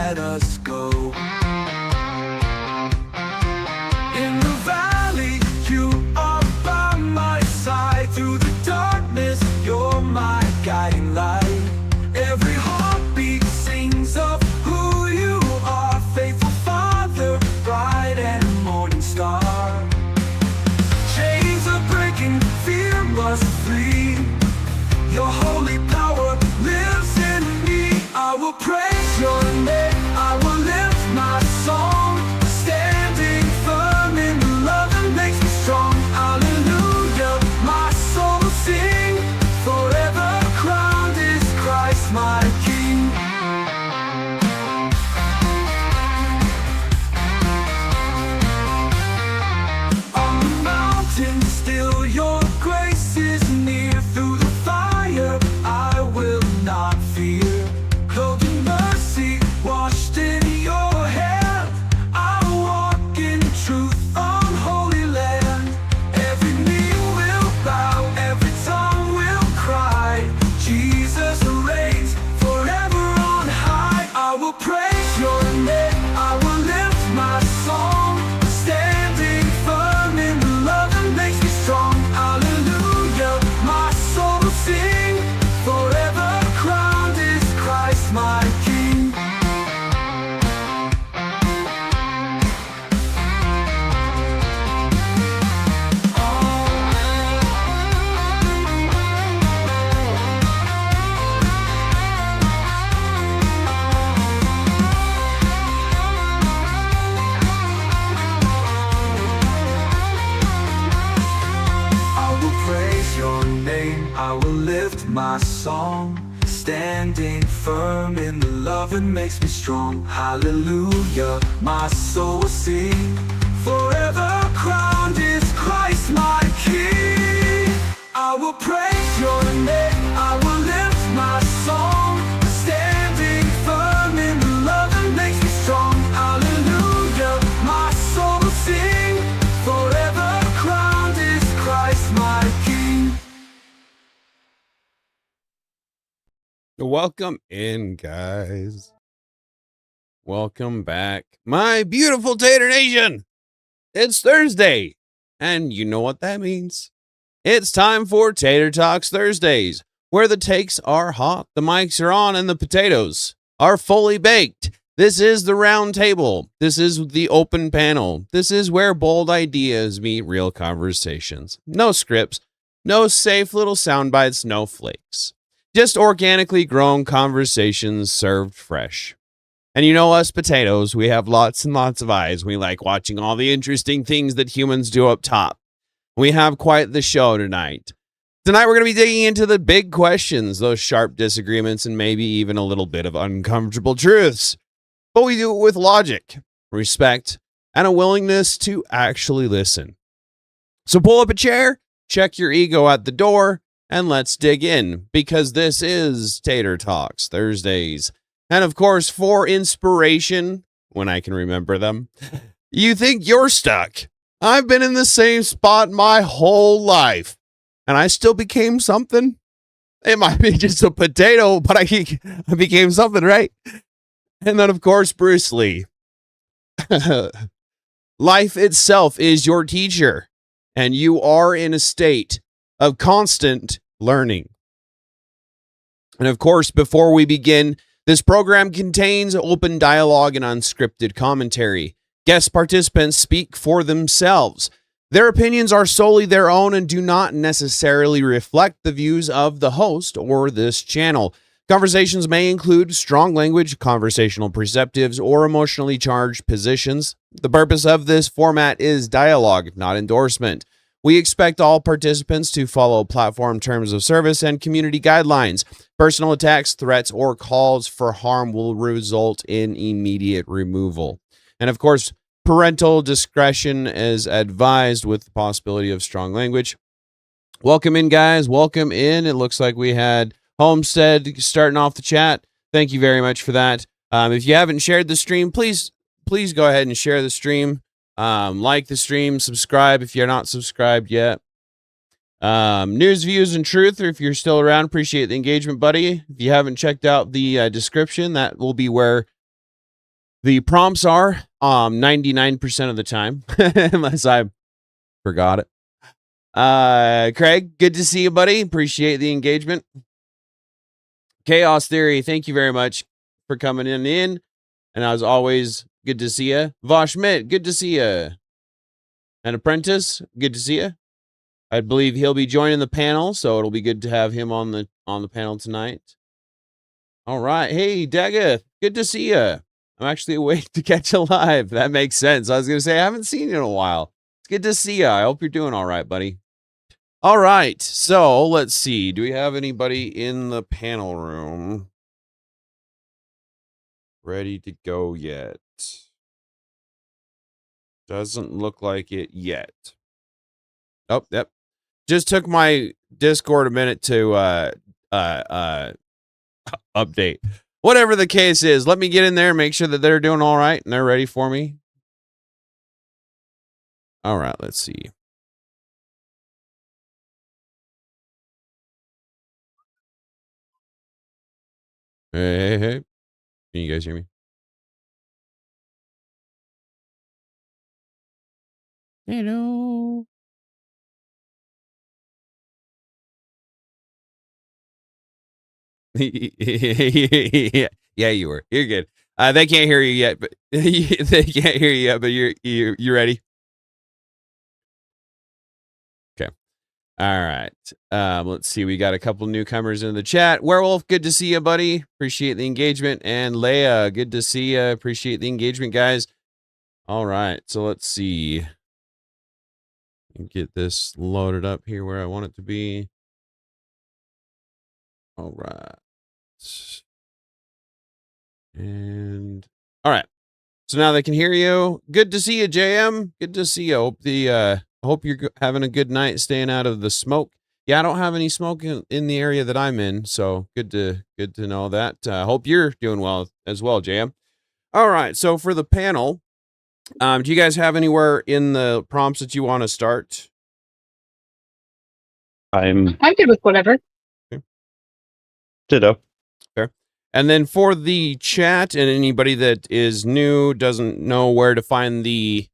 let us go. In the valley, you are by my side. Through the darkness, you're my guiding light. Every heartbeat sings of who you are. Faithful Father, bright and morning star. Chains are breaking, fear must flee. Your holy power lives in me. I will praise your name, I will lift my song. Standing firm in the love that makes me strong. Hallelujah, my soul will sing. Forever crowned is Christ my King. On the mountain still your grace is near. Through the fire I will not fear. Clothed in mercy, washed in your hand, I'll walk in truth on holy land. Every knee will bow, every tongue will cry. Jesus reigns forever on high. I will praise your name, I will lift my song. Standing firm in the love that makes me strong. Hallelujah, my soul will sing. Forever crowned is Christ my King. I will praise your name, I will lift my song. Standing firm in the love that makes me strong. Hallelujah, my soul will sing. Forever crowned is Christ my King. I will praise your name, I will lift my song. Standing firm in the love that makes me strong. Hallelujah, my soul will sing. Forever crowned is Christ my King. Welcome in, guys. Welcome back, my beautiful Tater Nation. It's Thursday, and you know what that means. It's time for Tater Talks Thursdays, where the takes are hot, the mics are on, and the potatoes are fully baked. This is the round table. This is the open panel. This is where bold ideas meet real conversations. No scripts, no safe little sound bites, no flakes. Just organically grown conversations served fresh. And you know us potatoes, we have lots and lots of eyes. We like watching all the interesting things that humans do up top. We have quite the show tonight. Tonight we're going to be digging into the big questions, those sharp disagreements, and maybe even a little bit of uncomfortable truths. But we do it with logic, respect, and a willingness to actually listen. So pull up a chair, check your ego at the door, and let's dig in, because this is Tater Talks Thursdays. And of course, for inspiration, when I can remember them, you think you're stuck. I've been in the same spot my whole life, and I still became something. It might be just a potato, but I became something, right? And then, of course, Bruce Lee. Life itself is your teacher, and you are in a state of constant learning. And of course, before we begin, this program contains open dialogue and unscripted commentary. Guest participants speak for themselves. Their opinions are solely their own and do not necessarily reflect the views of the host or this channel. Conversations may include strong language, conversational perceptives, or emotionally charged positions. The purpose of this format is dialogue, not endorsement. We expect all participants to follow platform terms of service and community guidelines. Personal attacks, threats, or calls for harm will result in immediate removal. And of course, parental discretion is advised with the possibility of strong language. Welcome in, guys. Welcome in. It looks like we had Homestead starting off the chat. Thank you very much for that. If you haven't shared the stream, please go ahead and share the stream. Like the stream, subscribe if you're not subscribed yet. News, views, and truth, or if you're still around, appreciate the engagement, buddy. If you haven't checked out the description, that will be where The prompts are 99% of the time, unless I forgot it. Craig, good to see you, buddy. Appreciate the engagement. Chaos Theory, thank you very much for coming in. And as always, good to see you. Vosh Mitt, good to see you. An Apprentice, good to see you. I believe he'll be joining the panel, so it'll be good to have him on the panel tonight. All right. Hey, Daggeth, good to see you. I'm actually awake to catch you live. That makes sense. I was going to say, I haven't seen you in a while. It's good to see you. I hope you're doing all right, buddy. All right. So let's see. Do we have anybody in the panel room ready to go yet? Doesn't look like it yet. Oh, yep. Just took my Discord a minute to update. Whatever the case is, let me get in there and make sure that they're doing all right and they're ready for me. All right, let's see. Hey. Can you guys hear me? Hello. Yeah, you were. You're good. They can't hear you yet, but they can't hear you yet, but you're ready. Okay. All right. Let's see. We got a couple newcomers in the chat. Werewolf, good to see you, buddy. Appreciate the engagement. And Leia, good to see you. Appreciate the engagement, guys. All right. So let's see. Get this loaded up here where I want it to be. All right. And all right. So now they can hear you. Good to see you, JM. Good to see you. Hope you're having a good night, staying out of the smoke. Yeah, I don't have any smoke in the area that I'm in, so good to know that. Hope you're doing well as well, JM. All right. So for the panel, do you guys have anywhere in the prompts that you want to start? I'm good with whatever. Okay. Ditto. Fair. And then for the chat and anybody that is new, doesn't know where to find the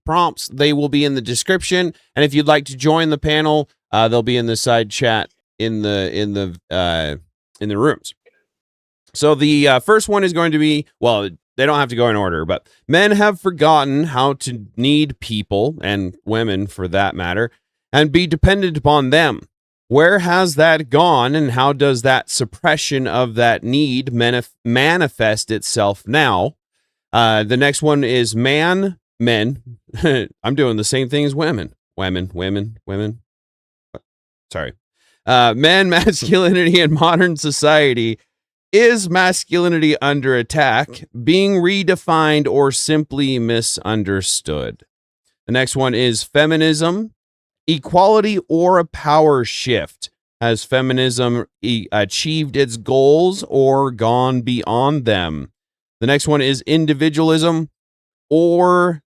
prompts, they will be in the description. And if you'd like to join the panel, they'll be in the side chat in the rooms. So the first one is going to be, well, they don't have to go in order, but men have forgotten how to need people, and women for that matter, and be dependent upon them. Where has that gone, and how does that suppression of that need manifest itself now? The next one is men. I'm doing the same thing as women. Sorry. Men, masculinity, and modern society. Is masculinity under attack, being redefined, or simply misunderstood? The next one is feminism. Equality or a power shift? Has feminism achieved its goals or gone beyond them? The next one is individualism, or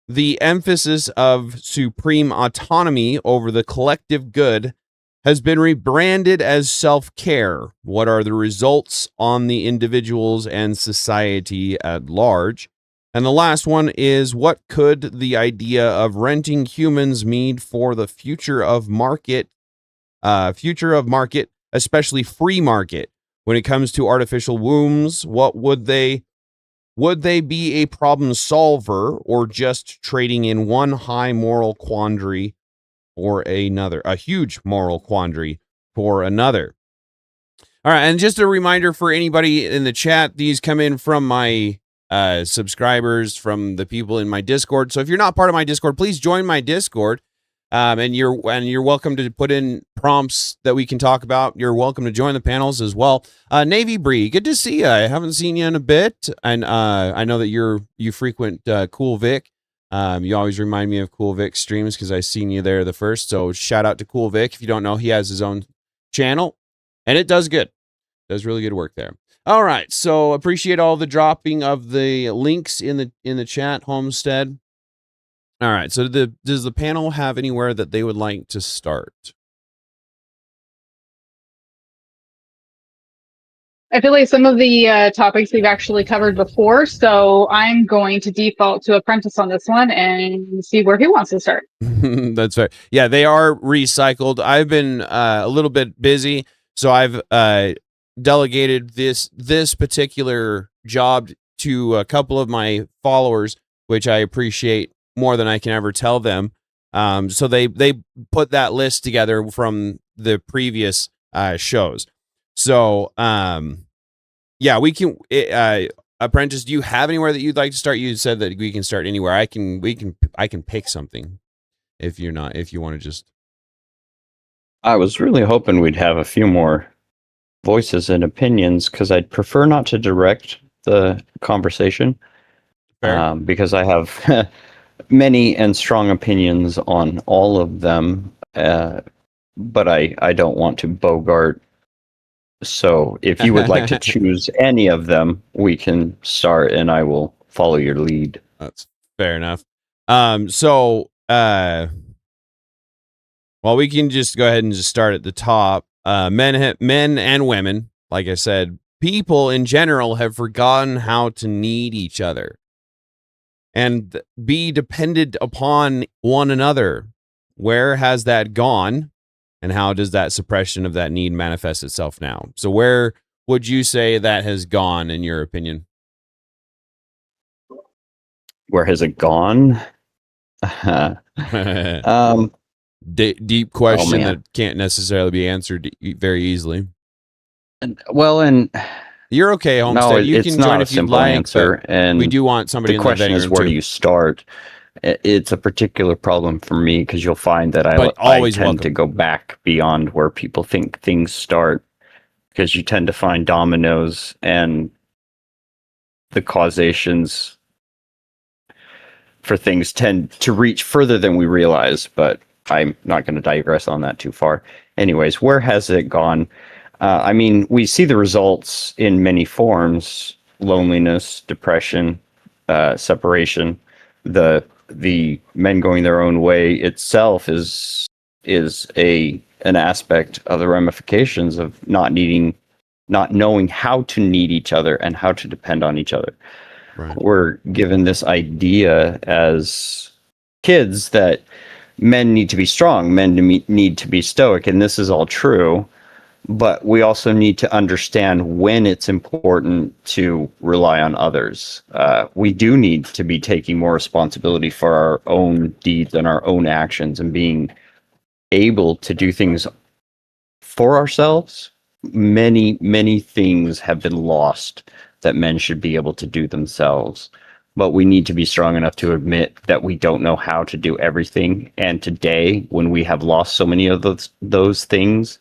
the emphasis of supreme autonomy over the collective good has been rebranded as self-care. What are the results on the individuals and society at large? And the last one is, what could the idea of renting humans mean for the future of market, especially free market? When it comes to artificial wombs, what would they be a problem solver, or just trading in one high moral quandary or another, a huge moral quandary for another? All right. And just a reminder for anybody in the chat, these come in from my subscribers, from the people in my Discord. So if you're not part of my Discord, please join my Discord. And you're welcome to put in prompts that we can talk about. You're welcome to join the panels as well. Navy Bree, good to see you. I haven't seen you in a bit, and I know that you frequent Cool Vic. You always remind me of Cool Vic streams because I seen you there the first. So shout out to Cool Vic. If you don't know, he has his own channel, and it does good. Does really good work there. All right, so appreciate all the dropping of the links in the chat, Homestead. All right, so does the panel have anywhere that they would like to start? I feel like some of the topics we've actually covered before, so I'm going to default to Apprentice on this one and see where he wants to start. That's fair. Yeah, they are recycled. I've been a little bit busy, so I've delegated this particular job to a couple of my followers, which I appreciate more than I can ever tell them. So they put that list together from the previous shows. So yeah, we can. Apprentice, do you have anywhere that you'd like to start? You said that we can start anywhere. I can pick something if you want to just. I was really hoping we'd have a few more voices and opinions because I'd prefer not to direct the conversation because I have many and strong opinions on all of them, but I don't want to bogart. So if you would like to choose any of them, we can start and I will follow your lead. That's fair enough. Well, we can just go ahead and just start at the top. Men and women, like I said, people in general have forgotten how to need each other and be dependent upon one another. Where has that gone? And how does that suppression of that need manifest itself now? So where would you say that has gone, in your opinion? Where has it gone? Deep question that can't necessarily be answered very easily. Well, and you're okay, Homestead. No, you it's can not join a if you'd simple like. Answer, and we do want somebody. The in question the is, where do you start? It's a particular problem for me because you'll find that I tend to go back beyond where people think things start, because you tend to find dominoes and the causations for things tend to reach further than we realize, but I'm not going to digress on that too far. Anyways, where has it gone? I mean, we see the results in many forms: loneliness, depression, separation. The men going their own way itself is an aspect of the ramifications of not knowing how to need each other and how to depend on each other. Right. We're given this idea as kids that men need to be strong, men need to be stoic, and this is all true. But we also need to understand when it's important to rely on others. We do need to be taking more responsibility for our own deeds and our own actions and being able to do things for ourselves. Many, many things have been lost that men should be able to do themselves. But we need to be strong enough to admit that we don't know how to do everything. And today, when we have lost so many of those things,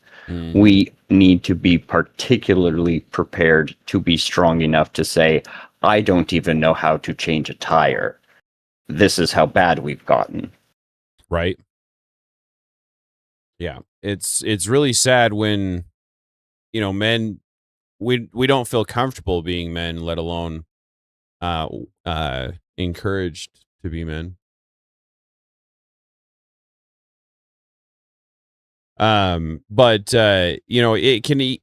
we need to be particularly prepared to be strong enough to say, I don't even know how to change a tire. This is how bad we've gotten. Right. Yeah. It's really sad when, men, we don't feel comfortable being men, let alone encouraged to be men. But it can,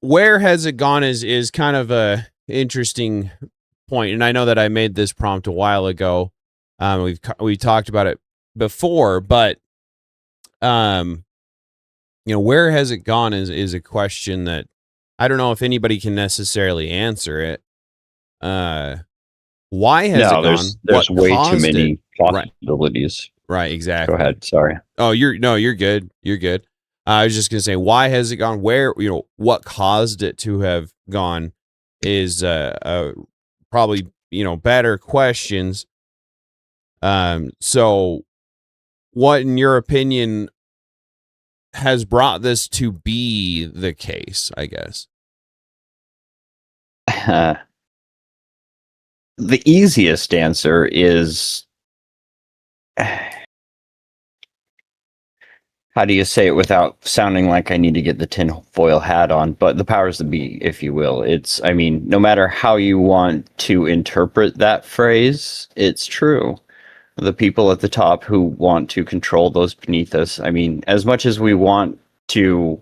where has it gone is kind of a interesting point. And I know that I made this prompt a while ago. We talked about it before, but where has it gone is a question that I don't know if anybody can necessarily answer it. Why has it gone? There's way too many possibilities. Right, exactly. Go ahead. Sorry. Oh, you're good. You're good. I was just gonna say, why has it gone? Where, what caused it to have gone is probably better questions. So, what in your opinion has brought this to be the case? I guess. The easiest answer is, how do you say it without sounding like I need to get the tinfoil hat on? But the powers that be, if you will. No matter how you want to interpret that phrase, it's true. The people at the top who want to control those beneath us. I mean, as much as we want to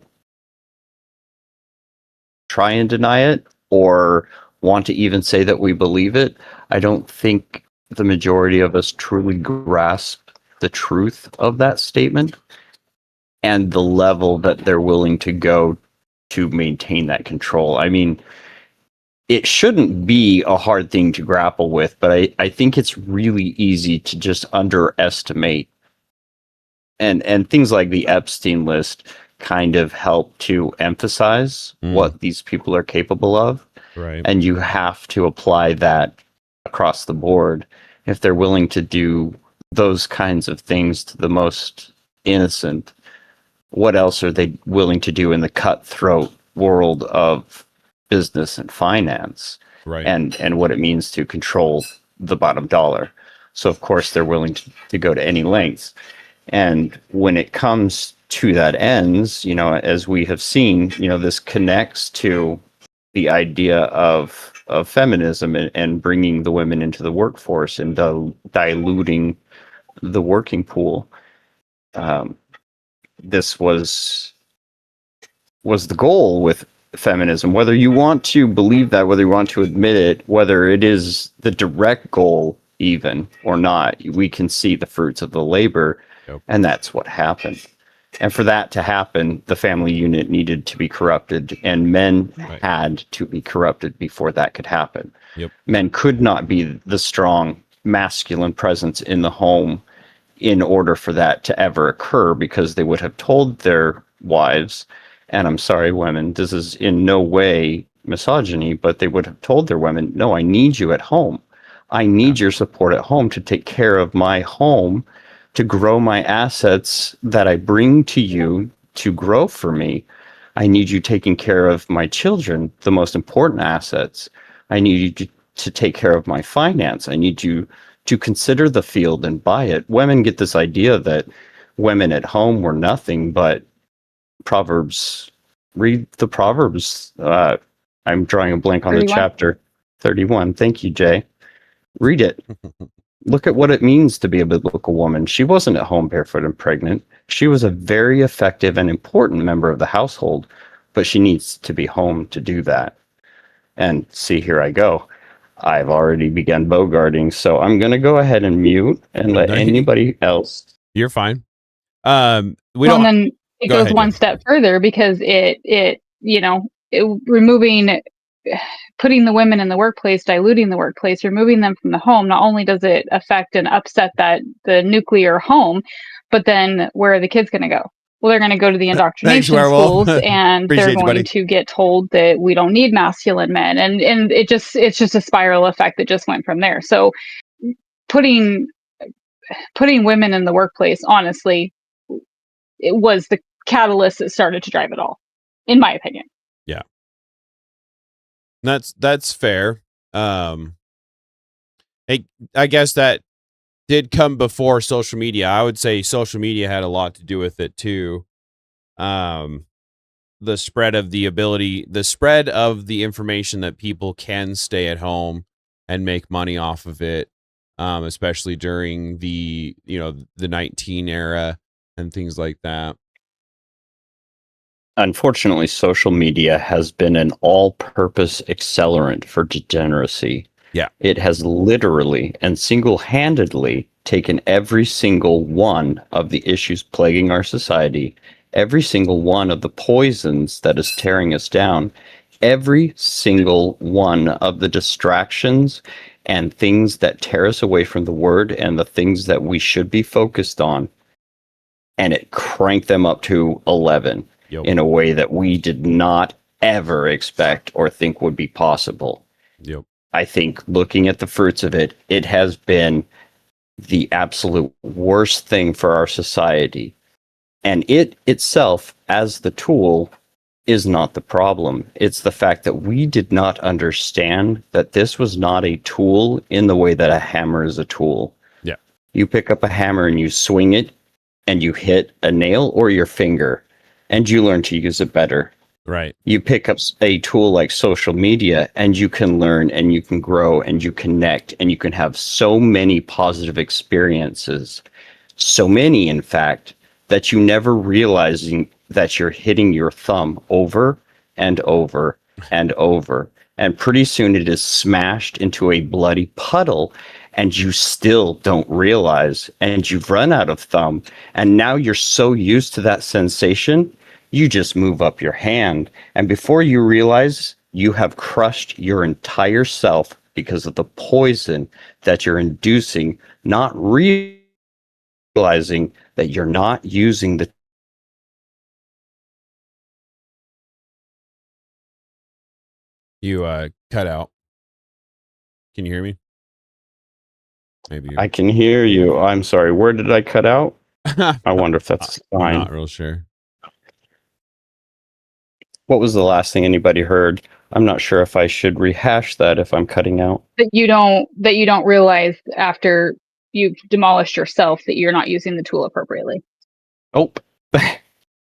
try and deny it or want to even say that we believe it, I don't think the majority of us truly grasp the truth of that statement and the level that they're willing to go to maintain that control. I mean, it shouldn't be a hard thing to grapple with, but I think it's really easy to just underestimate. And things like the Epstein list kind of help to emphasize what these people are capable of. Right. And you have to apply that across the board. If they're willing to do those kinds of things to the most innocent, what else are they willing to do in the cutthroat world of business and finance, Right. and what it means to control the bottom dollar? So of course they're willing to go to any lengths. And when it comes to that ends, you know, as we have seen, you know, this connects to the idea of feminism and bringing the women into the workforce and diluting the working pool. This was the goal with feminism, whether you want to believe that, whether you want to admit it, whether it is the direct goal even or not. We can see the fruits of the labor. Yep. And that's what happened. And for that to happen, the family unit needed to be corrupted, and men had to be corrupted before that could happen. Yep. Men could not be the strong masculine presence in the home in order for that to ever occur, because they would have told their wives, and I'm sorry, women, this is in no way misogyny, but they would have told their women, no, I need you at home. I need your support at home to take care of my home, to grow my assets that I bring to you to grow for me. I need you taking care of my children, the most important assets. I need you to take care of my finance. I need you to consider the field and buy it. Women get this idea that women at home were nothing, but Proverbs, read the Proverbs. I'm drawing a blank on 31. the chapter 31. Thank you, Jay. Read it. Look at what it means to be a biblical woman. She wasn't at home barefoot and pregnant. She was a very effective and important member of the household, but she needs to be home to do that. And see, here I go. I've already begun bogarting, so I'm going to go ahead and mute and let anybody else. You're fine. And then it Go goes ahead, one Jen. step further, because it removing, putting the women in the workplace, diluting the workplace, removing them from the home. Not only does it affect and upset the nuclear home, but then where are the kids going to go? Well, they're going to go to the indoctrination Werewolf. schools, and Appreciate they're you, going buddy. to get told that we don't need masculine men, and it's just a spiral effect that just went from there. So putting women in the workplace, honestly, it was the catalyst that started to drive it all, in my opinion. Yeah. That's fair. I guess that did come before social media. I would say social media had a lot to do with it too. The spread of the information that people can stay at home and make money off of it, especially during the 19 era and things like that. Unfortunately, social media has been an all-purpose accelerant for degeneracy. Yeah. It has literally and single-handedly taken every single one of the issues plaguing our society, every single one of the poisons that is tearing us down, every single one of the distractions and things that tear us away from the word and the things that we should be focused on, and it cranked them up to 11 in a way that we did not ever expect or think would be possible. Yep. I think looking at the fruits of it, it has been the absolute worst thing for our society. And it itself, as the tool, is not the problem. It's the fact that we did not understand that this was not a tool in the way that a hammer is a tool. Yeah. You pick up a hammer and you swing it and you hit a nail or your finger, and you learn to use it better. Right. You pick up a tool like social media and you can learn and you can grow and you connect and you can have so many positive experiences. So many, in fact, that you never realizing that you're hitting your thumb over and over and over. And pretty soon it is smashed into a bloody puddle, and you still don't realize, and you've run out of thumb. And now you're so used to that sensation, you just move up your hand. And before you realize, you have crushed your entire self because of the poison that you're inducing, not realizing that you're not using the. You cut out. Can you hear me? Maybe. I can hear you. I'm sorry. Where did I cut out? I wonder if that's a I'm sign. not real sure. What was the last thing anybody heard? I'm not sure if I should rehash that if I'm cutting out. That you don't realize after you've demolished yourself that you're not using the tool appropriately. Oh,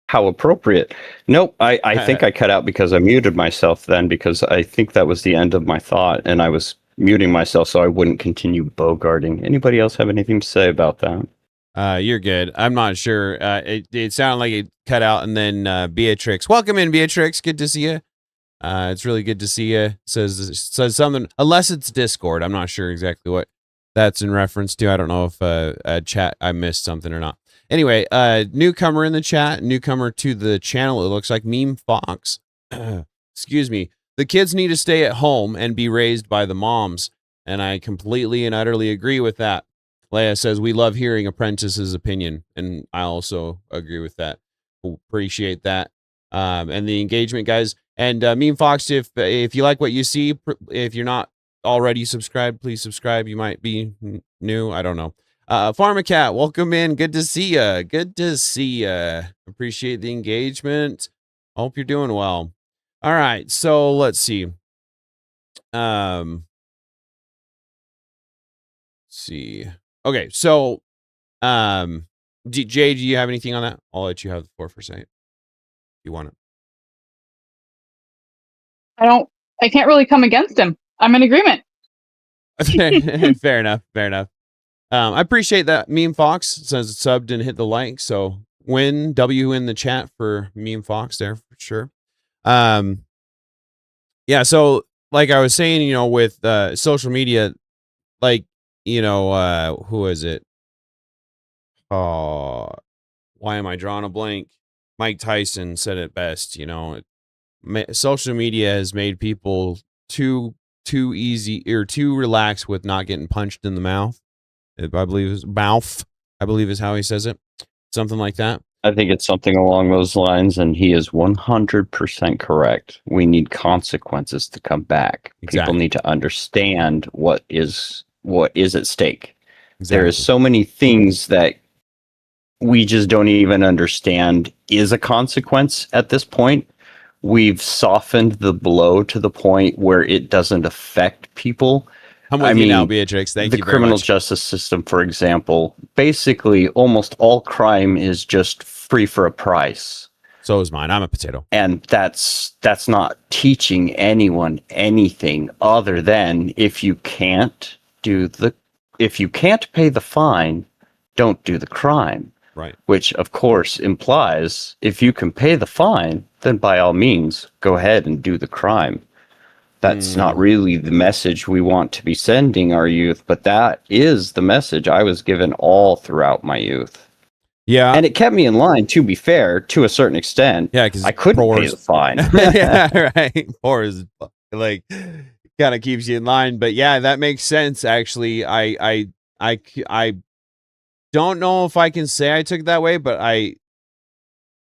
how appropriate. Nope, I think I cut out because I muted myself then, because I think that was the end of my thought, and I was muting myself so I wouldn't continue bogarting. Anybody else have anything to say about that? You're good. I'm not sure. It sounded like it cut out, and then Beatrix. Welcome in, Beatrix. Good to see you. It's really good to see you. Says something, unless it's Discord. I'm not sure exactly what that's in reference to. I don't know if a chat I missed something or not. Anyway, newcomer in the chat, newcomer to the channel. It looks like Meme Fox. Excuse me. The kids need to stay at home and be raised by the moms, and I completely and utterly agree with that. Leia says we love hearing Apprentice's opinion, and I also agree with that. Appreciate that. And the engagement, guys. And Meme Fox, if you like what you see, if you're not already subscribed, please subscribe. You might be new. I don't know. Pharmacat, welcome in. Good to see ya. Good to see ya. Appreciate the engagement. Hope you're doing well. All right, so let's see. See. Okay, so Jay, do you have anything on that? I'll let you have the floor for a second. If you want it. I can't really come against him. I'm in agreement. Fair enough. Fair enough. I appreciate that. Meme Fox says it subbed and hit the like. So W in the chat for Meme Fox there for sure. Yeah. So like I was saying, you know, with social media, like, you know, who is it? Oh, why am I drawing a blank? Mike Tyson said it best. You know, social media has made people too easy or too relaxed with not getting punched in the mouth. I believe is how he says it. Something like that. I think it's something along those lines, and he is 100% correct. We need consequences to come back. Exactly. People need to understand what is at stake. Exactly. There is so many things that we just don't even understand is a consequence at this point. We've softened the blow to the point where it doesn't affect people. I'm with you now, Beatrix. Thank you very much. The criminal justice system, for example, basically almost all crime is just free for a price. So is mine. I'm a potato. And that's not teaching anyone anything other than if you can't pay the fine, don't do the crime. Right. Which, of course, implies if you can pay the fine, then by all means, go ahead and do the crime. That's not really the message we want to be sending our youth, but that is the message I was given all throughout my youth. Yeah. And it kept me in line, to be fair, to a certain extent. Yeah, because I couldn't pay the fine. Yeah, right. Poor is like kind of keeps you in line. But yeah, that makes sense, actually. I don't know if I can say I took it that way, but I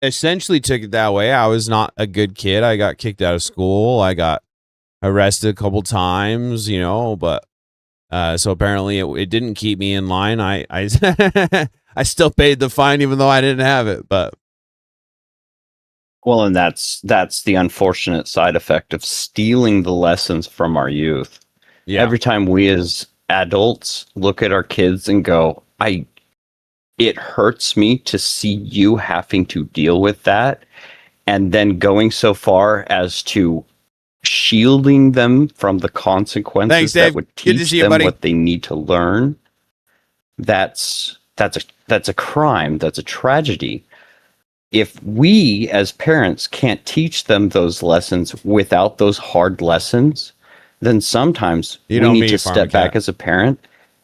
essentially took it that way. I was not a good kid. I got kicked out of school. I got arrested a couple times, you know, but so apparently it didn't keep me in line. I I still paid the fine even though I didn't have it, but well, and that's the unfortunate side effect of stealing the lessons from our youth. Yeah. Every time we as adults look at our kids and go, it hurts me to see you having to deal with that, and then going so far as to shielding them from the consequences that would teach them what they need to learn. That's a crime. That's a tragedy. if we as parents can't teach them those lessons without those hard lessons, then sometimes You we know need me, to step back Pharmacat. as a parent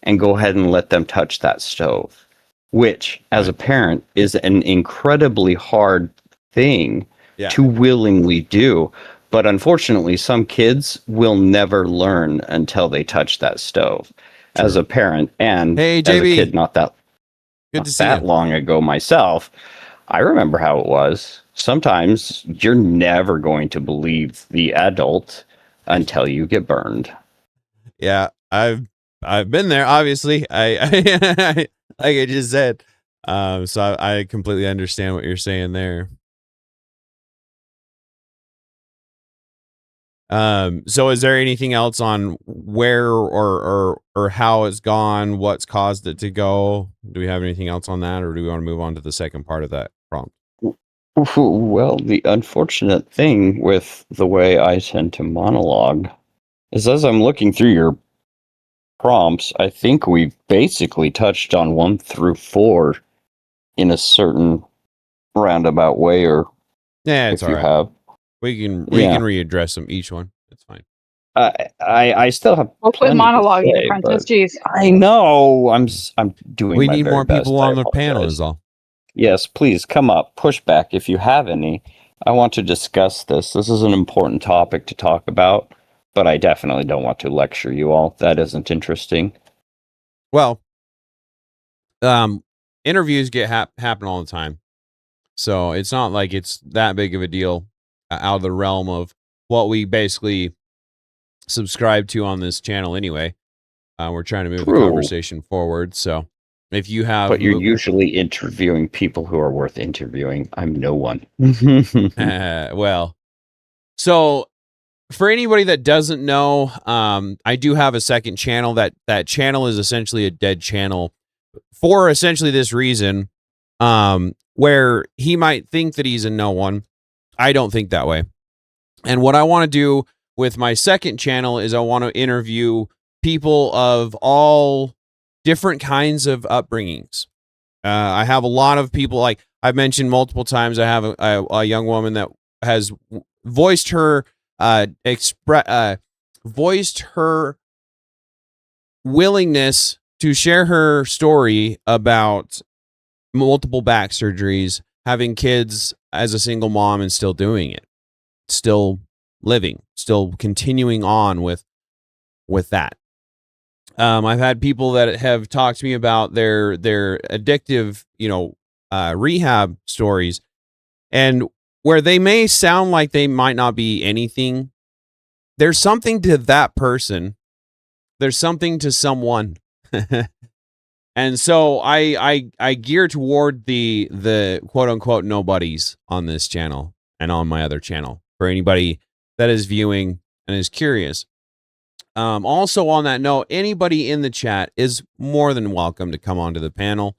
and go ahead and let them touch that stove, which as a Right. parent is an incredibly hard thing Yeah. to willingly do. But unfortunately, some kids will never learn until they touch that stove. As True. a parent and Hey, as a JB. kid not Good to see that you. long ago myself, I remember how it was. Sometimes you're never going to believe the adult until you get burned. Yeah, I've been there. Obviously, I like I just said. So I completely understand what you're saying there. So is there anything else on where or how it's gone, what's caused it to go? Do we have anything else on that, or do we want to move on to the second part of that prompt? Well, the unfortunate thing with the way I tend to monologue is as I'm looking through your prompts, I think we've basically touched on 1 through 4 in a certain roundabout way, or Yeah, it's if all you right. have. We can Yeah. readdress them each one. It's fine. I still have We'll quit plenty to monologuing, say, apprentice. but Jeez. I know I'm doing We my need very more best. people I on the panel apologize. is all. Yes, please come up, push back if you have any. I want to discuss this. This is an important topic to talk about, but I definitely don't want to lecture you all. That isn't interesting. Well, interviews get happen all the time. So it's not like it's that big of a deal out of the realm of what we basically subscribe to on this channel anyway. We're trying to move the True, conversation forward. So if you have, but you're usually interviewing people who are worth interviewing. I'm no one. well, so for anybody that doesn't know, I do have a second channel. That channel is essentially a dead channel for essentially this reason, where he might think that he's a no one. I don't think that way. And what I want to do with my second channel is I want to interview people of all different kinds of upbringings. I have a lot of people, like I've mentioned multiple times. I have a young woman that has voiced her voiced her willingness to share her story about multiple back surgeries, having kids as a single mom, and still doing it, still living, still continuing on with that. I've had people that have talked to me about their addictive, rehab stories, and where they may sound like they might not be anything, there's something to that person. There's something to someone. And so I gear toward the quote unquote nobodies on this channel and on my other channel for anybody that is viewing and is curious. Also on that note, anybody in the chat is more than welcome to come onto the panel.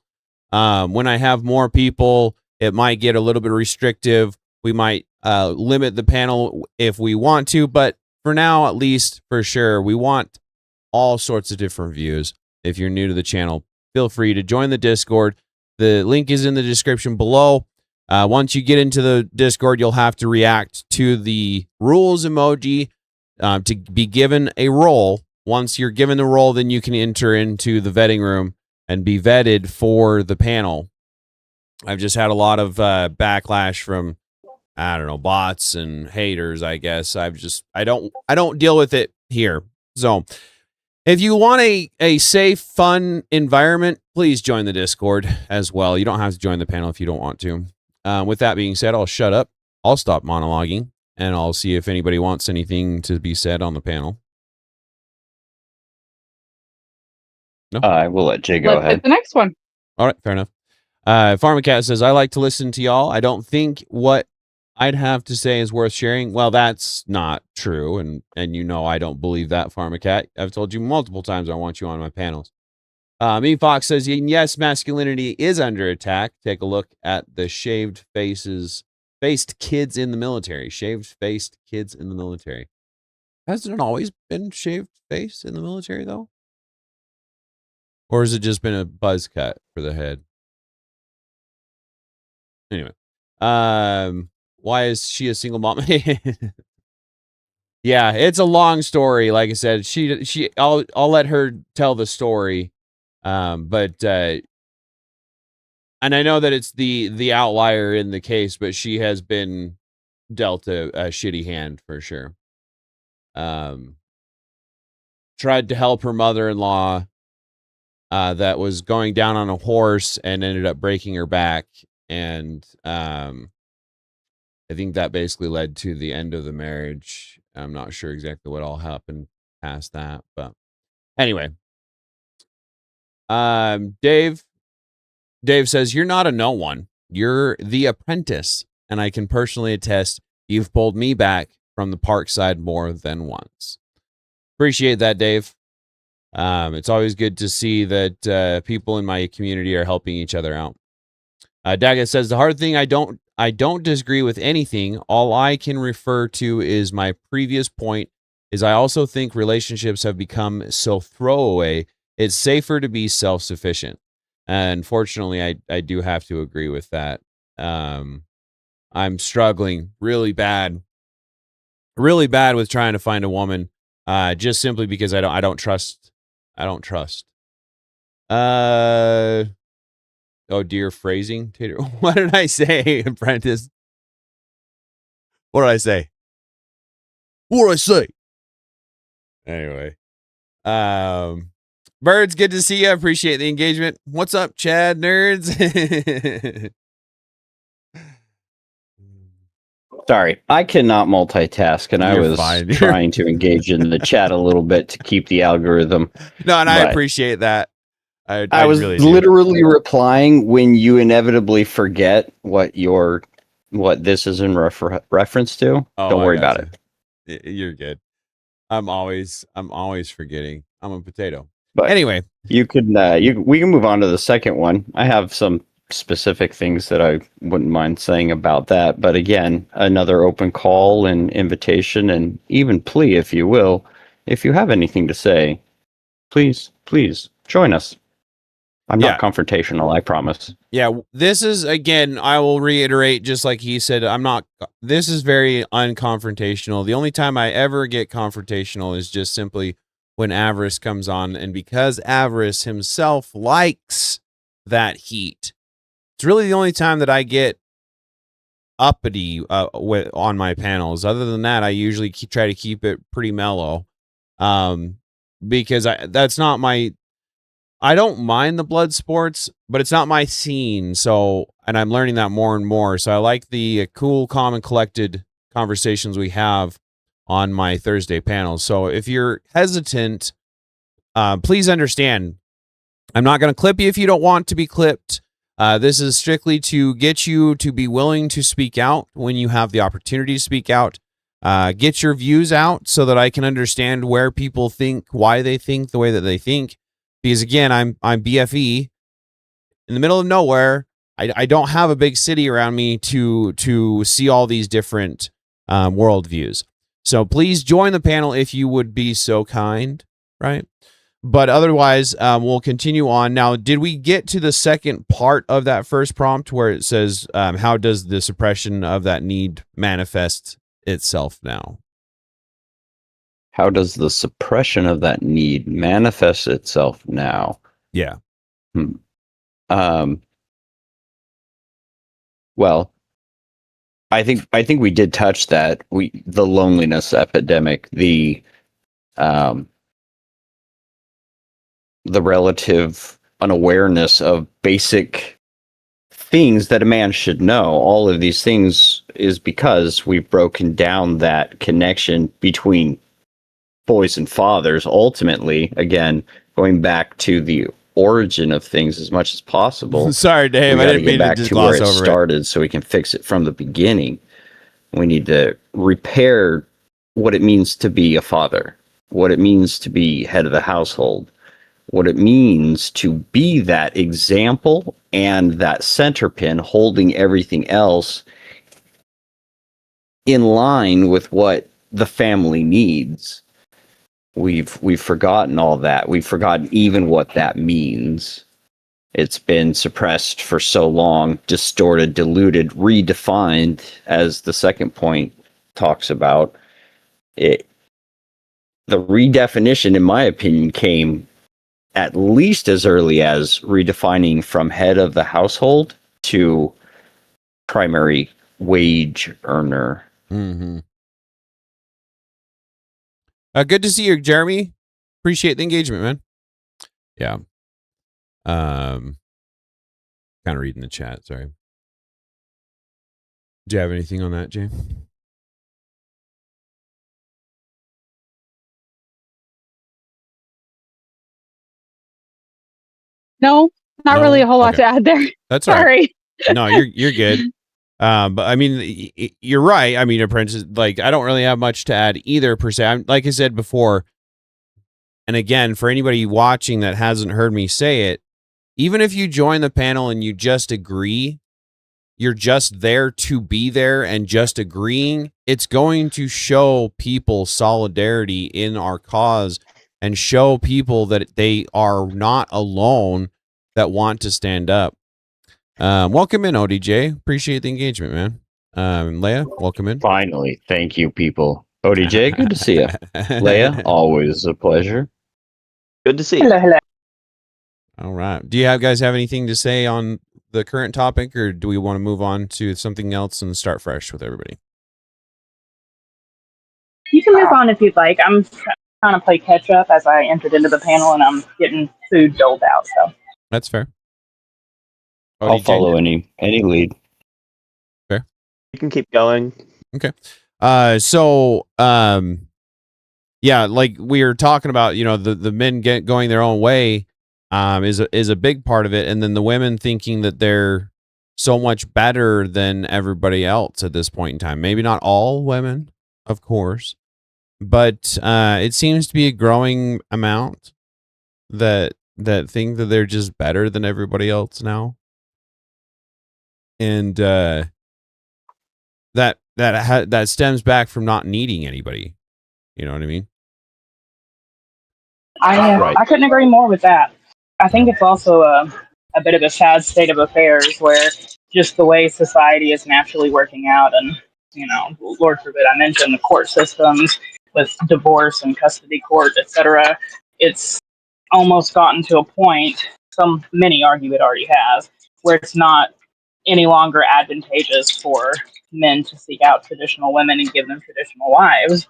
When I have more people, it might get a little bit restrictive. We might limit the panel if we want to, but for now, at least for sure, we want all sorts of different views. If you're new to the channel, feel free to join the Discord. The link is in the description below. Once you get into the Discord, you'll have to react to the rules emoji to be given a role. Once you're given the role, then you can enter into the vetting room and be vetted for the panel. I've just had a lot of backlash from, I don't know, bots and haters, I guess. I don't deal with it here. So if you want a safe, fun environment, please join the Discord as well. You don't have to join the panel if you don't want to. With that being said, I'll shut up. I'll stop monologuing, and I'll see if anybody wants anything to be said on the panel. No? I will let Jay go Let's ahead. hit the next one. All right, fair enough. Pharmacat says, I like to listen to y'all. I don't think what I'd have to say is worth sharing. Well, that's not true. And you know I don't believe that, Pharmacat. I've told you multiple times I want you on my panels. Me Fox says, yes, masculinity is under attack. Take a look at the faced kids in the military. Shaved-faced kids in the military. Hasn't it always been shaved face in the military, though? Or has it just been a buzz cut for the head? Anyway, Why is she a single mom? Yeah, it's a long story. Like I said, I'll let her tell the story. But and I know that it's the outlier in the case, but she has been dealt a shitty hand for sure. Tried to help her mother-in-law that was going down on a horse and ended up breaking her back. And I think that basically led to the end of the marriage. I'm not sure exactly what all happened past that, but anyway. Dave says, you're not a no one. You're the apprentice. And I can personally attest you've pulled me back from the park side more than once. Appreciate that, Dave. It's always good to see that people in my community are helping each other out. Daggett says, the hard thing, I don't disagree with anything. All I can refer to is my previous point is I also think relationships have become so throwaway. It's safer to be self-sufficient. And unfortunately, I do have to agree with that. I'm struggling really bad with trying to find a woman, just simply because I don't trust. Oh dear, phrasing, Tater. What did I say, apprentice? What did I say? Anyway, Birds, good to see you. Appreciate the engagement. What's up, Chad nerds? Sorry, I cannot multitask, and I was trying to engage in the chat a little bit to keep the algorithm. No, and I appreciate that. I was really literally replying when you inevitably forget what this is in reference to. Oh, don't worry about it. You're good. I'm always forgetting. I'm a potato. But anyway, you could we can move on to the second one. I have some specific things that I wouldn't mind saying about that. But again, another open call and invitation and even plea, if you will. If you have anything to say, please join us. I'm not confrontational, I promise. Yeah, this is, again, I will reiterate, just like he said, this is very unconfrontational. The only time I ever get confrontational is just simply when Avarice comes on, and because Avarice himself likes that heat. It's really the only time that I get uppity on my panels. Other than that, I usually try to keep it pretty mellow, because that's not my... I don't mind the blood sports, but it's not my scene. So, and I'm learning that more and more. So I like the cool, calm, and collected conversations we have on my Thursday panels. So if you're hesitant, please understand, I'm not going to clip you if you don't want to be clipped. This is strictly to get you to be willing to speak out when you have the opportunity to speak out. Get your views out so that I can understand where people think, why they think the way that they think. Because again, I'm BFE in the middle of nowhere. I don't have a big city around me to see all these different worldviews. So please join the panel if you would be so kind, right? But otherwise, we'll continue on. Now, did we get to the second part of that first prompt where it says, how does the suppression of that need manifest itself now? How does the suppression of that need manifest itself now? Yeah. Well, I think we did touch that. The loneliness epidemic, the relative unawareness of basic things that a man should know. All of these things is because we've broken down that connection between boys and fathers. Ultimately, again, going back to the origin of things as much as possible. Sorry, Dave, I didn't mean to just gloss over it. Where it started, so we can fix it from the beginning. We need to repair what it means to be a father, what it means to be head of the household, what it means to be that example and that center pin holding everything else in line with what the family needs. We've forgotten all that. We've forgotten even what that means. It's been suppressed for so long, distorted, diluted, redefined, as the second point talks about. It, the redefinition, in my opinion, came at least as early as redefining from head of the household to primary wage earner. Mm-hmm. Good to see you, Jeremy. Appreciate the engagement, man. Yeah. Kind of reading the chat. Sorry. Do you have anything on that, Jay? No, not really a whole lot to add there. That's all Sorry. Right. No, you're good. But I mean, you're right. I mean, apprentice, like, I don't really have much to add either per se. Like I said before, and again, for anybody watching that hasn't heard me say it, even if you join the panel and you just agree, you're just there to be there and just agreeing, it's going to show people solidarity in our cause and show people that they are not alone that want to stand up. Welcome in, ODJ. Appreciate the engagement, man. Leia, welcome in. Finally. Thank you, people. ODJ, good to see you. Leia, always a pleasure. Good to see you. Hello, hello. All right. Do you guys have anything to say on the current topic, or do we want to move on to something else and start fresh with everybody? You can move on if you'd like. I'm trying to play catch up as I entered into the panel, and I'm getting food doled out. So that's fair. I'll follow any lead. Fair. You can keep going. Okay. Yeah, like we were talking about, you know, the men going their own way is a big part of it, and then the women thinking that they're so much better than everybody else at this point in time. Maybe not all women, of course, but it seems to be a growing amount that think that they're just better than everybody else now, and that stems back from not needing anybody. You know what I mean? I couldn't agree more with that. I think it's also a bit of a sad state of affairs where just the way society is naturally working out, and you know, Lord forbid I mention the court systems with divorce and custody court, etc. It's almost gotten to a point, many argue it already has, where it's not any longer advantageous for men to seek out traditional women and give them traditional wives,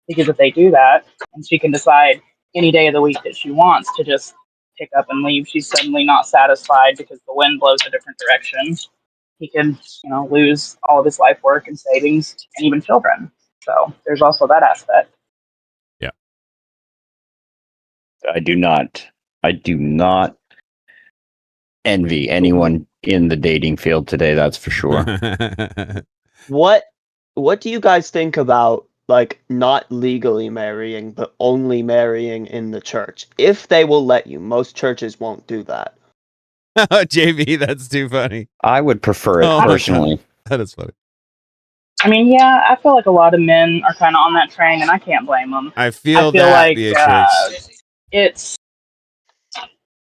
because if they do that, and she can decide any day of the week that she wants to just pick up and leave, she's suddenly not satisfied because the wind blows a different direction. He can, you know, lose all of his life work and savings and even children. So there's also that aspect. Yeah. I do not envy anyone in the dating field today, that's for sure. What do you guys think about, like, not legally marrying but only marrying in the church? If they will let you. Most churches won't do that. JB, that's too funny. I would prefer it personally. That is funny. I mean, yeah, I feel like a lot of men are kind of on that train, and I can't blame them. I feel that like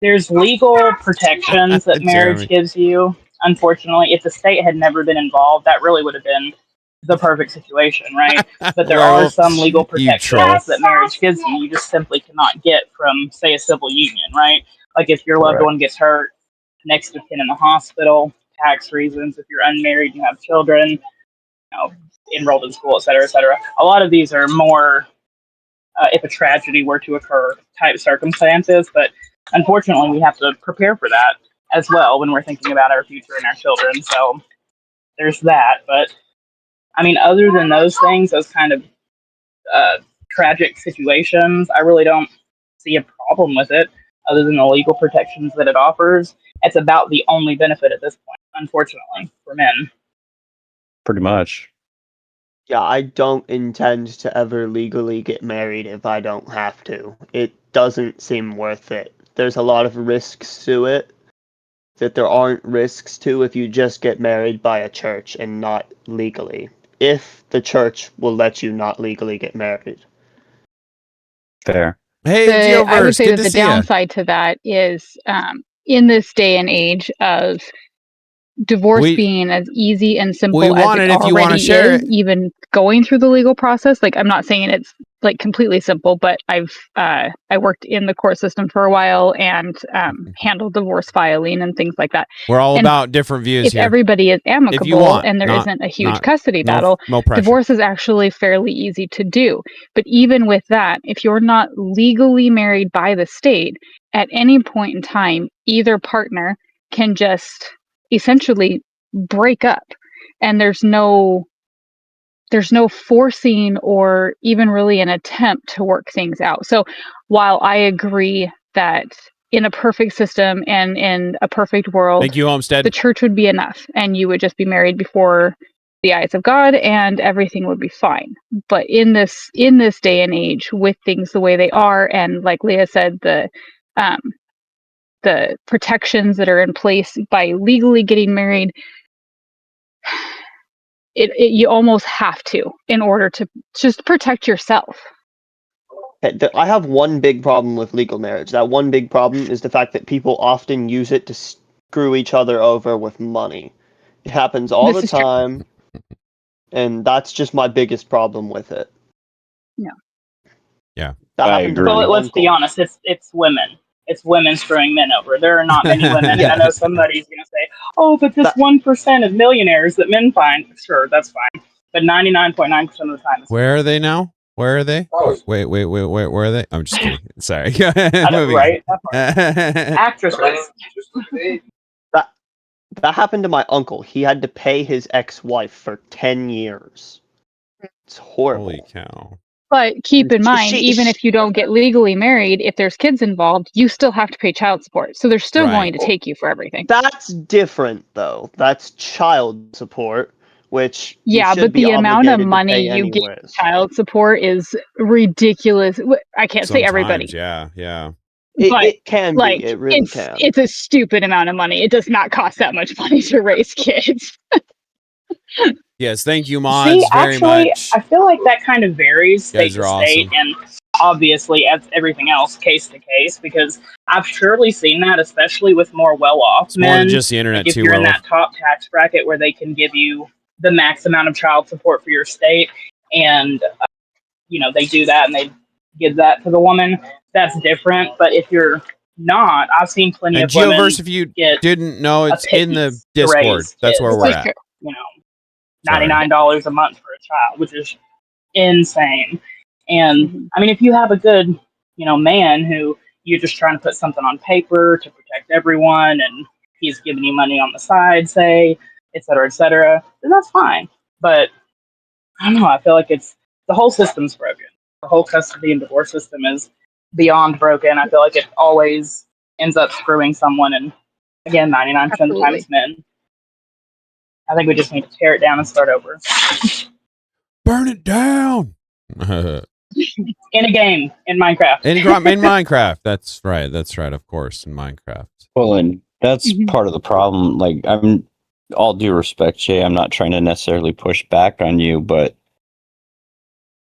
there's legal protections that marriage gives you. Unfortunately, if the state had never been involved, that really would have been the perfect situation, right? But there are some legal protections that marriage gives you. You just simply cannot get from, say, a civil union, right? Like if your loved one gets hurt, next of kin in the hospital, tax reasons, if you're unmarried, you have children, you know, enrolled in school, et cetera, et cetera. A lot of these are more, if a tragedy were to occur, type circumstances. But unfortunately, we have to prepare for that as well when we're thinking about our future and our children. So there's that. But I mean, other than those things, those kind of tragic situations, I really don't see a problem with it, other than the legal protections that it offers. It's about the only benefit at this point, unfortunately, for men. Pretty much. Yeah, I don't intend to ever legally get married if I don't have to. It doesn't seem worth it. There's a lot of risks to it that there aren't risks to if you just get married by a church and not legally. If the church will let you not legally get married. Fair. Hey, I would say that the downside to that is in this day and age of divorce being as easy and simple as it already is, even going through the legal process. Like, I'm not saying it's like completely simple, but I worked in the court system for a while and handled divorce filing and things like that. We're all about different views if here. everybody is amicable and there not isn't a huge custody battle, no pressure. Divorce is actually fairly easy to do. But even with that, if you're not legally married by the state, at any point in time, either partner can just essentially break up, and there's no forcing or even really an attempt to work things out. So while I agree that in a perfect system and in a perfect world, thank you, Homestead, the church would be enough and you would just be married before the eyes of God and everything would be fine. But in this day and age, with things the way they are, and like Leah said, the protections that are in place by legally getting married, you almost have to, in order to just protect yourself. I have one big problem with legal marriage. That one big problem is the fact that people often use it to screw each other over with money. It happens all the time, and that's just my biggest problem with it. Yeah. I agree. So let's be honest, it's women. It's women screwing men over. There are not many women, and I know somebody's going to say, "Oh, but this 1% of millionaires that men find." Sure, that's fine, but 99.9% of the time, where are they now? Where are they? Oh. Wait, where are they? I'm just kidding. Sorry. Right? Actresses. That happened to my uncle. He had to pay his ex-wife for 10 years. It's horrible. Holy cow. But keep in mind, even if you don't get legally married, if there's kids involved, you still have to pay child support. So they're still going to take you for everything. That's different, though. That's child support, which but the amount of money you get child support is ridiculous. I can't say everybody. Yeah. It can be. It really can. It's a stupid amount of money. It does not cost that much money to raise kids. Yes, thank you, mods, very much. I feel like that kind of varies state to state, and obviously, as everything else, case to case, because I've surely seen that, especially with more well-off men. More than just the internet, if you're in that top tax bracket where they can give you the max amount of child support for your state, and they do that and they give that to the woman, that's different. But if you're not, I've seen plenty of women. Geoverse, if you didn't know, it's in the Discord. That's where we're at. $99 a month for a child, which is insane. And I mean, if you have a good, man who you're just trying to put something on paper to protect everyone, and he's giving you money on the side, say, et cetera, then that's fine. But I don't know. I feel like the whole system's broken. The whole custody and divorce system is beyond broken. I feel like it always ends up screwing someone, and again, 99% of the time it's men. I think we just need to tear it down and start over. Burn it down. In a game, in Minecraft. In Minecraft. That's right. Of course, in Minecraft. Well, and that's part of the problem. Like, I'm all due respect, Jay, I'm not trying to necessarily push back on you, but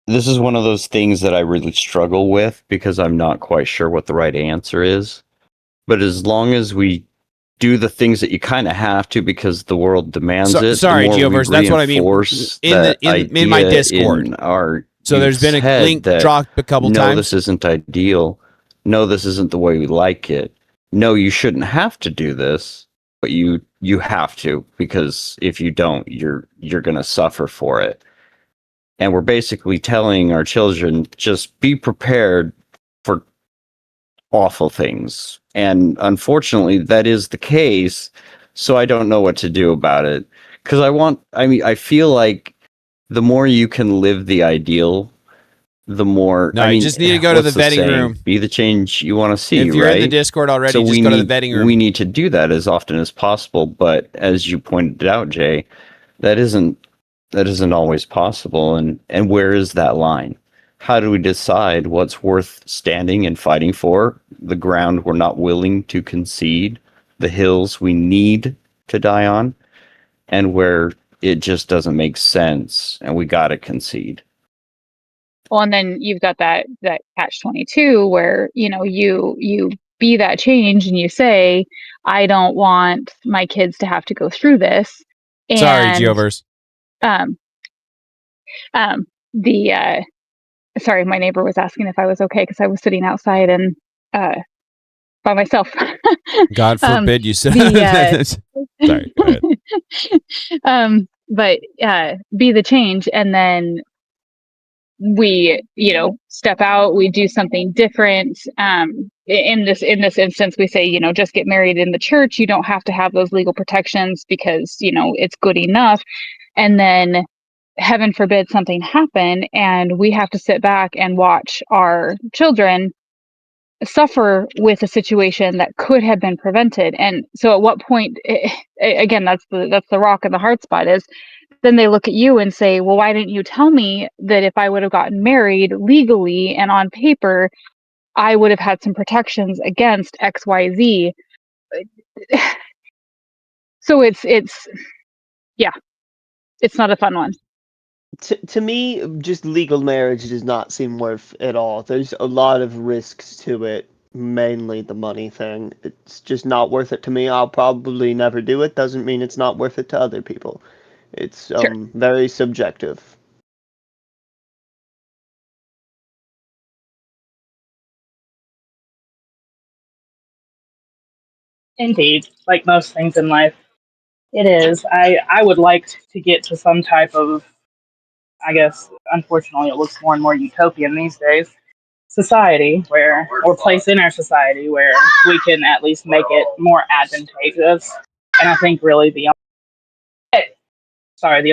this is one of those things that I really struggle with because I'm not quite sure what the right answer is. But as long as we do the things that you kind of have to because the world demands it. Sorry, Geoverse, that's what I mean. In my Discord. So there's been a link dropped a couple times. No, this isn't ideal. No, this isn't the way we like it. No, you shouldn't have to do this, but you have to, because if you don't, you're going to suffer for it. And we're basically telling our children, just be prepared for awful things. And unfortunately, that is the case. So I don't know what to do about it. Because I feel like the more you can live the ideal, the more. No, you just need to go to the vetting room. Be the change you want to see. If you're right? in the Discord already, so just go to the vetting room. We need to do that as often as possible. But as you pointed out, Jay, that isn't always possible. And where is that line? How do we decide what's worth standing and fighting for? The ground we're not willing to concede, the hills we need to die on, and where it just doesn't make sense and we got to concede. Well, and then you've got that catch-22 where, you be that change and you say, I don't want my kids to have to go through this. And, Sorry, Geoverse. Sorry, my neighbor was asking if I was okay because I was sitting outside and by myself. God forbid you said. Sorry, go ahead. But be the change, and then we, step out. We do something different. In this instance, we say, just get married in the church. You don't have to have those legal protections because it's good enough. And then, heaven forbid, something happen, and we have to sit back and watch our children suffer with a situation that could have been prevented. And so at what point, again, that's the rock and the hard spot, is then they look at you and say, well, why didn't you tell me that if I would have gotten married legally and on paper, I would have had some protections against XYZ. So it's not a fun one. To me, just legal marriage does not seem worth it all. There's a lot of risks to it, mainly the money thing. It's just not worth it to me. I'll probably never do it. Doesn't mean it's not worth it to other people. It's Sure. very subjective. Indeed, like most things in life, it is. I would like to get to some type of, I guess, unfortunately, it looks more and more utopian these days, society or place in our society where we can at least make it more advantageous. And I think really the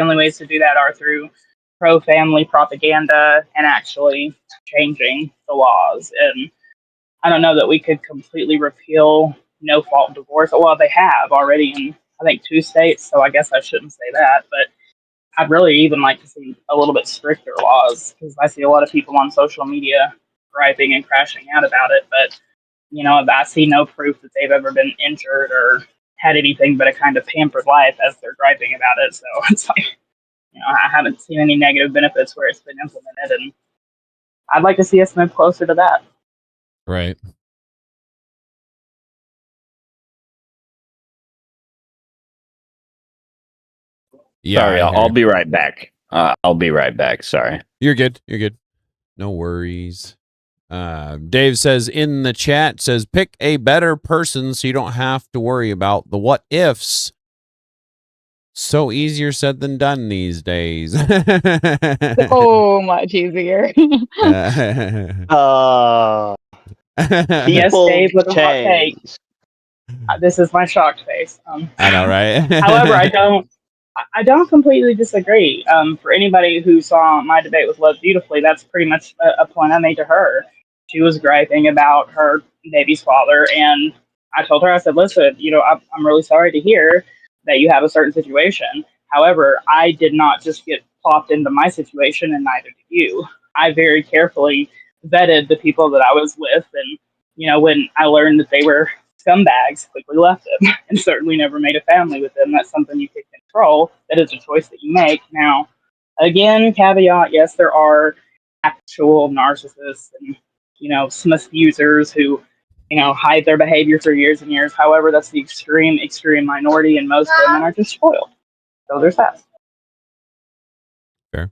only ways to do that are through pro-family propaganda and actually changing the laws. And I don't know that we could completely repeal no-fault divorce. Well, they have already in, I think, 2 states, so I guess I shouldn't say that. But I'd really even like to see a little bit stricter laws, because I see a lot of people on social media griping and crashing out about it. But, I see no proof that they've ever been injured or had anything but a kind of pampered life as they're griping about it. So it's like, I haven't seen any negative benefits where it's been implemented. And I'd like to see us move closer to that. Right. Yeah, Sorry, I'll be right back. I'll be right back. Sorry. You're good. You're good. No worries. Dave says in the chat, says pick a better person so you don't have to worry about the what ifs. So easier said than done these days. So much easier. Yes, Dave with a hot take. This is my shocked face. I know, right? However, I don't completely disagree. For anybody who saw my debate with Love Beautifully, that's pretty much a point I made to her. She was griping about her baby's father, and I told her, I said, listen, I'm really sorry to hear that you have a certain situation. However, I did not just get plopped into my situation, and neither did you. I very carefully vetted the people that I was with, and, when I learned that they were scumbags, quickly left them, and certainly never made a family with them. That's something you can control. That is a choice that you make. Now, again, caveat, yes, there are actual narcissists and, Smith users who, hide their behavior for years and years. However, that's the extreme minority, and most women are just spoiled. So there's that. Fair.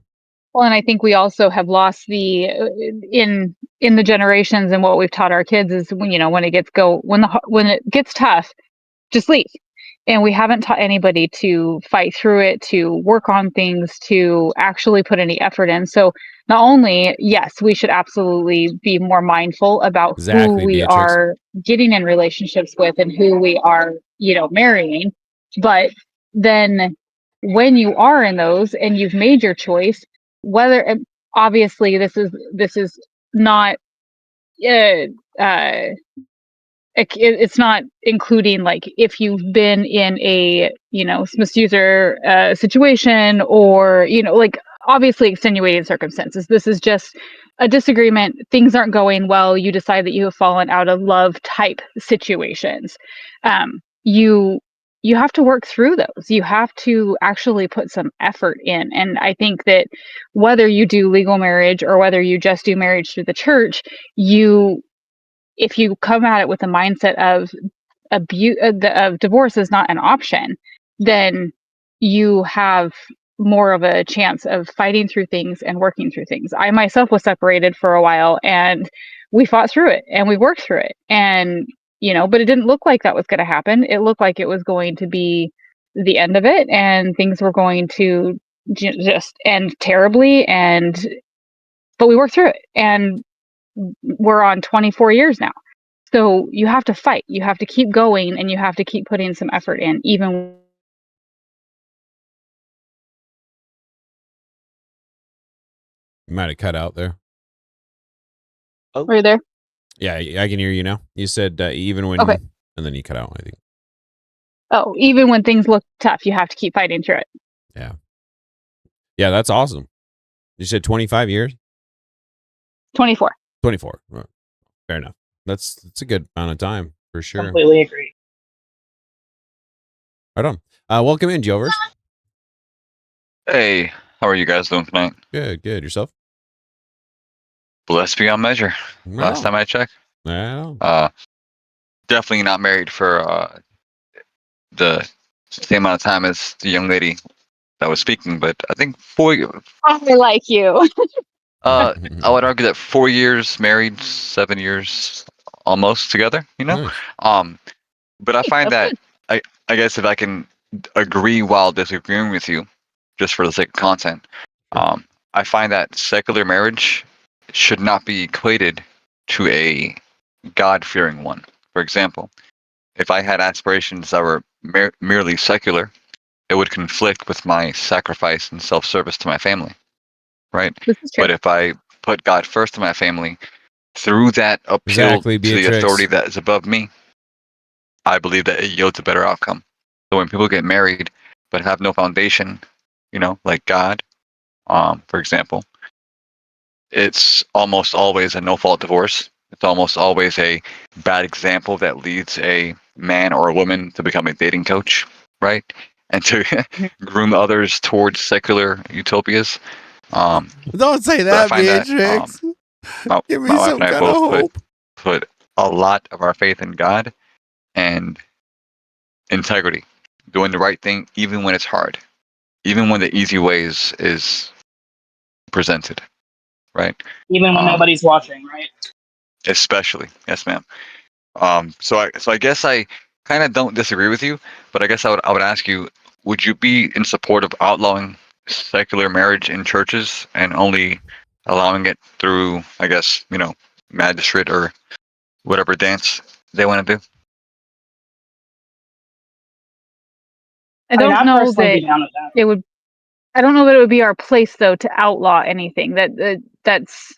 Well, and I think we also have lost in the generations, and what we've taught our kids is when it gets tough, just leave. And we haven't taught anybody to fight through it, to work on things, to actually put any effort in. So not only, yes, we should absolutely be more mindful about who we are getting in relationships with and who we are, marrying. But then when you are in those and you've made your choice, whether obviously this is not it's not including like if you've been in a Smith user situation, or like obviously extenuating circumstances. This is just a disagreement, things aren't going well, you decide that you have fallen out of love type situations. You have to work through those. You have to actually put some effort in. And I think that whether you do legal marriage or whether you just do marriage through the church, you if you come at it with a mindset of of divorce is not an option, then you have more of a chance of fighting through things and working through things. I myself was separated for a while, and we fought through it and we worked through it. And, but it didn't look like that was going to happen. It looked like it was going to be the end of it, and things were going to just end terribly. But we worked through it, and we're on 24 years now. So you have to fight. You have to keep going, and you have to keep putting some effort in, even. You might have cut out there. Oh, Were you there? Yeah, I can hear you now. You said even when, Okay. And then you cut out, I think. Oh, even when things look tough, you have to keep fighting through it. Yeah. Yeah, that's awesome. You said 25 years? 24. 24. Fair enough. That's a good amount of time for sure. Completely agree. Right on. Welcome in, Jovers. Hey, how are you guys doing tonight? Good. Yourself? Blessed beyond measure. Last time I checked. Yeah. Definitely not married for the same amount of time as the young lady that was speaking, but I think 4 years. I like you. I would argue that 4 years married, 7 years almost together, Nice. But I find that I guess if I can agree while disagreeing with you, just for the sake of content, I find that secular marriage should not be equated to a God-fearing one. For example, if I had aspirations that were merely secular, it would conflict with my sacrifice and self-service to my family, right? This is true. But if I put God first in my family, through that appeal to the authority that is above me, I believe that it yields a better outcome. So when people get married but have no foundation, like God, for example, it's almost always a no-fault divorce. It's almost always a bad example that leads a man or a woman to become a dating coach, right? And to groom others towards secular utopias. Don't say that, Beatrix. Give me some kind of hope. Put a lot of our faith in God and integrity, doing the right thing even when it's hard, even when the easy way is presented, right? Even when nobody's watching, right? Especially, yes, ma'am. So I guess I kind of don't disagree with you, but I guess I would ask you, would you be in support of outlawing secular marriage in churches and only allowing it through, I guess, magistrate or whatever dance they want to do? I don't I'd know personally be that down with that. it would. I don't know that it would be our place, though, to outlaw anything. That's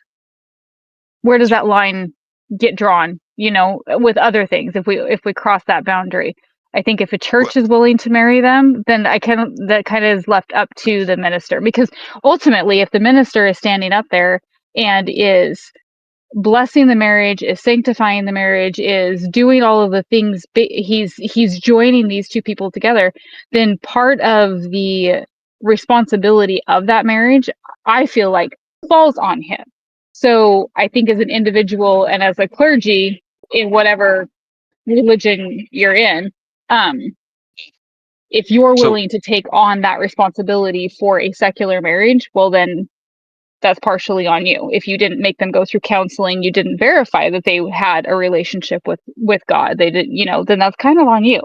where does that line get drawn? With other things, if we cross that boundary, I think if a church is willing to marry them, then that kind of is left up to the minister. Because ultimately, if the minister is standing up there and is blessing the marriage, is sanctifying the marriage, is doing all of the things, he's joining these two people together, then part of the responsibility of that marriage, I feel like, falls on him. So I think as an individual and as a clergy in whatever religion you're in, if you're willing to take on that responsibility for a secular marriage, well, then that's partially on you. If you didn't make them go through counseling, you didn't verify that they had a relationship with God, they did, then that's kind of on you.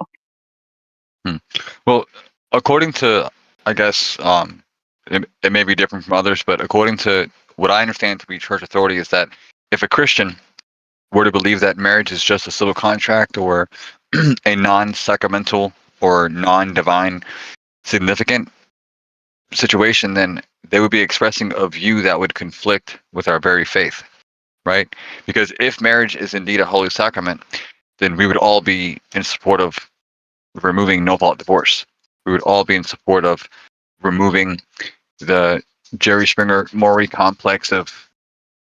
Well, according to, I guess, it may be different from others, but according to what I understand to be church authority is that if a Christian were to believe that marriage is just a civil contract or a non-sacramental or non-divine significant situation, then they would be expressing a view that would conflict with our very faith, right? Because if marriage is indeed a holy sacrament, then we would all be in support of removing no-fault divorce. We would all be in support of removing the Jerry Springer Maury complex of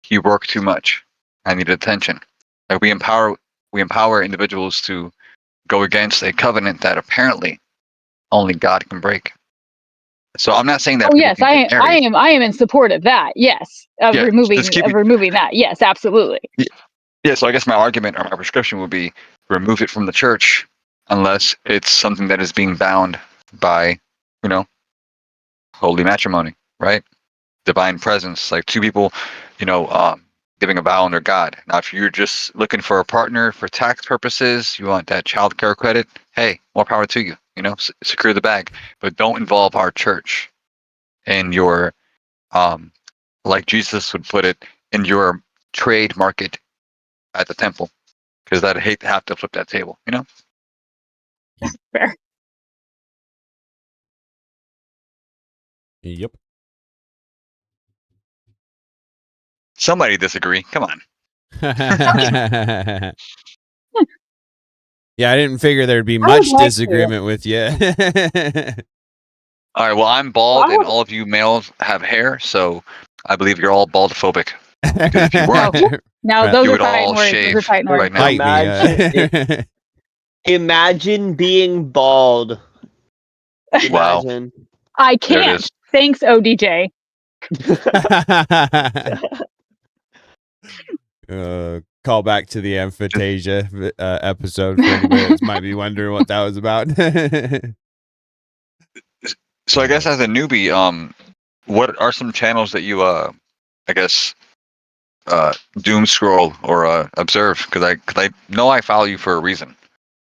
he worked too much, I needed attention. Like we empower individuals to go against a covenant that apparently only God can break. So I'm not saying that. Oh yes, I am in support of that. Yes, removing that. Yes, absolutely. Yeah, so I guess my argument or my prescription would be remove it from the church unless it's something that is being bound by, holy matrimony, right? Divine presence, like two people, giving a vow under God. Now, if you're just looking for a partner for tax purposes, you want that child care credit, hey, more power to you, secure the bag, but don't involve our church in your, like Jesus would put it, in your trade market at the temple, because I'd hate to have to flip that table, Fair. Yep. Somebody disagree. Come on. Yeah, I didn't figure there'd be I much would like to. disagreement with you. All right. Well, I'm bald, Well, I and would- all of you males have hair, so I believe you're all baldophobic. Because if you weren't, No, Right. those you are would fighting all words. Those are shave fighting words. right now. Fight me. Imagine Imagine being bald. Wow. Imagine. I There it can't. is. Thanks, ODJ. Call back to the Amphithesia episode for anybody that might be wondering what that was about. So I guess as a newbie, what are some channels that you, I guess, doom scroll or observe? Because I know I follow you for a reason.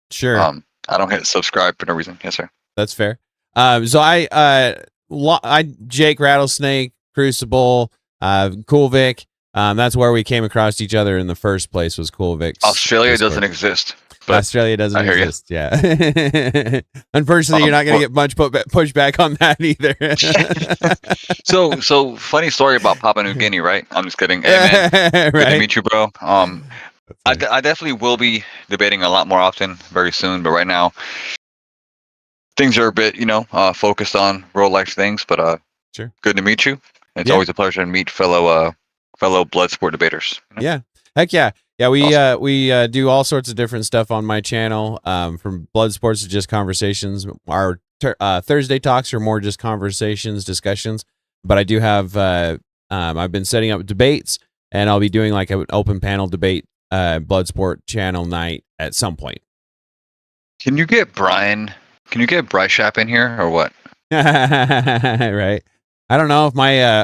Sure. I don't hit subscribe for no reason. Yes, sir. That's fair. So I Jake Rattlesnake, Crucible, Cool Vic. That's where we came across each other in the first place. Was Cool Vic's Australia Discord. doesn't exist. But Australia doesn't I hear ya. exist. Yeah. Unfortunately, you're not going to get much pushback on that either. So funny story about Papua New Guinea, right? I'm just kidding. Hey, man. Good to Right. meet you, bro. I definitely will be debating a lot more often very soon, but right now things are a bit, focused on real life things. But Sure. Good to meet you. It's Yeah. always a pleasure to meet fellow blood sport debaters. Yeah. Heck yeah. Yeah, Awesome. we do all sorts of different stuff on my channel, from blood sports to just conversations. Our Thursday talks are more just conversations, discussions. But I do have I've been setting up debates, and I'll be doing like an open panel debate blood sport channel night at some point. Can you get Bryce Shapp in here or what? Right. I don't know if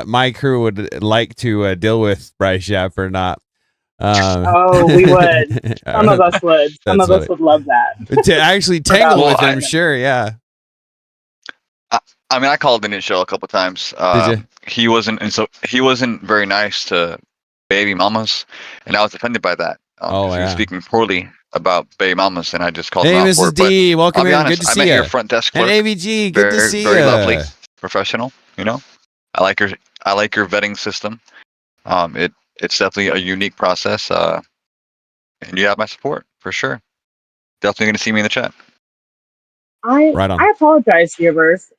my crew would like to deal with Bryce Shapp or not. Oh, we would. Some of us would. Some That's of us would love that. to actually tangle Well, with him. Sure, yeah. I mean, I called in his show a couple times. Did you? He wasn't very nice to baby mamas, and I was offended by that. Oh, He yeah. was speaking poorly about baby mamas, and I just called Hey, him out for Mrs. it. But D, I'll welcome be in. honest, Good to I see met you. your front desk And clerk. AVG, good to Very, see very you. lovely, professional. I like your vetting system. It's definitely a unique process. And you have my support for sure. Definitely going to see me in the chat. Right on. I apologize, viewers.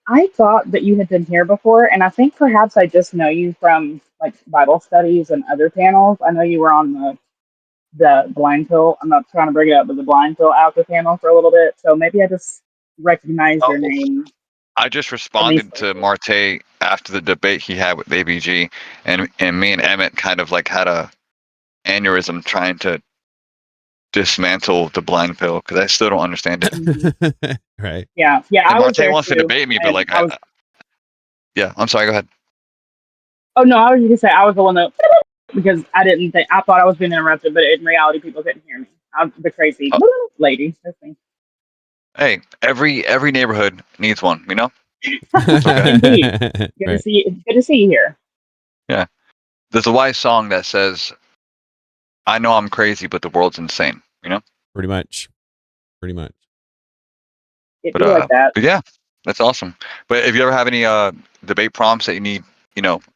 I thought that you had been here before, and I think perhaps I just know you from like Bible studies and other panels. I know you were on the blind pill. I'm not trying to bring it up, but the blind pill alpha panel for a little bit. So maybe I just recognized your Oh. name. I just responded to Marte after the debate he had with ABG, and me and Emmett kind of like had a aneurysm trying to dismantle the blind pill because I still don't understand it. Right. Yeah. And I was Marte there wants to too, debate me, but and like, I was, yeah, I'm sorry. Go ahead. oh no, I was just gonna say I was the one that because I didn't think I thought I was being interrupted, but in reality, people couldn't hear me. I'm the crazy lady. That's me. Hey, every neighborhood needs one, you know? Indeed. Good to Right. see you. Good to see you here. There's a wise song that says, I know I'm crazy, but the world's insane, you know? Pretty much. Pretty much. It'd But, be like that. But yeah, that's awesome. But if you ever have any debate prompts that you need,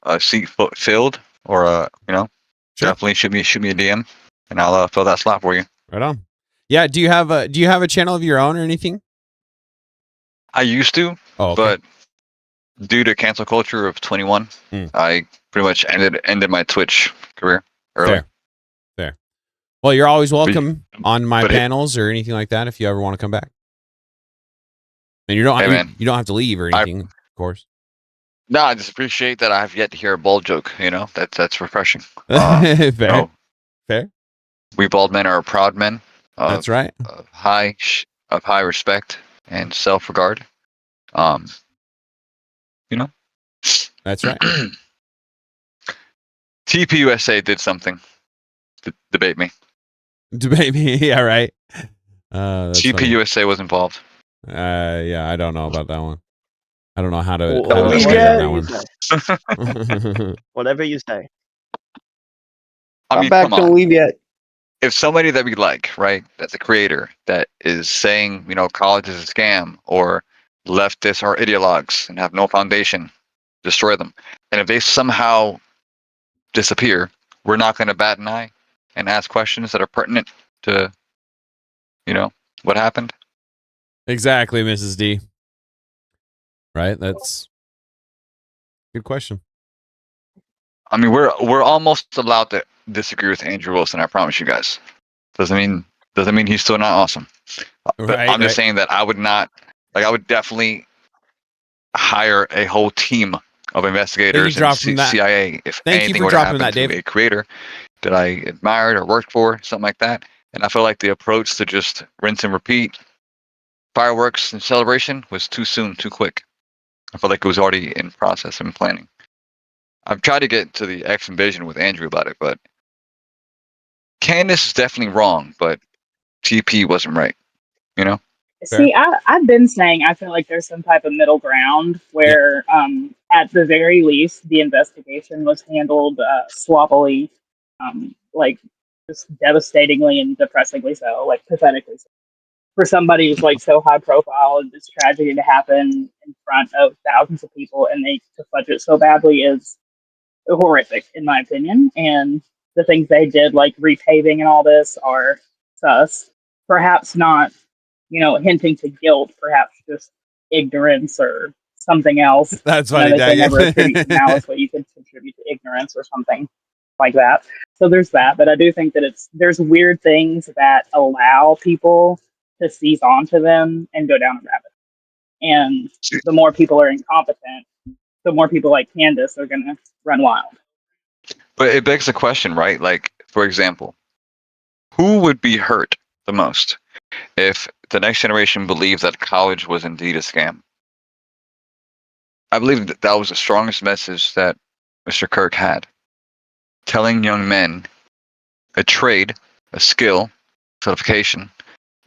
a seat filled or, Sure. definitely shoot me a DM and I'll fill that slot for you. Right on. Yeah. Do you have a channel of your own or anything? I used to, Oh, okay. but due to cancel culture of 21, I pretty much ended my Twitch career early. Fair. Well, you're always welcome But- on my but it- panels or anything like that if you ever want to come back. And you don't Hey, you, man. you don't have to leave or anything, of course. No, I just appreciate that I have yet to hear a bald joke. That's refreshing. Fair. No, Fair. We bald men are proud men. That's right. Of high respect and self-regard. You know. That's right. TPUSA did something. Debate me. Debate me. Yeah, right. That's funny. TPUSA was involved. Yeah, I don't know about that one. I don't know how to Whatever explain on that you one. say. Whatever you say. I mean, back come to on. leave yet. If somebody that we like, right, that's a creator that is saying, college is a scam, or leftists are ideologues and have no foundation, destroy them. And if they somehow disappear, we're not going to bat an eye and ask questions that are pertinent to, what happened. Exactly, Mrs. D. Right? That's a good question. I mean, we're almost allowed to disagree with Andrew Wilson. I promise you guys. Doesn't mean he's still not awesome. But Right, I'm just right. saying that I would definitely hire a whole team of investigators and dropping that. CIA if Thank you anything for were to dropping happen that, to Dave. a creator that I admired or worked for, something like that. And I feel like the approach to just rinse and repeat fireworks and celebration was too soon, too quick. I felt like it was already in process and planning. I've tried to get to the X Invasion with Andrew about it, but Candace is definitely wrong, but TP wasn't right. See, I've been saying I feel like there's some type of middle ground where, at the very least, the investigation was handled sloppily, like just devastatingly and depressingly so, like pathetically so. For somebody who's like so high profile and this tragedy to happen in front of thousands of people and they to fudge it so badly is horrific, in my opinion. And the things they did, like repaving and all this, are sus. Perhaps not hinting to guilt, perhaps just ignorance or something else. That's funny, They never attribute to Daniel. malice, but you could contribute to ignorance or something like that. So there's that, but I do think that there's weird things that allow people to seize onto them and go down a rabbit. And the more people are incompetent, the more people like Candace are going to run wild. But it begs the question, right? Like, for example, who would be hurt the most if the next generation believed that college was indeed a scam? I believe that was the strongest message that Mr. Kirk had. Telling young men a trade, a skill, certification,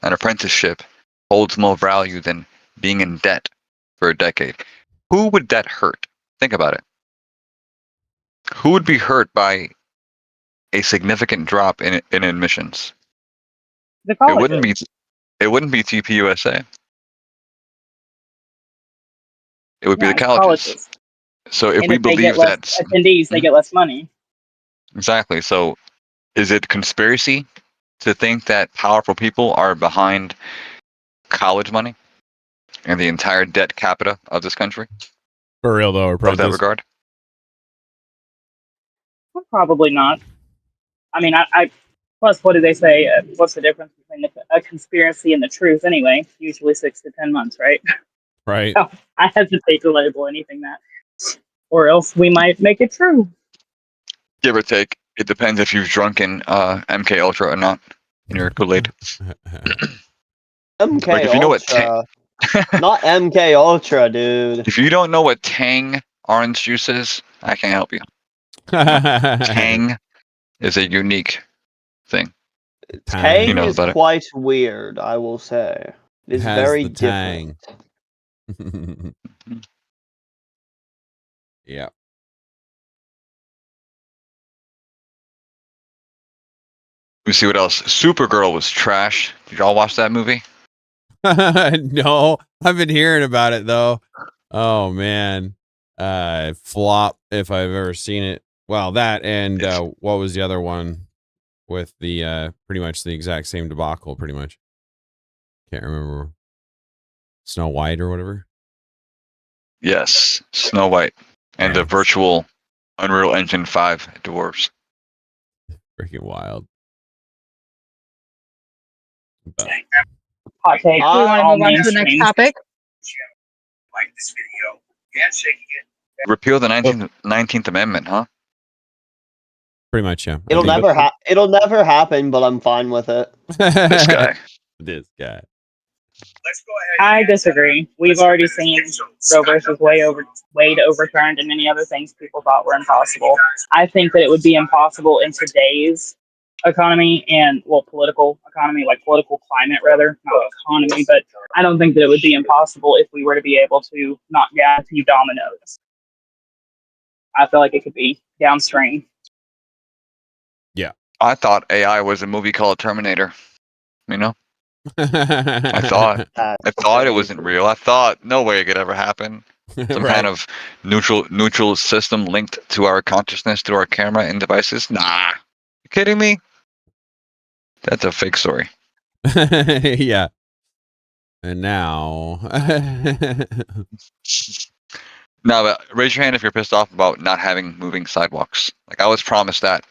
an apprenticeship holds more value than being in debt for a decade. Who would that hurt? Think about it. Who would be hurt by a significant drop in admissions? The It colleges. wouldn't be TPUSA. It would be the it's colleges. So if and we if they believe get less that attendees, they get less money. exactly. So is it conspiracy to think that powerful people are behind college money and the entire debt capita of this country? For real though, or Of that regard? Probably not. I mean, I plus, what do they say? What's the difference between a conspiracy and the truth? Anyway, usually 6 to 10 months, right? Right. So I hesitate to label anything that, or else we might make it true. Give or take. It depends if you've drunken MK Ultra or not in your Kool-Aid. MK Like, if you know what Ultra. Not MK Ultra, dude. If you don't know what Tang orange juice is, I can't help you. Tang is a unique thing. Tang You know is about it. quite weird, I will say. It is has very the different. tang. Yeah. We see what else. Supergirl was trash. Did y'all watch that movie? No, I've been hearing about it though. Oh man. Flop if I've ever seen it. Well, that and what was the other one with the pretty much the exact same debacle, pretty much. Can't remember. Snow White or whatever. Yes, Snow White and the Yes. virtual Unreal Engine 5 dwarves. Freaking wild. But, Hot take. Do we want to All move on to the next mainstream. topic? Like this video and shaking it. Repeal the 19th Amendment, huh? Pretty much, yeah. It'll never happen, but I'm fine with it. This guy. This guy. Let's go ahead. I disagree. We've already seen Roe versus Wade overturned and many other things people thought were impossible. I think that it would be impossible in today's economy and, well, political economy, like political climate rather, not economy, but I don't think that it would be impossible if we were to be able to knock down a few dominoes. I feel like it could be downstream. I thought AI was a movie called Terminator. You know, I thought it wasn't real. I thought no way it could ever happen. Some Right. kind of neutral system linked to our consciousness through our camera and devices. Nah, you kidding me? That's a fake story. Yeah. And now, No, but raise your hand if you're pissed off about not having moving sidewalks. Like I was promised that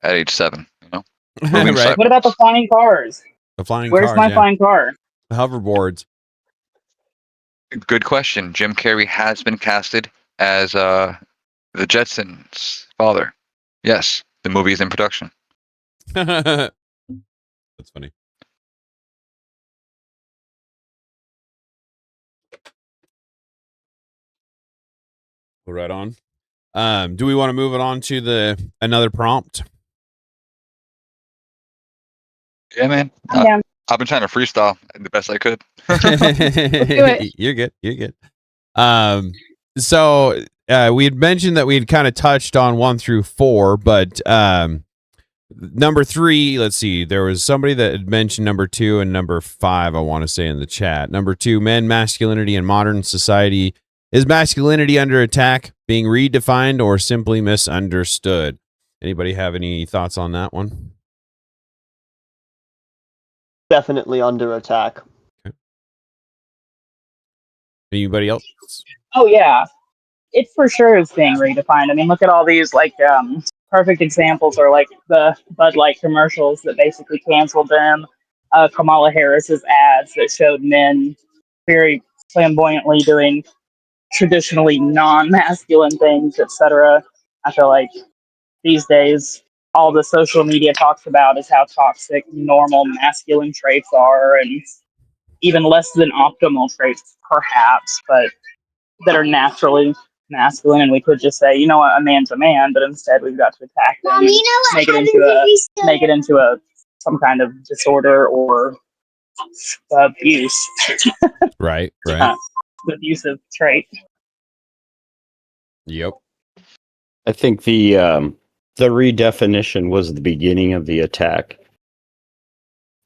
at age 7. You know, moving right? sidewalks. What about the flying cars? The flying Where's cars, my yeah. flying car? The hoverboards. Good question. Jim Carrey has been casted as the Jetsons' father. Yes, the movie is in production. That's funny. Well, right on. Do we want to move it on to another prompt? Yeah, man. I'm down. I've been trying to freestyle the best I could. it. You're good. You're good. So we had mentioned that we had kind of touched on 1 through 4, but number 3, let's see, there was somebody that had mentioned number 2 and number 5, I want to say in the chat. Number 2, men, masculinity in modern society. Is masculinity under attack, being redefined, or simply misunderstood? Anybody have any thoughts on that one? Definitely under attack. Anybody else? Oh yeah, it for sure is being redefined. I mean, look at all these like perfect examples are like the Bud Light commercials that basically canceled them. Kamala Harris's ads that showed men very flamboyantly doing traditionally non-masculine things, etc. I feel like these days all the social media talks about is how toxic normal masculine traits are, and even less than optimal traits, perhaps, but that are naturally masculine. And we could just say, you know what, a man's a man, but instead we've got to attack them, and make it into a some kind of disorder or abuse, Right. abusive trait. Yep. I think the redefinition was the beginning of the attack,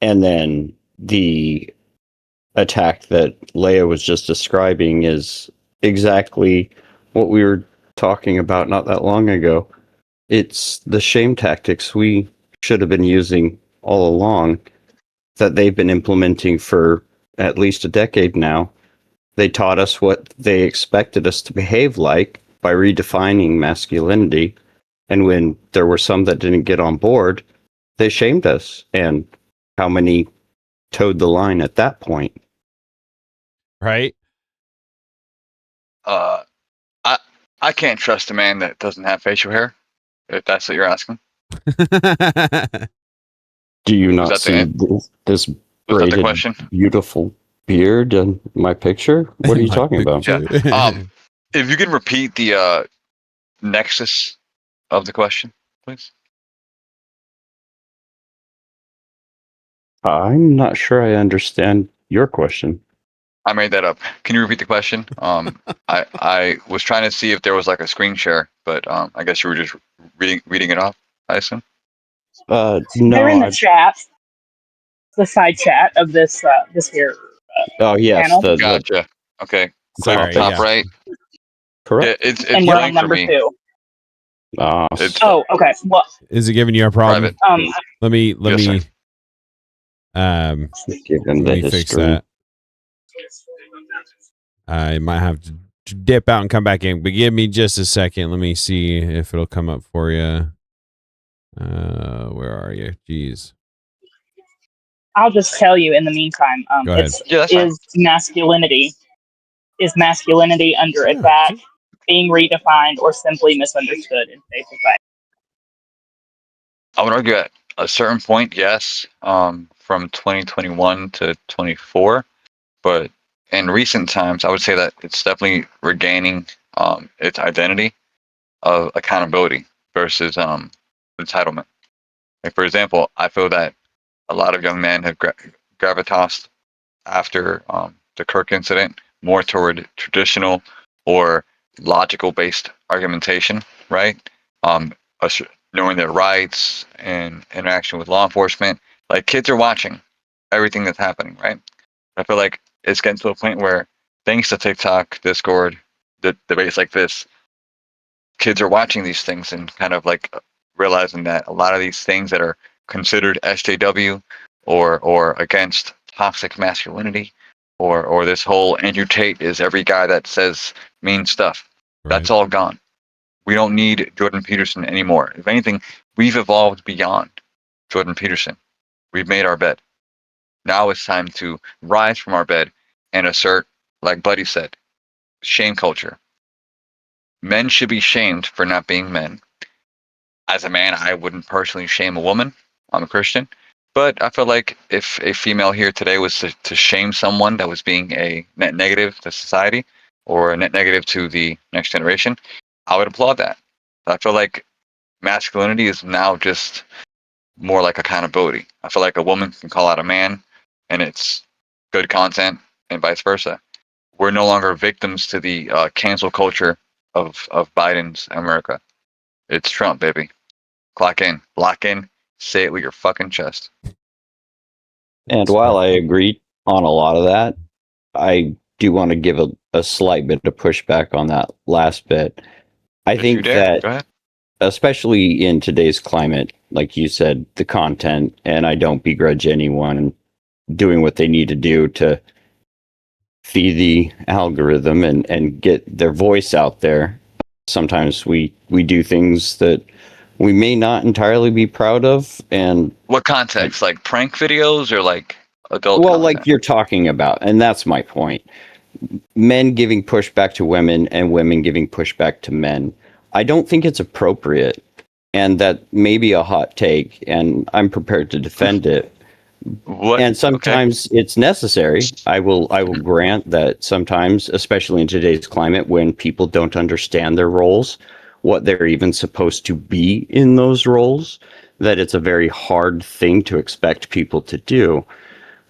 and then the attack that Leia was just describing is exactly what we were talking about not that long ago. It's the shame tactics we should have been using all along that they've been implementing for at least a decade now. They taught us what they expected us to behave like by redefining masculinity. And when there were some that didn't get on board, they shamed us. And how many towed the line at that point? Right. I can't trust a man that doesn't have facial hair, if that's what you're asking. Do you not that see this Was that the braided, question? beautiful beard in my picture? What are you talking about? Yeah. If you can repeat the nexus of the question, please. I'm not sure I understand your question. I made that up. Can you repeat the question? I was trying to see if there was like a screen share, but I guess you were just reading it off, I assume. No, They're in the chat, the side chat of this here. oh yes, panel. Gotcha. Okay. Click Sorry, top yeah. right. correct. It's And we're on blank for number me. 2. It's Oh, okay. Well, Is it giving you a problem? private. Let me Yes, sir. Given let the me fix history. that. I might have to dip out and come back in, but give me just a second. Let me see if it'll come up for you. Where are you? Jeez. I'll just tell you in the meantime. Go ahead. It's Yeah, that's fine. is masculinity under attack, being redefined, or simply misunderstood in today's society? I would argue at a certain point, yes, from 2021 to 24, but in recent times, I would say that it's definitely regaining its identity of accountability versus entitlement. Like, for example, I feel that a lot of young men have gravitated after the Kirk incident more toward traditional or logical based argumentation, right? Um, Knowing their rights and interaction with law enforcement. Like, kids are watching everything that's happening, right? I feel like it's getting to a point where, thanks to TikTok, Discord, the debates like this, kids are watching these things and kind of like realizing that a lot of these things that are considered SJW or against toxic masculinity or this whole Andrew Tate is every guy that says mean stuff. Right. That's all gone. We don't need Jordan Peterson anymore. If anything, we've evolved beyond Jordan Peterson. We've made our bed. Now it's time to rise from our bed and assert, like Buddy said, shame culture. Men should be shamed for not being men. As a man, I wouldn't personally shame a woman. I'm a Christian. But I feel like if a female here today was to shame someone that was being a net negative to society or a net negative to the next generation, I would applaud that. I feel like masculinity is now just more like accountability. I feel like a woman can call out a man and it's good content and vice versa. We're no longer victims to the cancel culture of Biden's America. It's Trump, baby. Clock in, lock in, say it with your fucking chest. And while I agree on a lot of that, I do want to give a slight bit of pushback on that last bit. I think that, especially in today's climate, like you said, the content, and I don't begrudge anyone doing what they need to do to feed the algorithm and get their voice out there. Sometimes we do things that we may not entirely be proud of. And what context? Like prank videos or like adult well, content? like you're talking about, and that's my point. Men giving pushback to women and women giving pushback to men. I don't think it's appropriate, and that may be a hot take, and I'm prepared to defend it. What? And sometimes it's necessary. I will grant that sometimes, especially in today's climate, when people don't understand their roles, what they're even supposed to be in those roles, that it's a very hard thing to expect people to do.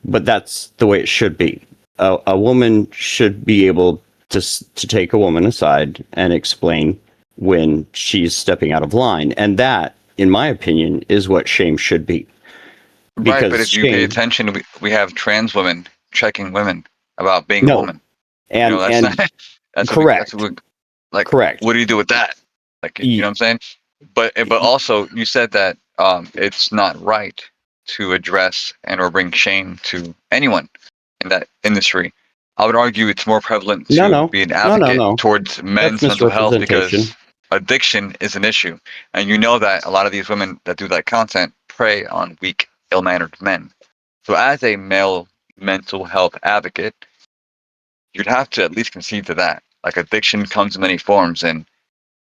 But that's the way it should be. A woman should be able to take a woman aside and explain when she's stepping out of line. And that, in my opinion, is what shame should be. Because right, but if you pay attention, we have trans women checking women about being a woman. And, that's correct. Correct. What do you do with that? Like, you know what I'm saying? But also, you said that it's not right to address and or bring shame to anyone in that industry. I would argue it's more prevalent to be an advocate towards men's mental health because addiction is an issue. And you know that a lot of these women that do that content prey on weak, ill-mannered men. So as a male mental health advocate, you'd have to at least concede to that. Like, addiction comes in many forms, and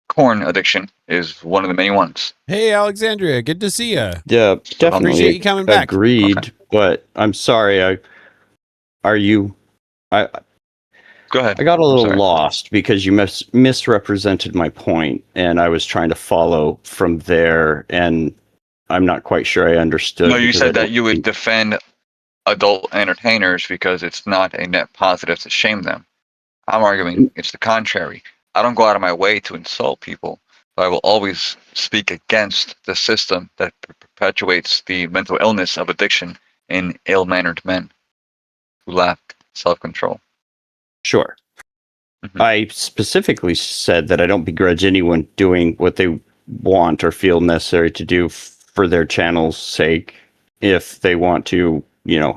corn addiction is one of the many ones. Hey, Alexandria, good to see you. Yeah, definitely. Appreciate you coming back. Agreed, okay. But I'm sorry. Go ahead. I got a little lost because you misrepresented my point, and I was trying to follow from there, and I'm not quite sure I understood. No, you said that you would defend adult entertainers because it's not a net positive to shame them. I'm arguing it's the contrary. I don't go out of my way to insult people, but I will always speak against the system that perpetuates the mental illness of addiction in ill-mannered men who lack self-control. Sure. Mm-hmm. I specifically said that I don't begrudge anyone doing what they want or feel necessary to do for their channel's sake. If they want to,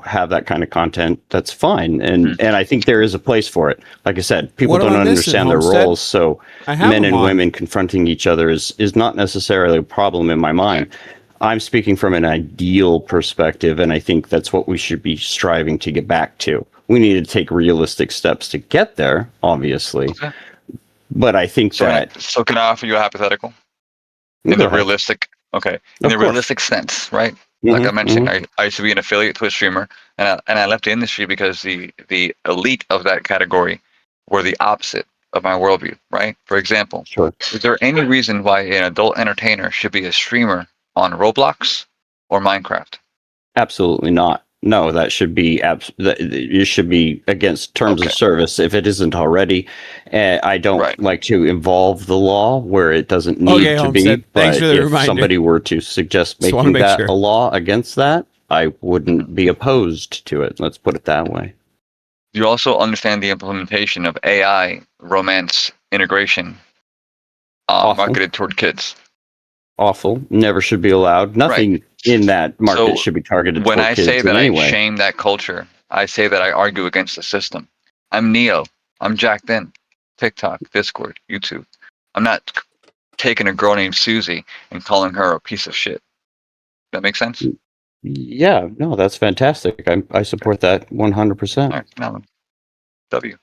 have that kind of content, that's fine. And I think there is a place for it. Like I said, people don't understand their roles, so men and women confronting each other is not necessarily a problem in my mind. I'm speaking from an ideal perspective, and I think that's what we should be striving to get back to. We need to take realistic steps to get there, obviously. But I think So can I offer you a hypothetical? In the realistic Okay, in Of the course. realistic sense, right? Like I Mhm, mentioned, mhm. I used to be an affiliate to a streamer, and I left the industry because the elite of that category were the opposite of my worldview, right? For example, Sure. is there any reason why an adult entertainer should be a streamer on Roblox or Minecraft? Absolutely not. No, that should be it should be against terms Okay, of service if it isn't already. I don't right. like to involve the law where it doesn't need Okay, to be. Homestead. Thanks But for the if reminder. somebody were to suggest Just want to making make that sure. a law against that, I wouldn't be opposed to it. Let's put it that way. You also understand the implementation of AI romance integration Awful. marketed toward kids. Awful. Never should be allowed. Nothing in that market So should be targeted when toward I kids say that in I any way. shame that culture, I say that I argue against the system. I'm Neo. I'm jacked in. TikTok, Discord, YouTube. I'm not taking a girl named Susie and calling her a piece of shit. That makes sense? Yeah, no, that's fantastic. I support that 100%. All right, now then. W.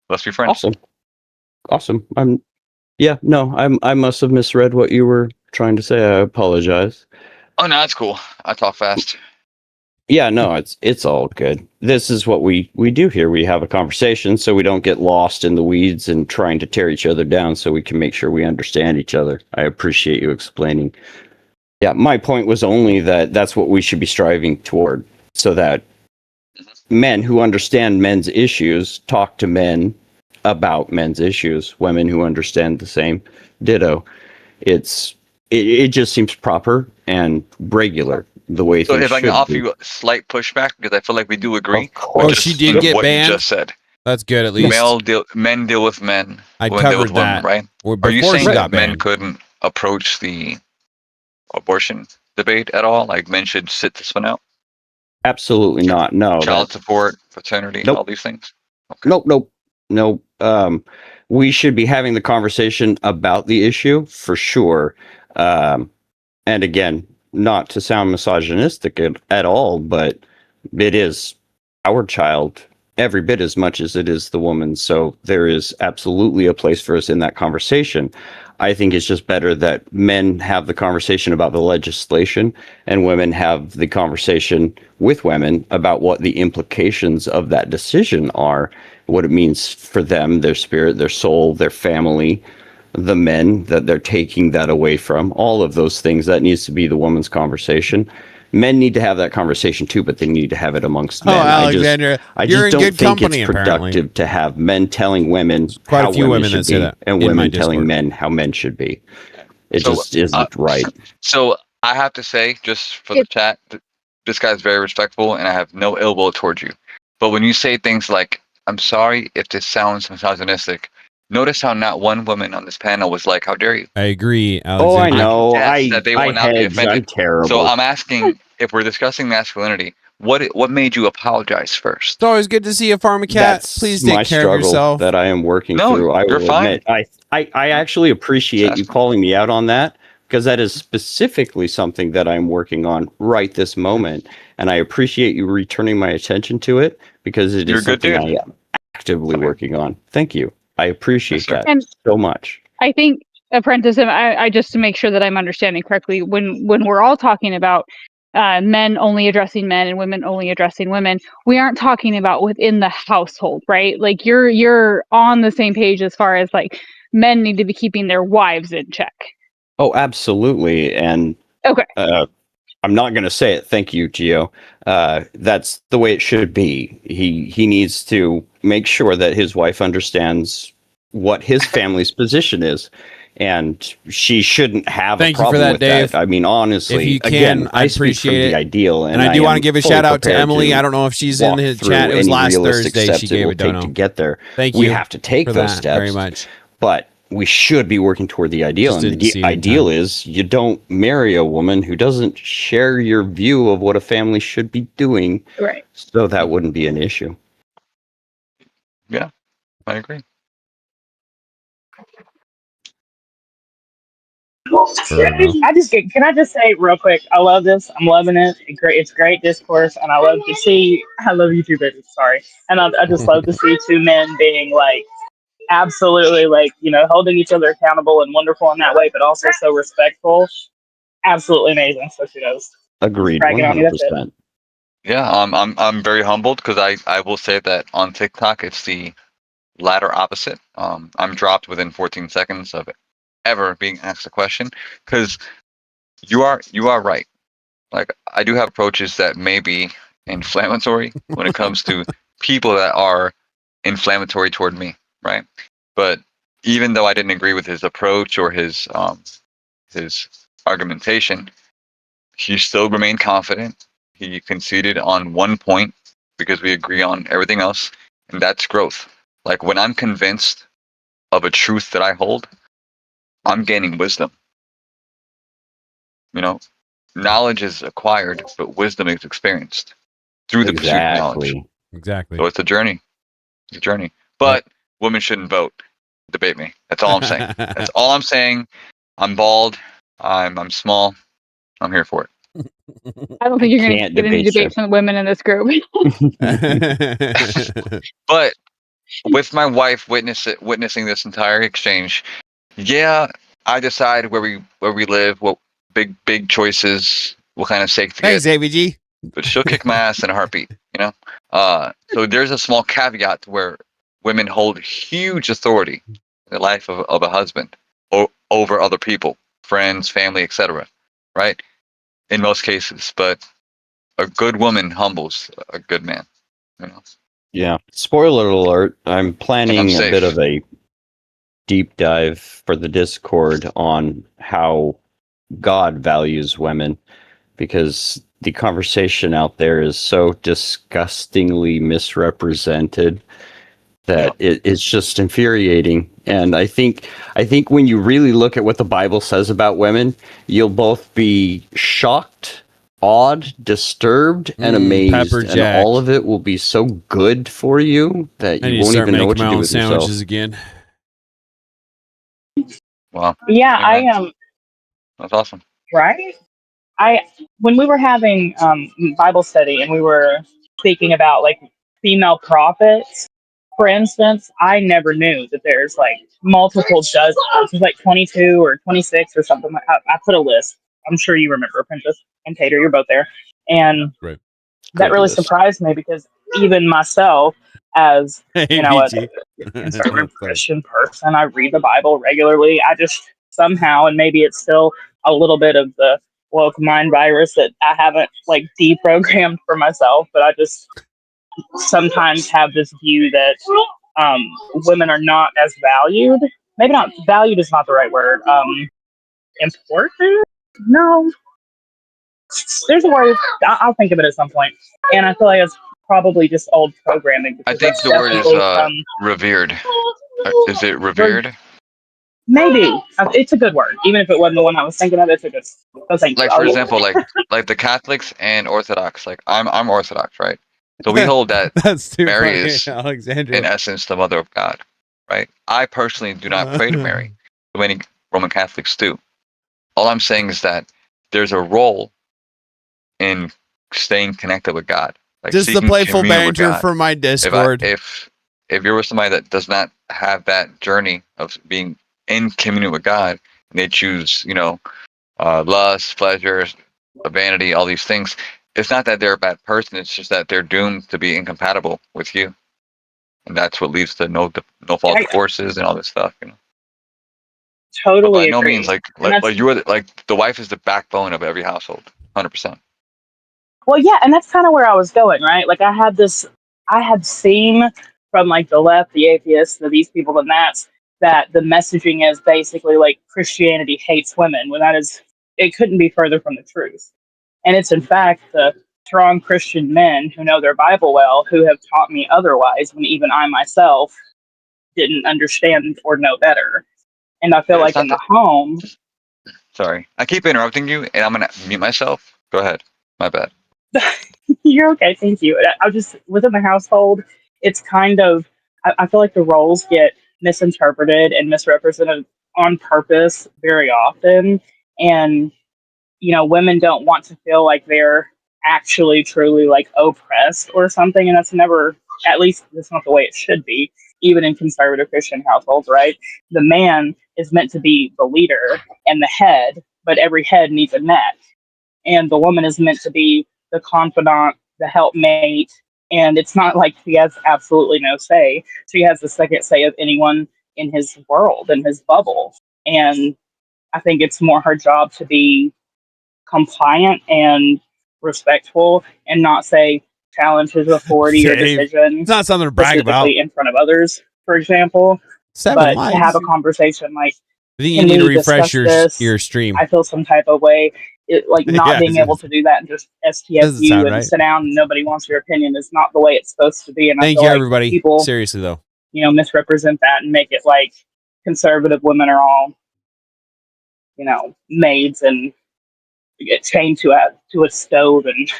Let's be friends. Awesome. Awesome. I must have misread what you were trying to say. I apologize. Oh no, that's cool. I talk fast. Yeah, no, it's all good. This is what we do here. We have a conversation so we don't get lost in the weeds and trying to tear each other down so we can make sure we understand each other. I appreciate you explaining. Yeah, my point was only that that's what we should be striving toward so that men who understand men's issues talk to men about men's issues. Women who understand the same, ditto. It just seems proper and regular the way So things if I should can offer be. you a slight pushback, because I feel like we do agree. Of course. Oh, she did get what banned? you just said. That's good, at least. Men deal with men. I Women deal with covered women, that. right? Well, Are you before she saying got that men banned. couldn't approach the abortion debate at all? Like men should sit this one out? Absolutely not. No. Child support, paternity, Nope. all these things? Nope. We should be having the conversation about the issue for sure. And again, not to sound misogynistic at all, but it is our child every bit as much as it is the woman's. So there is absolutely a place for us in that conversation. I think it's just better that men have the conversation about the legislation and women have the conversation with women about what the implications of that decision are, what it means for them, their spirit, their soul, their family, the men that they're taking that away from, all of those things. That needs to be the woman's conversation. Men need to have that conversation too, but they need to have it amongst men. Alexandra, I you're just in don't good think company, it's apparently. productive to have men telling women Quite a how few women should that say be, that and in my women telling Discord. men how men should be. It So, just isn't right. So I have to say, just for the chat, this guy's very respectful, and I have no ill will towards you. But when you say things like, "I'm sorry if this sounds misogynistic," notice how not one woman on this panel was like, "How dare you?" I agree, Oh, I Alexandra. know. Yes, that they will not be hedge. I'm offended. terrible. So I'm asking, if we're discussing masculinity, what made you apologize first? It's always good to see you, Pharma Cat. That's Please my take care struggle of yourself. that I am working No, through. I you're will fine. admit. I actually appreciate you Asking. calling me out on that, because that is specifically something that I'm working on right this moment. And I appreciate you returning my attention to it, because it You're a is good something dude. I am actively working on. Thank you. I appreciate Yes, sir. that so much. I think, Apprentice, I just to make sure that I'm understanding correctly, when we're all talking about men only addressing men and women only addressing women, we aren't talking about within the household, right? Like you're on the same page as far as like men need to be keeping their wives in check. Oh, absolutely. And Okay. I'm not going to say it. Thank you, Gio. That's the way it should be. He needs to make sure that his wife understands what his family's position is, and she shouldn't have Thank a you for problem that, with Dave. that. I mean, honestly, If you can, again, I I speak from appreciate the it. ideal, And I do want to am give a fully shout out to prepared Emily. I don't know if she's in walk the through chat. It was any last realistic Thursday steps she it gave will a take dono. to get there. Thank We you have to take for those that steps very much. but we should be working toward the ideal. Just And didn't see the it in ideal time. is you don't marry a woman who doesn't share your view of what a family should be doing. Right. So that wouldn't be an issue. Yeah, I agree. Can I just say real quick? I love this. I'm loving it. It's great discourse, and I love to see. I love you too, baby. Sorry, and I just love to see two men being like absolutely like holding each other accountable and wonderful in that way, but also so respectful. absolutely amazing. So she does. Agreed, Bragging on me, that's it. 100%. Yeah, I'm very humbled because I will say that on TikTok it's the latter opposite. I'm dropped within 14 seconds of ever being asked a question because you are right. Like I do have approaches that may be inflammatory when it comes to people that are inflammatory toward me, right? But even though I didn't agree with his approach or his argumentation, he still remained confident. He conceded on one point because we agree on everything else, and that's growth. Like when I'm convinced of a truth that I hold, I'm gaining wisdom. You know, knowledge is acquired, but wisdom is experienced through the pursuit of knowledge. Exactly. So it's a journey. It's a journey. But women shouldn't vote. Debate me. That's all I'm saying. That's all I'm saying. I'm bald. I'm small. I'm here for it. I don't think you're going to Can't get any debate you. debates from the women in this group. But with my wife witnessing this entire exchange, yeah, I decide where we live, what big choices, what kind of steak to Thanks, get. AVG. But she'll kick my ass in a heartbeat, you know. So there's a small caveat to where women hold huge authority in the life of a husband over other people, friends, family, etc. Right? In most cases, but a good woman humbles a good man. You know. Yeah. Spoiler alert, I'm And I'm planning a safe. bit of a deep dive for the Discord on how God values women, because the conversation out there is so disgustingly misrepresented that it's just infuriating. And I think when you really look at what the Bible says about women, you'll both be shocked, awed, disturbed, and amazed, Pepper and Jack. all of it will be so good for you that I need you to won't start even know making what my to do own with yourself. sandwiches again. Wow. Yeah, Amen. That's awesome. right. When we were having Bible study and we were speaking about like female prophets, for instance, I never knew that there's like multiple dozens. There's like 22 or 26 or something. I put a list. I'm sure you remember, Princess and Tater. You're both there, and Right. that Good really list. surprised me because even myself, as you know, a AVG. conservative Christian person, I read the Bible regularly. I just somehow, and maybe it's still a little bit of the woke mind virus that I haven't like deprogrammed for myself, but I just sometimes have this view that women are not as valued. Maybe not valued is not the right word. Important? No, there's a word. I'll think of it at some point. And I feel like it's probably just old programming. I Because think that's the word is definitely, revered. Is it revered? maybe it's a good word, even if it wasn't the one I was thinking of. It's a good. So thank you. Like for example, like the Catholics and Orthodox. Like I'm Orthodox, right? So we hold that That's too Mary funny, is Alexandra. in essence the mother of God, right? I personally do not pray to Mary, the many Roman Catholics do. All I'm saying is that there's a role in staying connected with God, like Just the seeking playful communion with banter God. for my Discord. If you're with somebody that does not have that journey of being in communion with God, and they choose, lust, pleasure, vanity, all these things, it's not that they're a bad person. It's just that they're doomed to be incompatible with you, and that's what leads to no fault divorces and all this stuff. But by Totally no agree. means like you are like the wife is the backbone of every household, 100%. Well, yeah, and that's kind of where I was going, right? Like I had seen from like the left, the atheists, these people, and that the messaging is basically like Christianity hates women, when it couldn't be further from the truth. And it's in fact the strong Christian men who know their Bible well who have taught me otherwise, when even I myself didn't understand or know better. And I feel Yeah, it's like not in the that. home, Sorry, I keep interrupting you, and I'm gonna mute myself. Go ahead. My bad. you're okay, thank you. I just within the household, it's kind of I feel like the roles get misinterpreted and misrepresented on purpose very often, and women don't want to feel like they're actually truly like oppressed or something, and that's never, at least that's not the way it should be, even in conservative Christian households, right? The man is meant to be the leader and the head, but every head needs a neck. And the woman is meant to be the confidant, the helpmate, and it's not like she has absolutely no say. She has the second say of anyone in his world, in his bubble. And I think it's more her job to be compliant and respectful and not say challenge his authority or Dave, decision it's not something to brag about. specifically in front of others, for example. 7 But likes. to have a conversation like, I think you can need to we refresh discuss your this? stream. I feel some type of way. Like not Yeah, being able to do that and just Doesn't STFU sound and right. sit down and nobody wants your opinion is not the way it's supposed to be. And I Thank feel you, like everybody. people, Seriously, though. misrepresent that and make it like conservative women are all, maids and get chained to a stove and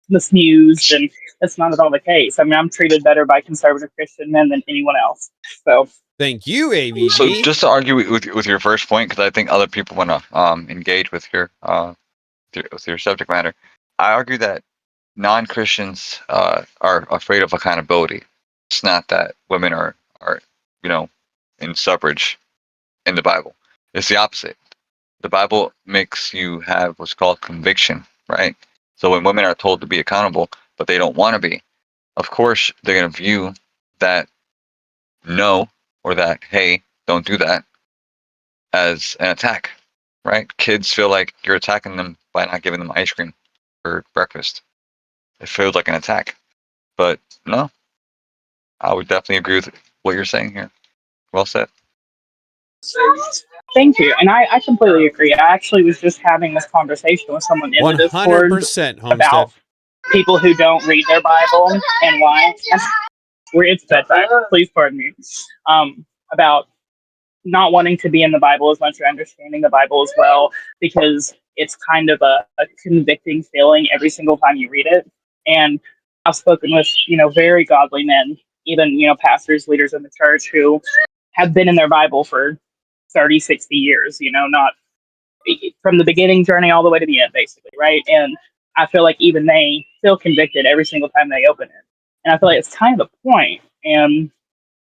misused, and that's not at all the case. I mean, I'm treated better by conservative Christian men than anyone else. So Thank you, AVG. So just to argue with your first point, because I think other people want to engage with your subject matter, I argue that non-Christians are afraid of accountability. It's not that women are in suffrage in the Bible. It's the opposite. The Bible makes you have what's called conviction, right? So when women are told to be accountable, but they don't want to be, of course they're going to view that no, or that hey, don't do that, as an attack, right? Kids feel like you're attacking them by not giving them ice cream for breakfast. It feels like an attack. But no, I would definitely agree with what you're saying here. Well said. thank you. And I completely agree. I actually was just having this conversation with someone in the Discord 100% Homestead. about people who don't read their Bible and why. It's bedtime. Please pardon me. About not wanting to be in the Bible as much or understanding the Bible as well, because it's kind of a convicting feeling every single time you read it. And I've spoken with, very godly men, even, pastors, leaders in the church who have been in their Bible for 30, 60 years, not from the beginning journey all the way to the end, basically, right? And I feel like even they feel convicted every single time they open it. And I feel like it's kind of the point. And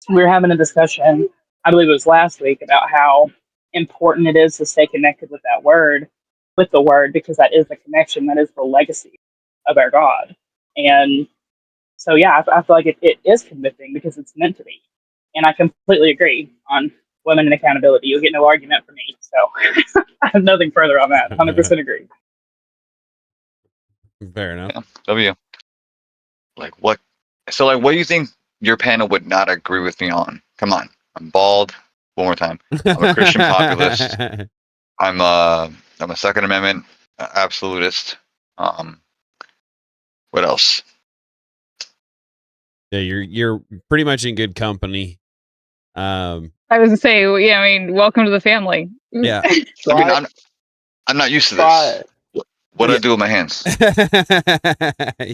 we were having a discussion, I believe it was last week, about how important it is to stay connected with that word, with the word, because that is the connection, that is the legacy of our God. And so, yeah, I feel like it is convicting because it's meant to be. And I completely agree on women and accountability. You'll get no argument from me. So I have nothing further on that. 100% agree. Fair enough. Yeah, W. Like what? So like, what do you think your panel would not agree with me on? Come on, I'm bald. One more time. I'm a Christian populist. I'm a Second Amendment absolutist. What else? Yeah, you're pretty much in good company. I was gonna say, yeah, I mean, welcome to the family. Yeah. I mean, I'm not used to this. What do I do with my hands?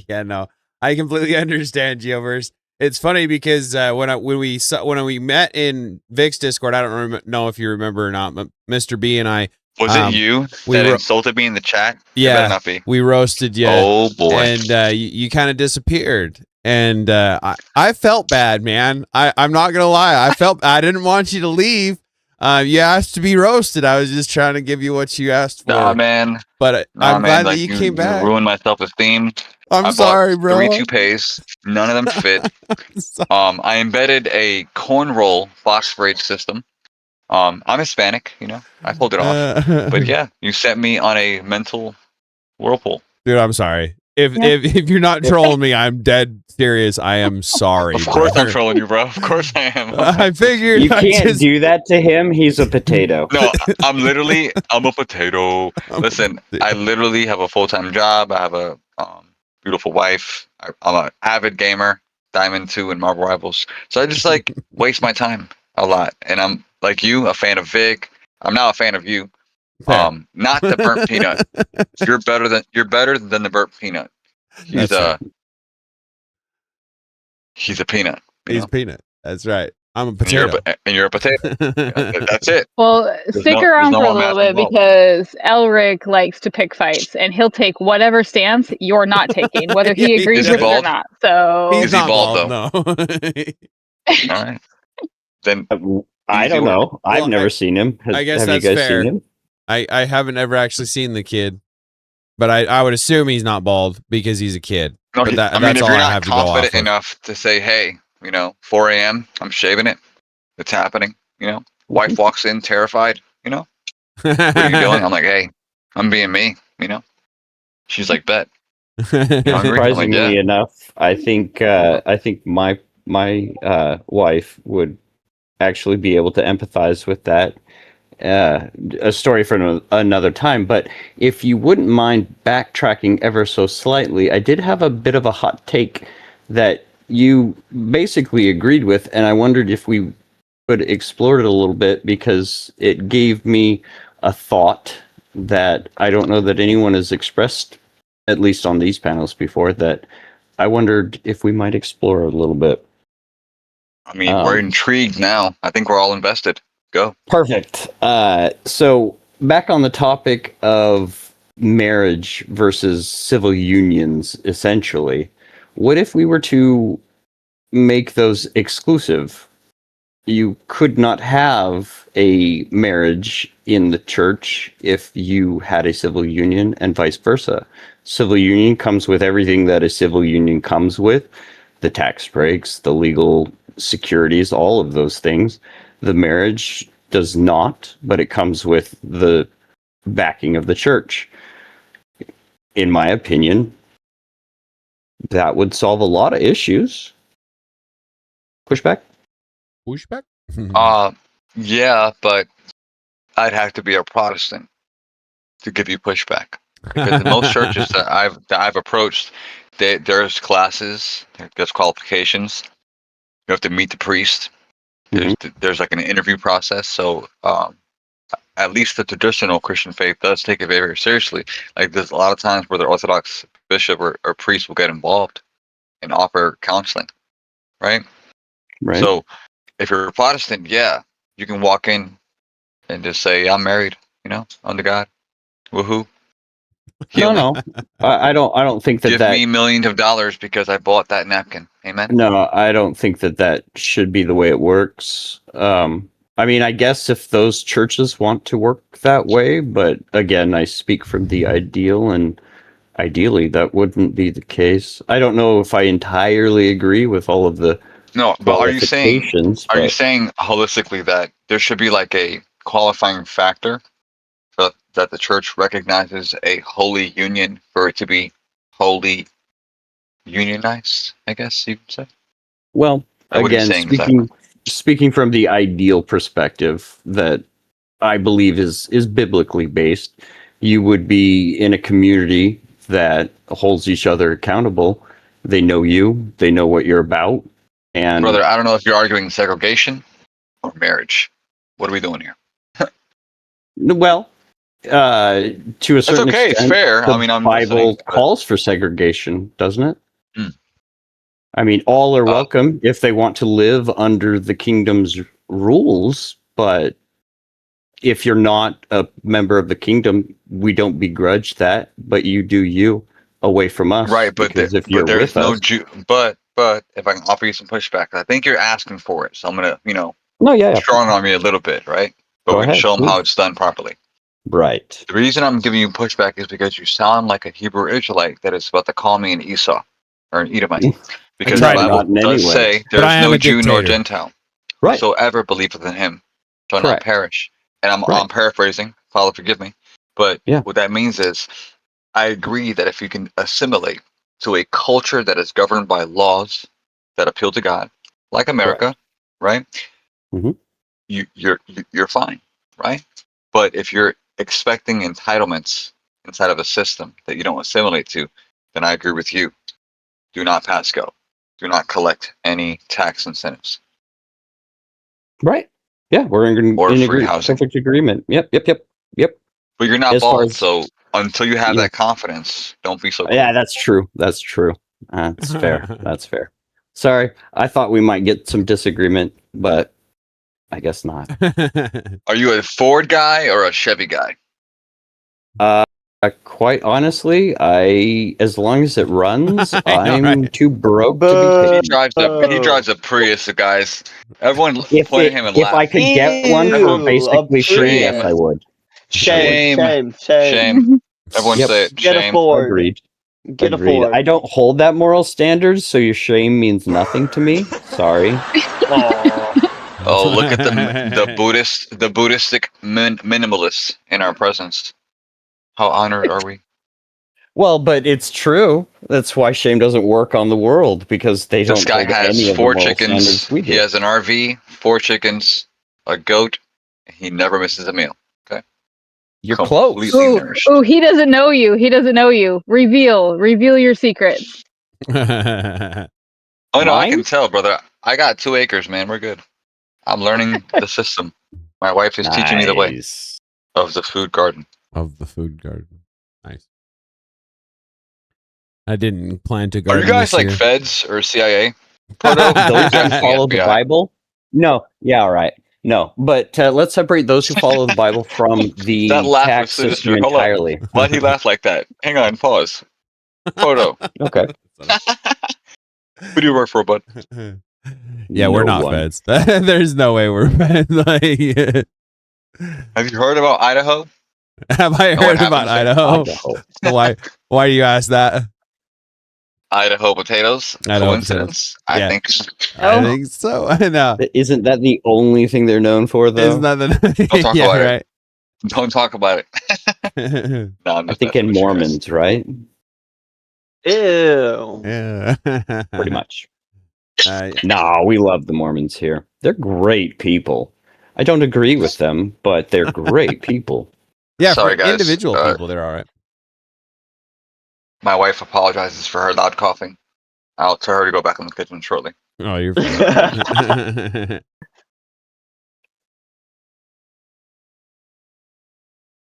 Yeah, no, I completely understand, Geoverse. It's funny because when we met in Vic's Discord, I don't know if you remember or not, but Mr. B and I. Was it you that insulted me in the chat? Yeah, it better not be. We roasted you. Oh boy! And you kind of disappeared, and I felt bad, man. I'm not gonna lie. I didn't want you to leave. You asked to be roasted. I was just trying to give you what you asked for. Nah, man. But I'm glad that you came back. You ruined my self-esteem. I'm sorry, bro. 3 toupees. None of them fit. I embedded a cornroll phosphorate system. I'm Hispanic, I pulled it off. But yeah, you set me on a mental whirlpool. Dude, I'm sorry. If you're not trolling me, I'm dead serious. I am sorry. Of course I'm trolling you, bro. Of course I am. I figured you can't do that to him. He's a potato. No, I'm a potato. Listen, I literally have a full-time job. I have a beautiful wife. I'm an avid gamer, Diamond 2 and Marvel Rivals. So I just waste my time a lot. And I'm like you, a fan of Vic. I'm now a fan of you. Not the burnt peanut. You're better than the burnt peanut. He's a peanut. He's a peanut. That's right. I'm a potato. And you're a potato. That's it. Well, stick around for a little bit because Elric likes to pick fights, and he'll take whatever stance you're not taking, whether he agrees with it or not. So is he bald though? No. All right. Then I don't know. I've never seen him. I guess have that's you guys fair. seen him? I haven't ever actually seen the kid, but I would assume he's not bald because he's a kid. No, But I mean, that's if all you're I not have to go off confident of. enough to say, hey, 4 a.m., I'm shaving it. It's happening. Wife walks in terrified. What are you doing? I'm like, hey, I'm being me. She's like, bet. Hungry? I'm like, Surprisingly yeah. enough, I think my wife would actually be able to empathize with that. A story for another time, but if you wouldn't mind backtracking ever so slightly, I did have a bit of a hot take that you basically agreed with, and I wondered if we could explore it a little bit because it gave me a thought that I don't know that anyone has expressed, at least on these panels before, that I wondered if we might explore a little bit. I mean, we're intrigued now. I think we're all invested. Go. Perfect. So back on the topic of marriage versus civil unions, essentially, what if we were to make those exclusive? You could not have a marriage in the church if you had a civil union, and vice versa. Civil union comes with everything that a civil union comes with, the tax breaks, the legal securities, all of those things. The marriage does not, but it comes with the backing of the church. In my opinion, that would solve a lot of issues. Pushback? Pushback? Yeah, but I'd have to be a Protestant to give you pushback. Because in most churches that I've approached, there's classes, there's qualifications. You have to meet the priest. There's like an interview process. So at least the traditional Christian faith does take it very, very seriously. Like there's a lot of times where the Orthodox bishop or priest will get involved and offer counseling, right? Right. So if you're a Protestant, yeah, you can walk in and just say, I'm married, unto God. Woohoo. No. I don't think that Give me millions of dollars because I bought that napkin. Amen. No, I don't think that should be the way it works. I mean, I guess if those churches want to work that way, but again, I speak from the ideal, and ideally that wouldn't be the case. I don't know if I entirely agree with all of the No, but are you saying qualifications, holistically that there should be like a qualifying factor so that the church recognizes a holy union for it to be wholly unionized, I guess you would say? Well, Like, what are you again, saying speaking from the ideal perspective that I believe is biblically based, you would be in a community that holds each other accountable. They know you, they know what you're about, and Brother, I don't know if you're arguing segregation or marriage. What are we doing here? well, to a certain okay, extent, it's fair. the I mean, I'm Bible listening, but- calls for segregation, doesn't it? Hmm. I mean, all are welcome if they want to live under the kingdom's rules, but if you're not a member of the kingdom, we don't begrudge that, but you do you away from us. Right, but if you're there's with no us, but if I can offer you some pushback, I think you're asking for it. So I'm gonna, no, yeah. strong arm you a little bit, right? But Go we can ahead, show them how please. it's done properly. Right. The reason I'm giving you pushback is because you sound like a Hebrew Israelite that is about to call me an Esau or an Edomite. Because the tried Bible not in any does way. say But I there's am no a Jew nor dictator. Gentile. Right. Whosoever believeth in him shall not Correct. perish. And I'm Right. paraphrasing, Father forgive me. But Yeah. what that means is I agree that if you can assimilate to a culture that is governed by laws that appeal to God, like America, right? Mhm. You're fine, right? But if you're expecting entitlements inside of a system that you don't assimilate to, then I agree with you. Do not pass go. Do not collect any tax incentives. Right. Yeah, we're in Or free housing. perfect agreement. Yep. But you're not As far bald, as- so until you have Yeah. that confidence, don't be so cool. Yeah, that's true. That's fair. That's fair. Sorry, I thought we might get some disagreement, but I guess not. Are you a Ford guy or a Chevy guy? Quite honestly, as long as it runs, I know, I'm right? too broke to Boo. be He drives a Prius, guys. Everyone point at him and if I laugh. could get one for Ew, basically a free, yes, I would. Shame. Shame. Everyone Yep. say it. Get a Shame. Ford. Agreed. Get a Agreed. Ford. I don't hold that moral standard, so your shame means nothing to me. Sorry. Aw. Oh, look at the Buddhistic minimalists in our presence. How honored are we? Well, but it's true. That's why shame doesn't work on the world, because they This don't guy hold has any of the 4 moral chickens. standards we He do. has an RV, 4 chickens, a goat. He never misses a meal. Okay. You're Completely close. nourished. Ooh, he doesn't know you. He doesn't know you. Reveal your secrets. Oh no, I can Mine? tell, brother. I got 2 acres, man. We're good. I'm learning the system. My wife is teaching me the way Nice. of the food garden. Of the food garden. Nice. I didn't plan to Are garden you guys this like year. feds or CIA? Proto, Those you're who definitely follow the FBI. Bible? No. Yeah, all right. No. But let's separate those who follow the Bible from That the laugh was tax system sinister. Hold up. entirely. Why'd he laugh like that? Hang on, pause. Proto, Okay. who do you work for, bud? Yeah, we're No not one. feds. There's no way we're feds. Like, Have you heard about Idaho? have I And what heard happened about there? Idaho? Idaho. Why do you ask that? Idaho potatoes? Idaho Coincidence? potatoes. I Yeah. think so. I Oh. think so. No. Isn't that the only thing they're known for, though? Isn't that the Don't talk yeah, about it. right. Don't talk about it. No, I'm I just think messing in with you guys. Mormons, right? Ew. Yeah. Pretty much. Uh, No, we love the Mormons here. They're great people. I don't agree with them, but they're great people. yeah, Sorry, for guys. individual people, they're all right. My wife apologizes for her loud coughing. I'll tell her to go back in the kitchen shortly. Oh, you're fine.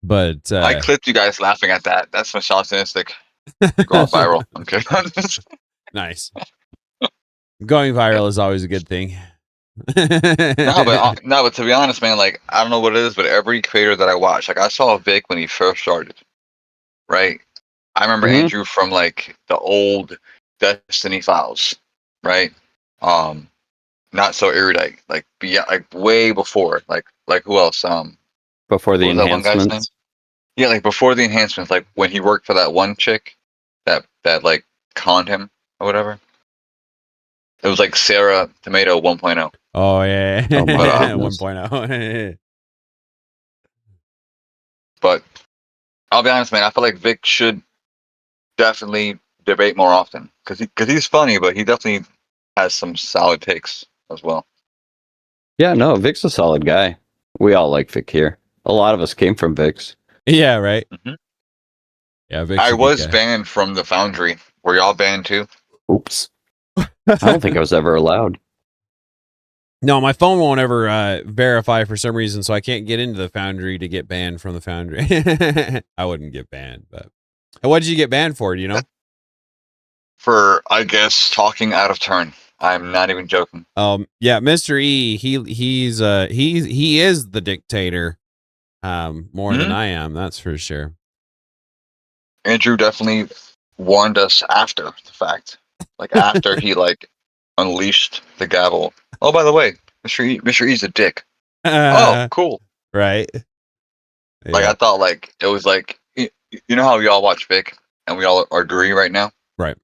But I clipped you guys laughing at that. That's misogynistic. Going viral. Okay. nice. Going viral is always a good thing. No, but to be honest, man, like I don't know what it is, but every creator that I watch, like I saw Vic when he first started, right? I remember Mhm. Andrew from like the old Destiny Files, right? Not so erudite, like like way before, like who else? Before the What was that one guy's name? enhancements. Yeah, like before the enhancements, like when he worked for that one chick that like conned him or whatever. It was like Sarah Tomato 1.0. Oh yeah. Oh, my goodness. 1.0. But I'll be honest, man. I feel like Vic should definitely debate more often because he's funny, but he definitely has some solid takes as well. Yeah, no, Vic's a solid guy. We all like Vic here. A lot of us came from Vic's. Yeah, right. Mhm. Yeah, Vic's I a good was guy. banned from the Foundry. Were y'all banned too? Oops. I don't think I was ever allowed. No, my phone won't ever verify for some reason, so I can't get into the Foundry to get banned from the Foundry. I wouldn't get banned, but what did you get banned for? Do you know? For I guess talking out of turn. I'm not even joking. Yeah, Mr. E, he is the dictator, more than I am. That's for sure. Andrew definitely warned us after the fact, like after he like unleashed the gavel. Oh, by the way, Mr. E's a dick. Oh, cool. Right. Like Yeah. I thought, like it was like you know how we all watch Vic and we all agree right now, Right.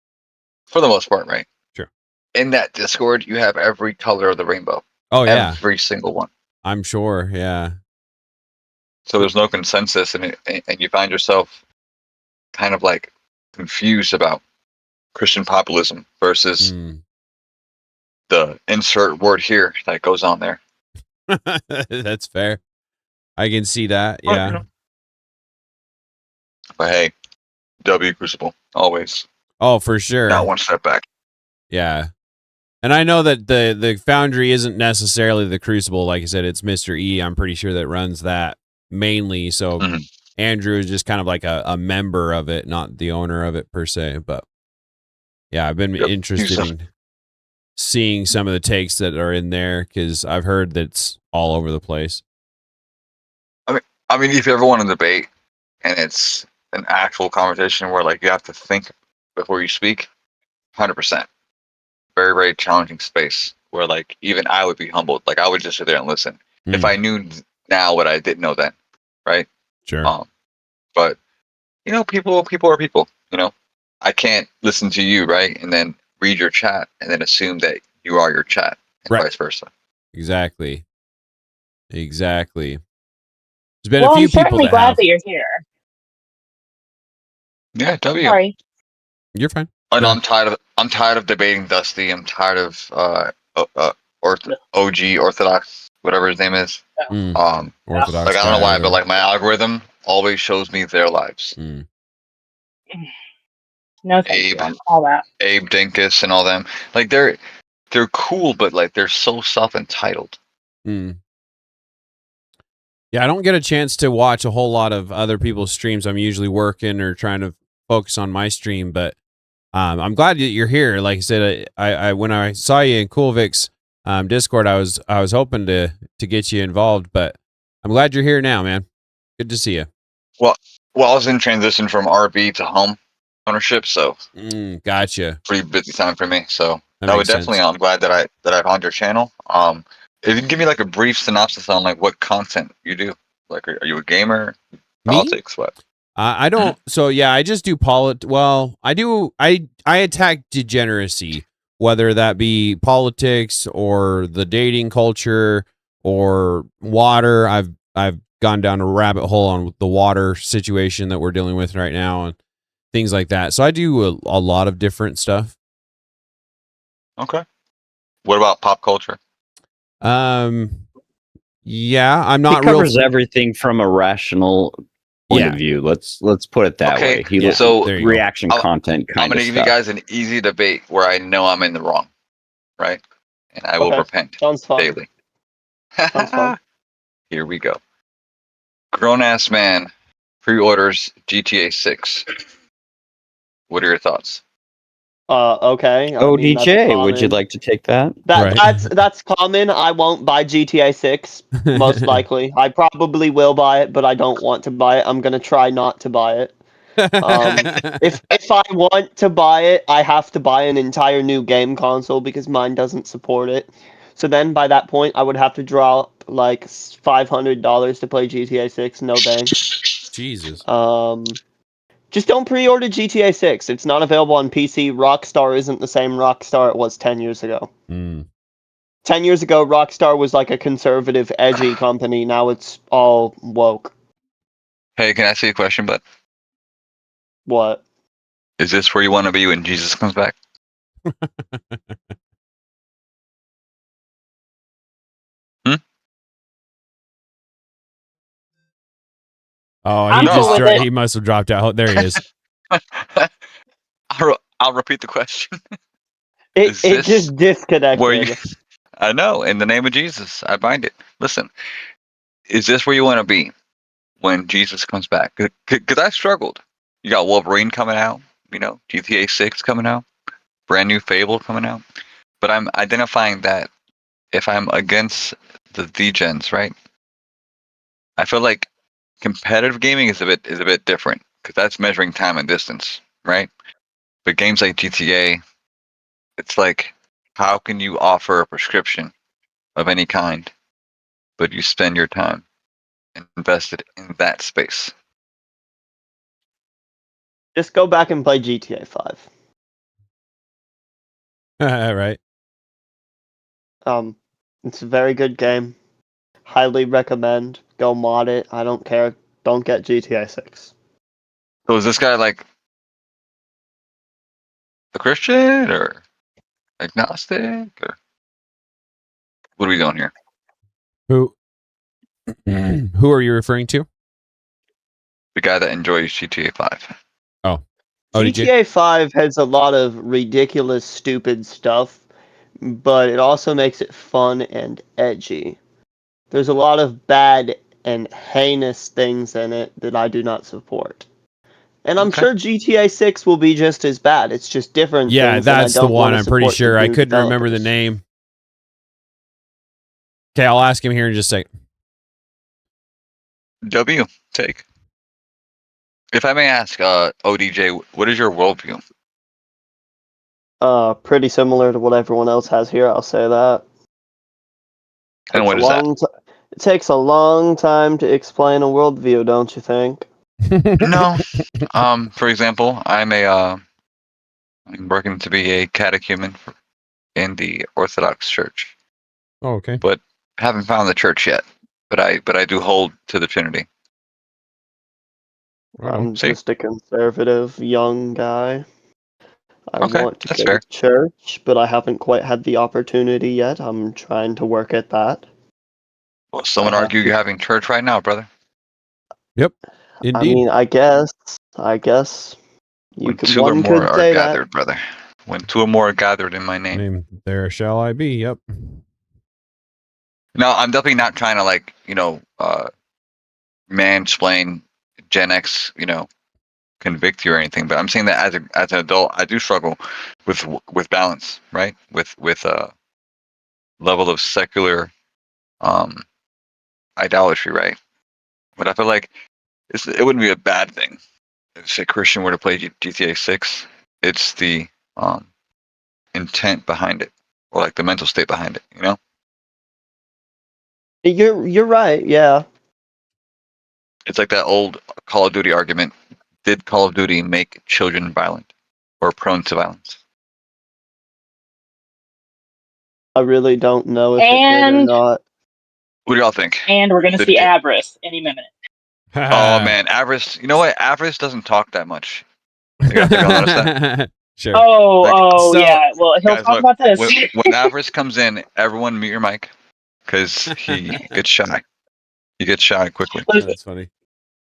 for the most part, right? Sure. In that Discord, you have every color of the rainbow. Oh yeah, Every single one. I'm sure. Yeah. So there's no consensus, and you find yourself kind of like confused about Christian populism versus the insert word here that goes on there. That's fair. I can see that. But, Yeah. you know. But hey, W Crucible always. Oh, for sure. Not one step back. Yeah. And I know that the Foundry isn't necessarily the Crucible. Like I said, it's Mr. E. I'm pretty sure that runs that mainly. So Andrew is just kind of like a member of it, not the owner of it per se. But yeah, I've been interested in seeing some of the takes that are in there because I've heard that it's all over the place. I mean, if you ever want to debate and it's an actual conversation where like you have to think before you speak, 100%. Very, very challenging space where like even I would be humbled. Like I would just sit there and listen if I knew now what I didn't know then, right? Sure. But people are people. I can't listen to you, right, and then read your chat and then assume that you are your chat, and vice versa. Exactly. There's been Well, a few I'm people certainly that glad have. that you're here. Yeah, W. Sorry. You're fine. And I'm tired of debating Dusty. I'm tired of OG Orthodox, whatever his name is. Orthodox. Like, I don't know why, but like my algorithm always shows me their lives. No, thank you. All that. Abe Dinkus and all them. Like they're cool, but like they're so self-entitled. Yeah, I don't get a chance to watch a whole lot of other people's streams. I'm usually working or trying to focus on my stream, but I'm glad that you're here. Like I said, I when I saw you in Coolvik's Discord, I was hoping to get you involved, but I'm glad you're here now, man. Good to see you. Well, I was in transition from RV to home ownership, so gotcha. Pretty busy time for me. So that would definitely. I'm glad that I found your channel. If you can give me like a brief synopsis on like what content you do. Like, are you a gamer? Politics? What? I don't. So yeah, I just do Well, I do. I attack degeneracy, whether that be politics or the dating culture or water. I've gone down a rabbit hole on the water situation that we're dealing with right now and things like that. So I do a lot of different stuff. Okay. What about pop culture? Yeah, I'm not. He covers everything from a rational point of view. Let's put it that way. So reaction content kind I'm going to give you guys an easy debate where I know I'm in the wrong, right? And I will repent daily. Sounds fun. Here we go. Grown ass man pre-orders GTA 6. What are your thoughts? Okay. ODJ, would you like to take that? That's common. I won't buy GTA 6, most likely. I probably will buy it, but I don't want to buy it. I'm gonna try not to buy it. If I want to buy it, I have to buy an entire new game console because mine doesn't support it. So then by that point, I would have to drop like $500 to play GTA 6. No thanks. Jesus. Just don't pre-order GTA 6. It's not available on PC. Rockstar isn't the same Rockstar it was 10 years ago. 10 years ago, Rockstar was like a conservative, edgy company. Now it's all woke. Hey, can I ask you a question, bud? What? Is this where you want to be when Jesus comes back? Oh, he must have dropped out. There he is. I'll repeat the question. It just disconnected. I know. In the name of Jesus, I bind it. Listen, is this where you want to be when Jesus comes back? Because I struggled. You got Wolverine coming out, GTA 6 coming out, brand new Fable coming out. But I'm identifying that if I'm against the degens, right? I feel like competitive gaming is a bit different because that's measuring time and distance, right? But games like GTA, it's like, how can you offer a prescription of any kind, but you spend your time invested in that space? Just go back and play GTA 5. Right. It's a very good game. Highly recommend. Go mod it. I don't care. Don't get GTA 6. So is this guy like a Christian or agnostic, or what are we doing here? Who are you referring to? The guy that enjoys GTA 5. Oh, GTA 5 has a lot of ridiculous, stupid stuff, but it also makes it fun and edgy. There's a lot of bad and heinous things in it that I do not support. And I'm sure GTA 6 will be just as bad. It's just different. Yeah, things, that's the one. I'm pretty sure. I couldn't developers. remember the name. Okay, I'll ask him here in just a second. W, take. If I may ask, ODJ, what is your worldview? Pretty similar to what everyone else has here. I'll say that. And what is that? It takes a long time to explain a worldview, don't you think? No. For example, I'm working to be a catechumen in the Orthodox Church, Oh, okay. but haven't found the church yet. But I do hold to the Trinity. Right on. I'm See? just a conservative young guy. I Okay, want to that's go fair. to church, but I haven't quite had the opportunity yet. I'm trying to work at that. Well, someone I have argue to- you're having church right now, brother. Yep. I Indeed. mean, I guess When two or one more could are say that. gathered, brother. When two or more are gathered in my name. Name there shall I be. Yep. No, I'm definitely not trying to mansplain Gen X, convict you or anything. But I'm saying that as an adult, I do struggle with balance, right? With level of secular idolatry, right? But I feel like it wouldn't be a bad thing if a Christian were to play GTA 6. It's the intent behind it, or like the mental state behind it. You're right. Yeah. It's like that old Call of Duty argument. Did Call of Duty make children violent or prone to violence? I really don't know if it did or And not. What do y'all think? and we're gonna Did see it? Avarice any minute. Oh man, Avarice. You know what? Avarice doesn't talk that much. I got think I'll notice that. Sure. Oh So- yeah. Well, he'll Guys, talk look, about this. when Avarice comes in, everyone mute your mic because he gets shy. He gets shy quickly. Listen, That's funny.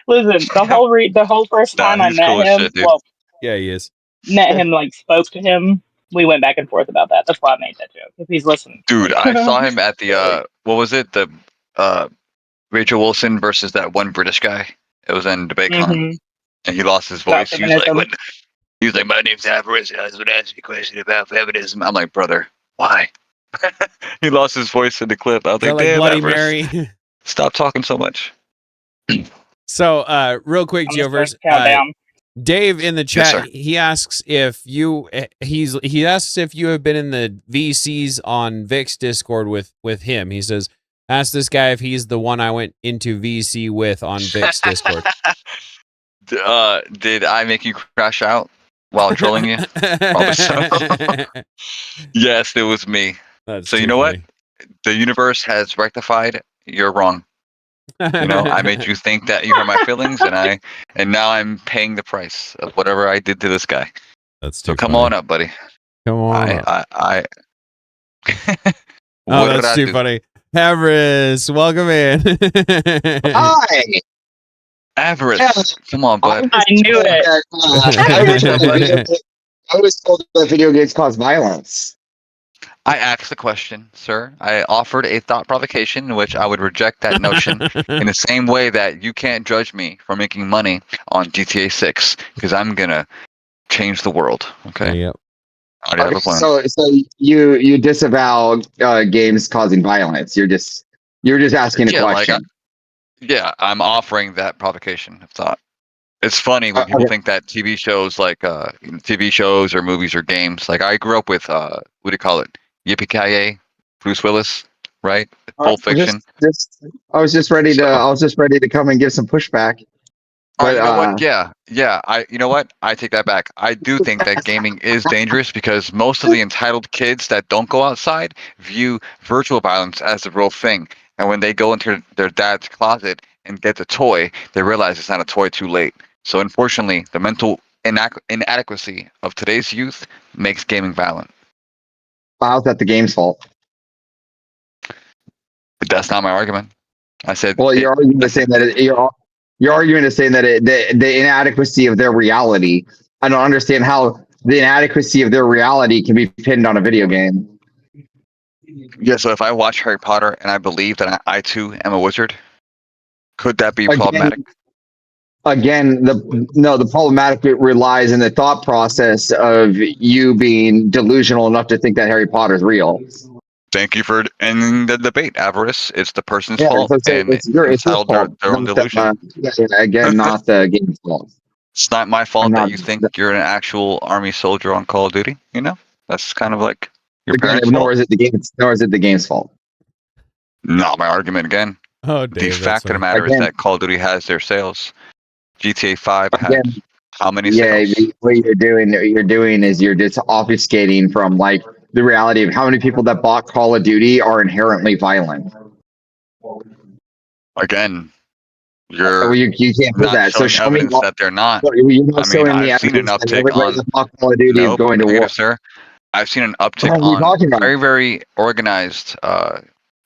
the whole first Nah, time I he's met cool as him, shit, dude. well, Yeah, he is. spoke to him. We went back and forth about that. That's why I made that joke. If he's listening, Dude, I saw him at the what was it? The Rachel Wilson versus that one British guy. It was in DebateCon, Mhm. and he lost his About voice. He was like, feminism. "What?" He was like, "My name's Avarice. I was going to ask you a question about feminism." I'm like, "Brother, why?" He lost his voice in the clip. I was Is that like, like "Damn, Bloody Avarice, Mary? stop talking so much." So, real quick, I'm gonna start Geovers, the countdown. Dave in the chat, sir. he asks if you he asks if you have been in the VCs on Vic's Discord with him. He says, ask this guy if he's the one I went into VC with on Vic's Discord. Did I make you crash out while trolling you? Probably so. Yes, it was me. That's So you too know what? funny. The universe has rectified. You're wrong. I made you think that you hurt my feelings, and now I'm paying the price of whatever I did to this guy. That's too So come funny. on up, buddy. Come on up. I Oh, what did that's I too do? funny. Avarice, welcome in. Hi. Avarice, Yeah. come on, bud. I knew it. I was told that video games cause violence. I asked the question, sir. I offered a thought provocation in which I would reject that notion in the same way that you can't judge me for making money on GTA 6 because I'm gonna change the world. Okay, Yep. I already have a plan. So you disavow games causing violence. You're just asking a Yeah, question. Yeah, I'm offering that provocation of thought. It's funny when people Okay. think that TV shows like TV shows or movies or games. Like I grew up with what do you call it? Yippee-ki-yay, Bruce Willis, right? Pulp Fiction. I was just ready to come and give some pushback. All right, But you know what? Yeah. You know what? I take that back. I do think that gaming is dangerous because most of the entitled kids that don't go outside view virtual violence as the real thing. And when they go into their dad's closet and get the toy, they realize it's not a toy too late. So unfortunately, the mental inadequacy of today's youth makes gaming violent. how's that the game's fault? But that's not my argument. I said, Well, your argument is saying that your argument is saying that the inadequacy of their reality. I don't understand how the inadequacy of their reality can be pinned on a video game. yeah. So if I watch Harry Potter and I believe that I too am a wizard, could that be problematic? Again, the problematic relies in the thought process of you being delusional enough to think that Harry Potter is real. Thank you for ending the debate, Avarice. It's the person's Yeah, fault and it's your entitled fault. their own delusion. Again, not the game's fault. It's not my I'm fault not- that you think you're an actual army soldier on Call of Duty. That's kind of like your Again, parents' fault. nor is it the game's fault. Not my argument again. Oh, The Dave, fact of the matter is Again. that Call of Duty has their sales. GTA 5 had Again, how many Yeah, sales? what you're doing is you're just obfuscating from like the reality of how many people that bought Call of Duty are inherently violent. Again, Well, you're you can't do not that. So showing show me. evidence that they're not. You're not I mean, showing me I've seen an evidence that uptick everybody on that bought Call of Duty is nope, going to war. negative, sir. I've seen an What uptick are you on talking about? very, very organized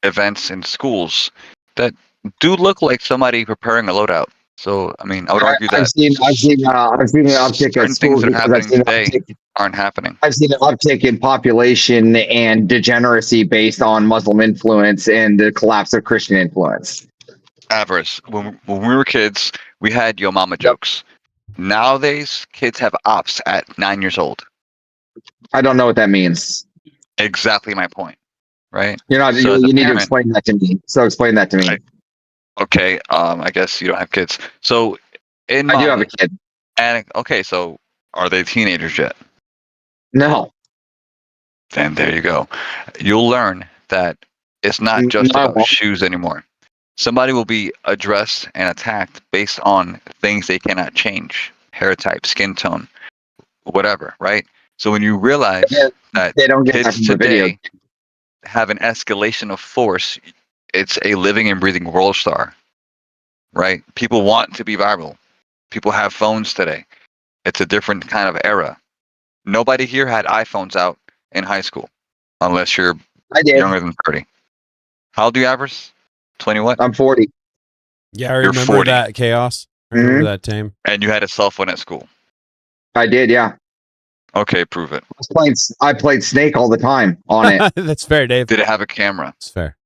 events in schools that do look like somebody preparing a loadout. So, I mean, I would argue I've that seen an uptick at certain things schools that are because I've happening seen an today uptick. aren't happening. I've seen an uptick in population and degeneracy based on Muslim influence and the collapse of Christian influence. Avarice. When we were kids, we had yo mama jokes. Nowadays, kids have ops at 9 years old. I don't know what that means. Exactly my point, right? You're not. So as a you need to parent- explain that to me. So explain that to me. Okay, I guess you don't have kids. So in I do my have a kid. okay, so are they teenagers yet? No. Then there you go. You'll learn that it's not just No, I about won't. shoes anymore. Somebody will be addressed and attacked based on things they cannot change: hair type, skin tone, whatever, right? So when you realize Yeah, that They don't get that kids from the video. today have an escalation of force, it's a living and breathing world star, right? People want to be viral. People have phones today. It's a different kind of era. Nobody here had iPhones out in high school, unless you're I did. younger than 30. How old are you, Avarice? 20 what? I'm 40. Yeah, I You're remember 40. that chaos. I remember that time. And you had a cell phone at school. I did. Yeah. Okay, prove it. I played Snake all the time on it. That's fair, Dave. Did it have a camera? That's fair.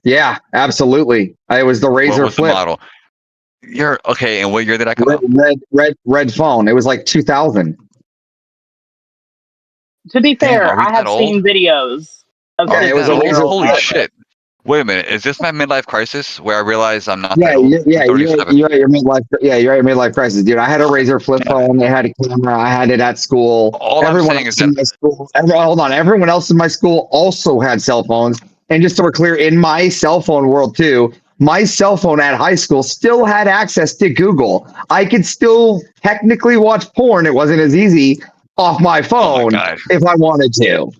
Yeah, absolutely. It was the What Razor was the Flip. model? You're okay. And what year did that come out? Red phone. It was like 2000. To be Damn, fair, are we I have that seen old? videos of Yeah, it was a Razor Holy Flip. shit. Wait a minute. Is this my midlife crisis where I realize I'm not Yeah, that old? yeah, I'm 37. you're at your midlife. Yeah, you're at your midlife crisis, dude. I had a Razor flip phone. It had a camera. I had it at school. All I'm saying is that Everyone else in my school also had cell phones. And just so we're clear, in my cell phone world too, my cell phone at high school still had access to Google. I could still technically watch porn. It wasn't as easy off my phone God. if I wanted to.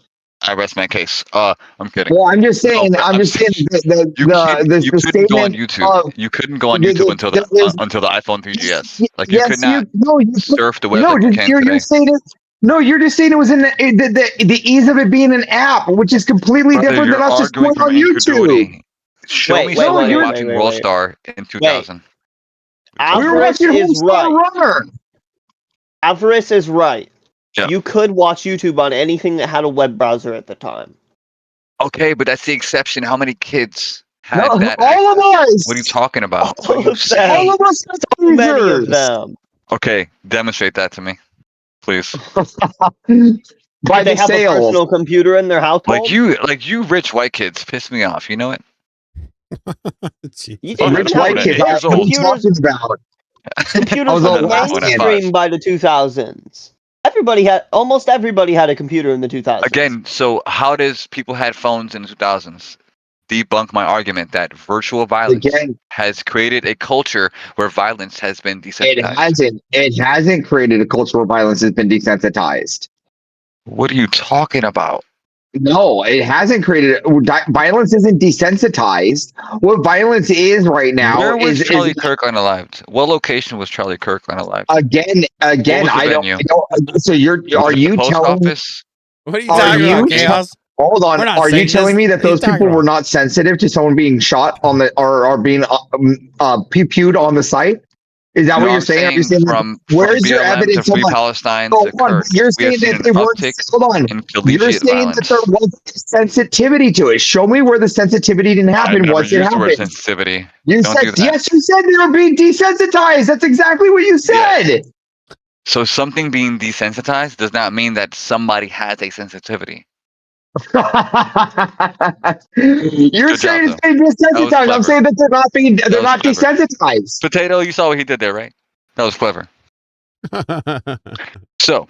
I rest my case. I'm kidding. Well, I'm just saying. No, but I'm just saying the You couldn't go on statement YouTube. of You couldn't go on the- YouTube until there's- the iPhone 3GS. Like you could not you surf the web no, like you can you're today. saying it. No, you're just saying it was in the ease of it being an app, which is completely Brother, different than you're us just arguing going on from YouTube. incredulity. Show me Wait, somebody wait, watching wait, World wait. Star in 2000. We were Avarice watching is Homestar right. Runner. Avarice is right. Yeah. You could watch YouTube on anything that had a web browser at the time. Okay, but that's the exception. How many kids had No, that? all of access? us. What are you talking about? All What are you of saying? them. All of us. got So many of users. them. Okay, demonstrate that to me, please. By They the have a sales. personal computer in their household. Like you rich white kids piss me off. You know it? Gee. You Fucking didn't Rich even white have kids. Eight years What are you computers. talking about? I Computers was were on last mainstream by the 2000s. Almost everybody had a computer in the 2000s. Again, so how does people had phones in the 2000s? Debunk my argument that virtual violence Again, has created a culture where violence has been it desensitized. hasn't created a culture where violence has been desensitized. What are you talking about? No, it hasn't created. Violence isn't desensitized. What violence is right now Where was is Charlie Kirk unalived? What location was Charlie Kirk unalived? again. What was the I don't. venue? So Was it the post office? What are you Are talking you about, Chaos? Hold on. We're not Are you saying telling this. me that What are you those people talking were about? not sensitive to someone being shot on the or being pew-pewed on the site? Is that No, what you're I'm saying? Are you saying saying from where's your BLM evidence? to Free Hold on. Palestine Hold to on. Kirk. You're We have saying seen that an they weren't. uptick Hold on. in You're collegiate saying that violence. there was sensitivity to it. Show me where the sensitivity didn't I've happen never once it used the word happened. sensitivity. You Don't said do that. yes. You said they were being desensitized. That's exactly what you Yeah. said. So something being desensitized does not mean that somebody has a sensitivity. You're Good saying job, it's being desensitized. clever. I'm saying that they're not being. They're was not clever. desensitized. Potato, you saw what he did there, right? That was clever. So,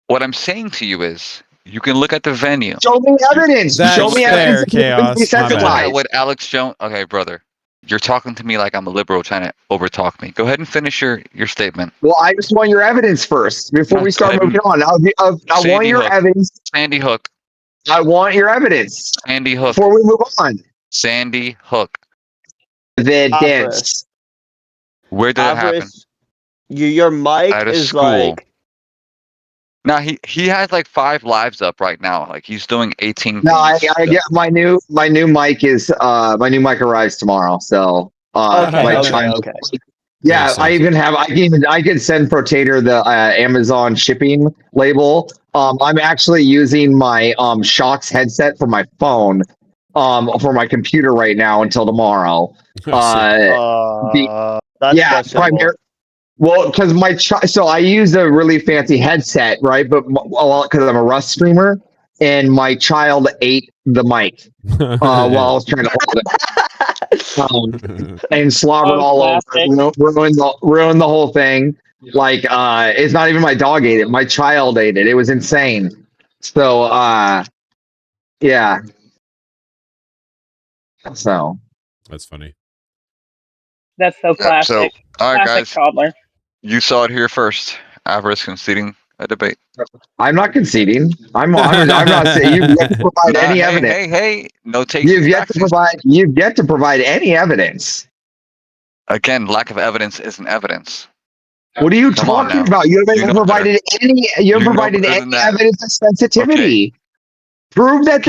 what I'm saying to you is, you can look at the venue. Show me evidence. That's Show me fair, evidence. that they've been Chaos. My bad. Look at desensitized. what Alex Jones. Okay, brother. You're talking to me like I'm a liberal trying to overtalk me. Go ahead and finish your statement. Well, I just want your evidence first before we start Go ahead moving on. I want your evidence. Sandy Hook. I want your evidence Sandy Hook. before we move on. Sandy Hook. Evidence. Where did it happen? Your mic At a is school. like. Now he has like 5 lives up right now. Like he's doing 18. No, I get my new mic is my new mic arrives tomorrow. So Okay. Yeah, I can send for Tater the Amazon shipping label. I'm actually using my Shocks headset for my phone for my computer right now until tomorrow. That's Well, because so I use a really fancy headset, right? But because I'm a Rust streamer, and my child ate the mic while I was trying to hold it, and slobbered all over, ruined the whole thing. Like, it's not even my dog ate it; my child ate it. It was insane. So, yeah. So that's funny. That's so classic. All right, classic guys. toddler. You saw it here first. Avarice conceding a debate. I'm not conceding. I'm not saying you've yet to provide any evidence. Hey, no take. You've yet to provide any evidence. Again, lack of evidence isn't evidence. What are you talking about? You haven't provided any. You haven't provided any evidence of sensitivity. Okay. Prove that.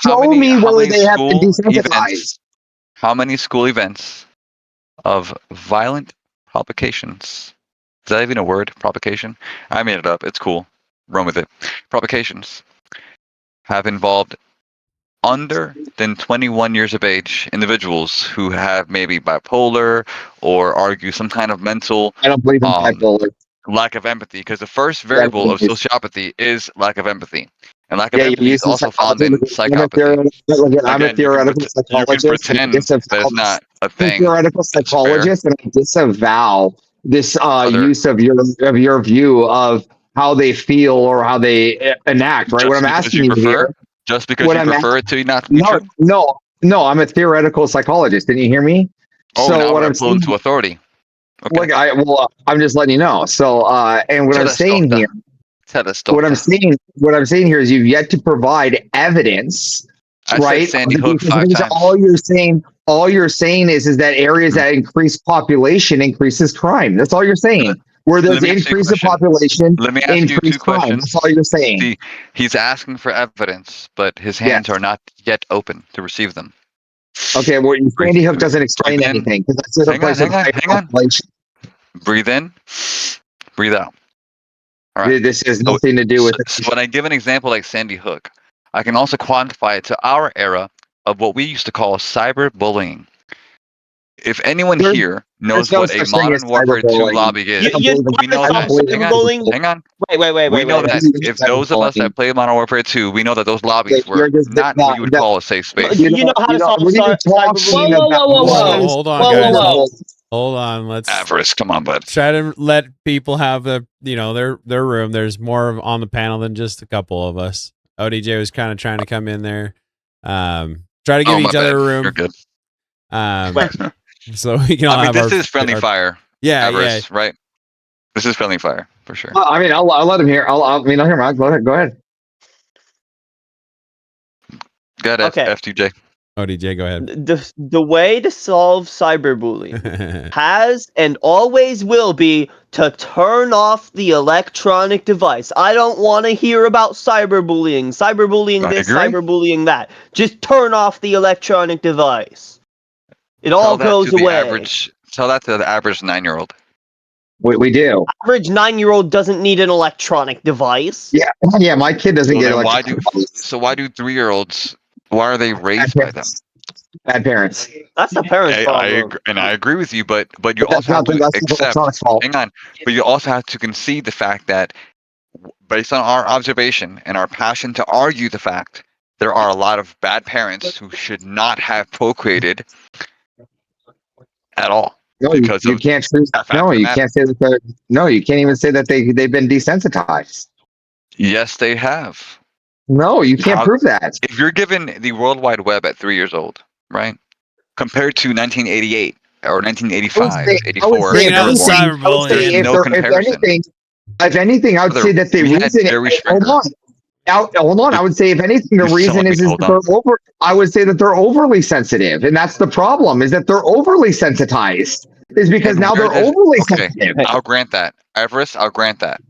Show me where they have been desensitized. How many school events of violent provocations? Is that even a word? Provocation? I made it up. It's cool. Run with it. Provocations have involved under than 21 years of age individuals who have maybe bipolar or argue some kind of mental. I don't believe in bipolar. Lack of empathy, because the first variable of sociopathy is lack of empathy. And lack of empathy is also found in psychopathy. I'm a theoretical psychologist. You can pretend that it's not a thing. I'm a theoretical psychologist, and I disavow this use of your view of how they feel or how they enact. Right? What I'm asking you here. Just because you prefer it to not be true? No. I'm a theoretical psychologist. Didn't you hear me? Oh, so now what I'm saying to authority. Okay. Look, I'm just letting you know. So, and what I'm saying here, what I'm saying here is you've yet to provide evidence, right? Sandy Hook 5 times. All you're saying is that areas that increase population increases crime. That's all you're saying. Where there's increase of population, let me ask you 2 questions. That's all you're saying. See, he's asking for evidence, but his hands are not yet open to receive them. Okay, well, Sandy Hook doesn't explain anything. Hang on. Breathe in, breathe out. All right. This has nothing to do with it. So when I give an example like Sandy Hook, I can also quantify it to our era of what we used to call cyberbullying. If anyone here knows what a Modern Warfare 2 lobby is, we know that. Hang on. Wait. We know that if those of us that play Modern Warfare 2, we know that those lobbies were not what you would call a safe space. You know how to solve cyberbullying? Whoa. Hold on, guys. Hold on. Let's Avarice, come on, bud. try to let people have their room. There's more on the panel than just a couple of us. ODJ was kind of trying to come in there. Try to give each other a room. You're good. So we can all have this is friendly fire. Yeah, Avarice, right? This is friendly fire for sure. I'll let him hear. I'll hear him out. Go ahead. Go ahead, FTJ. ODJ, go ahead. The way to solve cyberbullying has and always will be to turn off the electronic device. I don't want to hear about cyberbullying. Cyberbullying this, cyberbullying that. Just turn off the electronic device. It all goes away. Tell that to the average 9-year-old. We do. Average 9-year-old doesn't need an electronic device. Yeah. My kid doesn't get electronic device. So why do 3-year-olds? Why are they raised by them? Bad parents. That's the parents' problem. I agree with you, but you also have to accept. Hang on, but you also have to concede the fact that, based on our observation and our passion to argue the fact, there are a lot of bad parents who should not have procreated at all. No, you can't say that. No, you can't say that they're. No, you can't even say that they've been desensitized. Yes, they have. No, you can't prove that. If you're given the World Wide Web at 3 years old, right? compared to 1988 or 1985, I would say 84. Bringing out the if anything, I would say cyberbullying. if No there- comparison. if anything, I would say that the We had reason. Jerry Hold Springer. on. Hold on. I would say if anything, the You reason someone is we that hold on. they're over. I would say that they're overly sensitive, and that's the problem. Is that they're overly sensitized. Is because And now where they're does- overly okay, sensitive. I'll grant that. Everest, I'll grant that.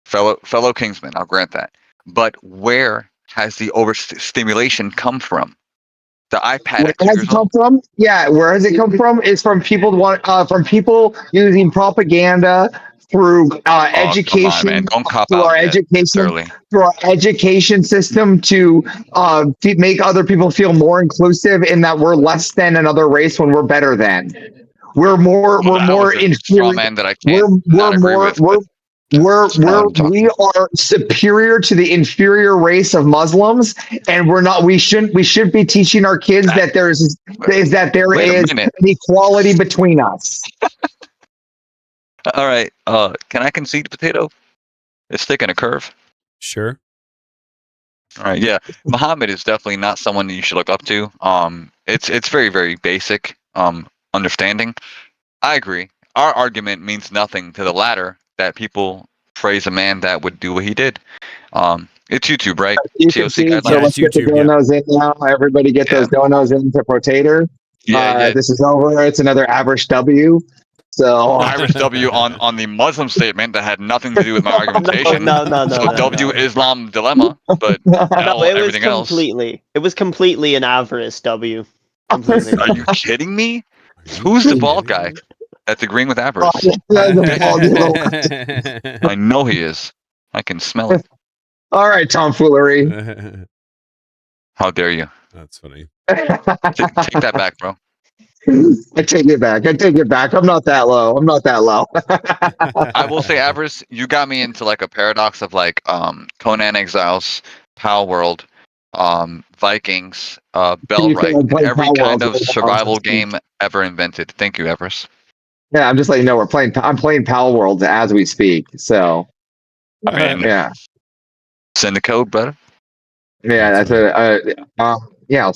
Fellow Kingsman, I'll grant that. But where has the overstimulation come from? The iPad Where at 2 has years it come old? from? Yeah, where has it come from? It's from from people using propaganda through Oh, come on, education, man. Don't cop through out our yet. It's education, early. through our education system to make other people feel more inclusive in that we're less than another race when we're better than. We're more Well, that was a straw inferior. man that I can't not agree with. But We are superior to the inferior race of Muslims, and we should be teaching our kids that there is wait a minute. an equality between us. All right. Can I concede, Potato? It's taking a curve. Sure. All right. Yeah. Muhammad is definitely not someone that you should look up to. It's very, very basic understanding. I agree. Our argument means nothing to the latter, that people praise a man that would do what he did. It's YouTube, right? You can TOC see, so guidelines. let's get the YouTube, yeah. donos in now. Everybody get those donos into Tater. Yeah. This is over. It's another average W. So Irish W on the Muslim statement that had nothing to do with my argumentation. No. So W Islam dilemma, but No, L it was everything else. completely. It was completely an avarice W. Completely. Are you kidding me? Who's the bald guy that's agreeing with avarice? I know he is. I can smell it. All right, tomfoolery. How dare you? That's funny. Take that back, bro. I take it back. I'm not that low. I will say, avarice, you got me into like a paradox of like Conan Exiles, Pal World, Vikings, Bell Right, and every kind of survival game ever invented. Thank you, Avarice. Yeah, I'm just letting you know I'm playing Pal World as we speak. So I mean, yeah. Send the code, brother. Yeah, that's yeah, I'll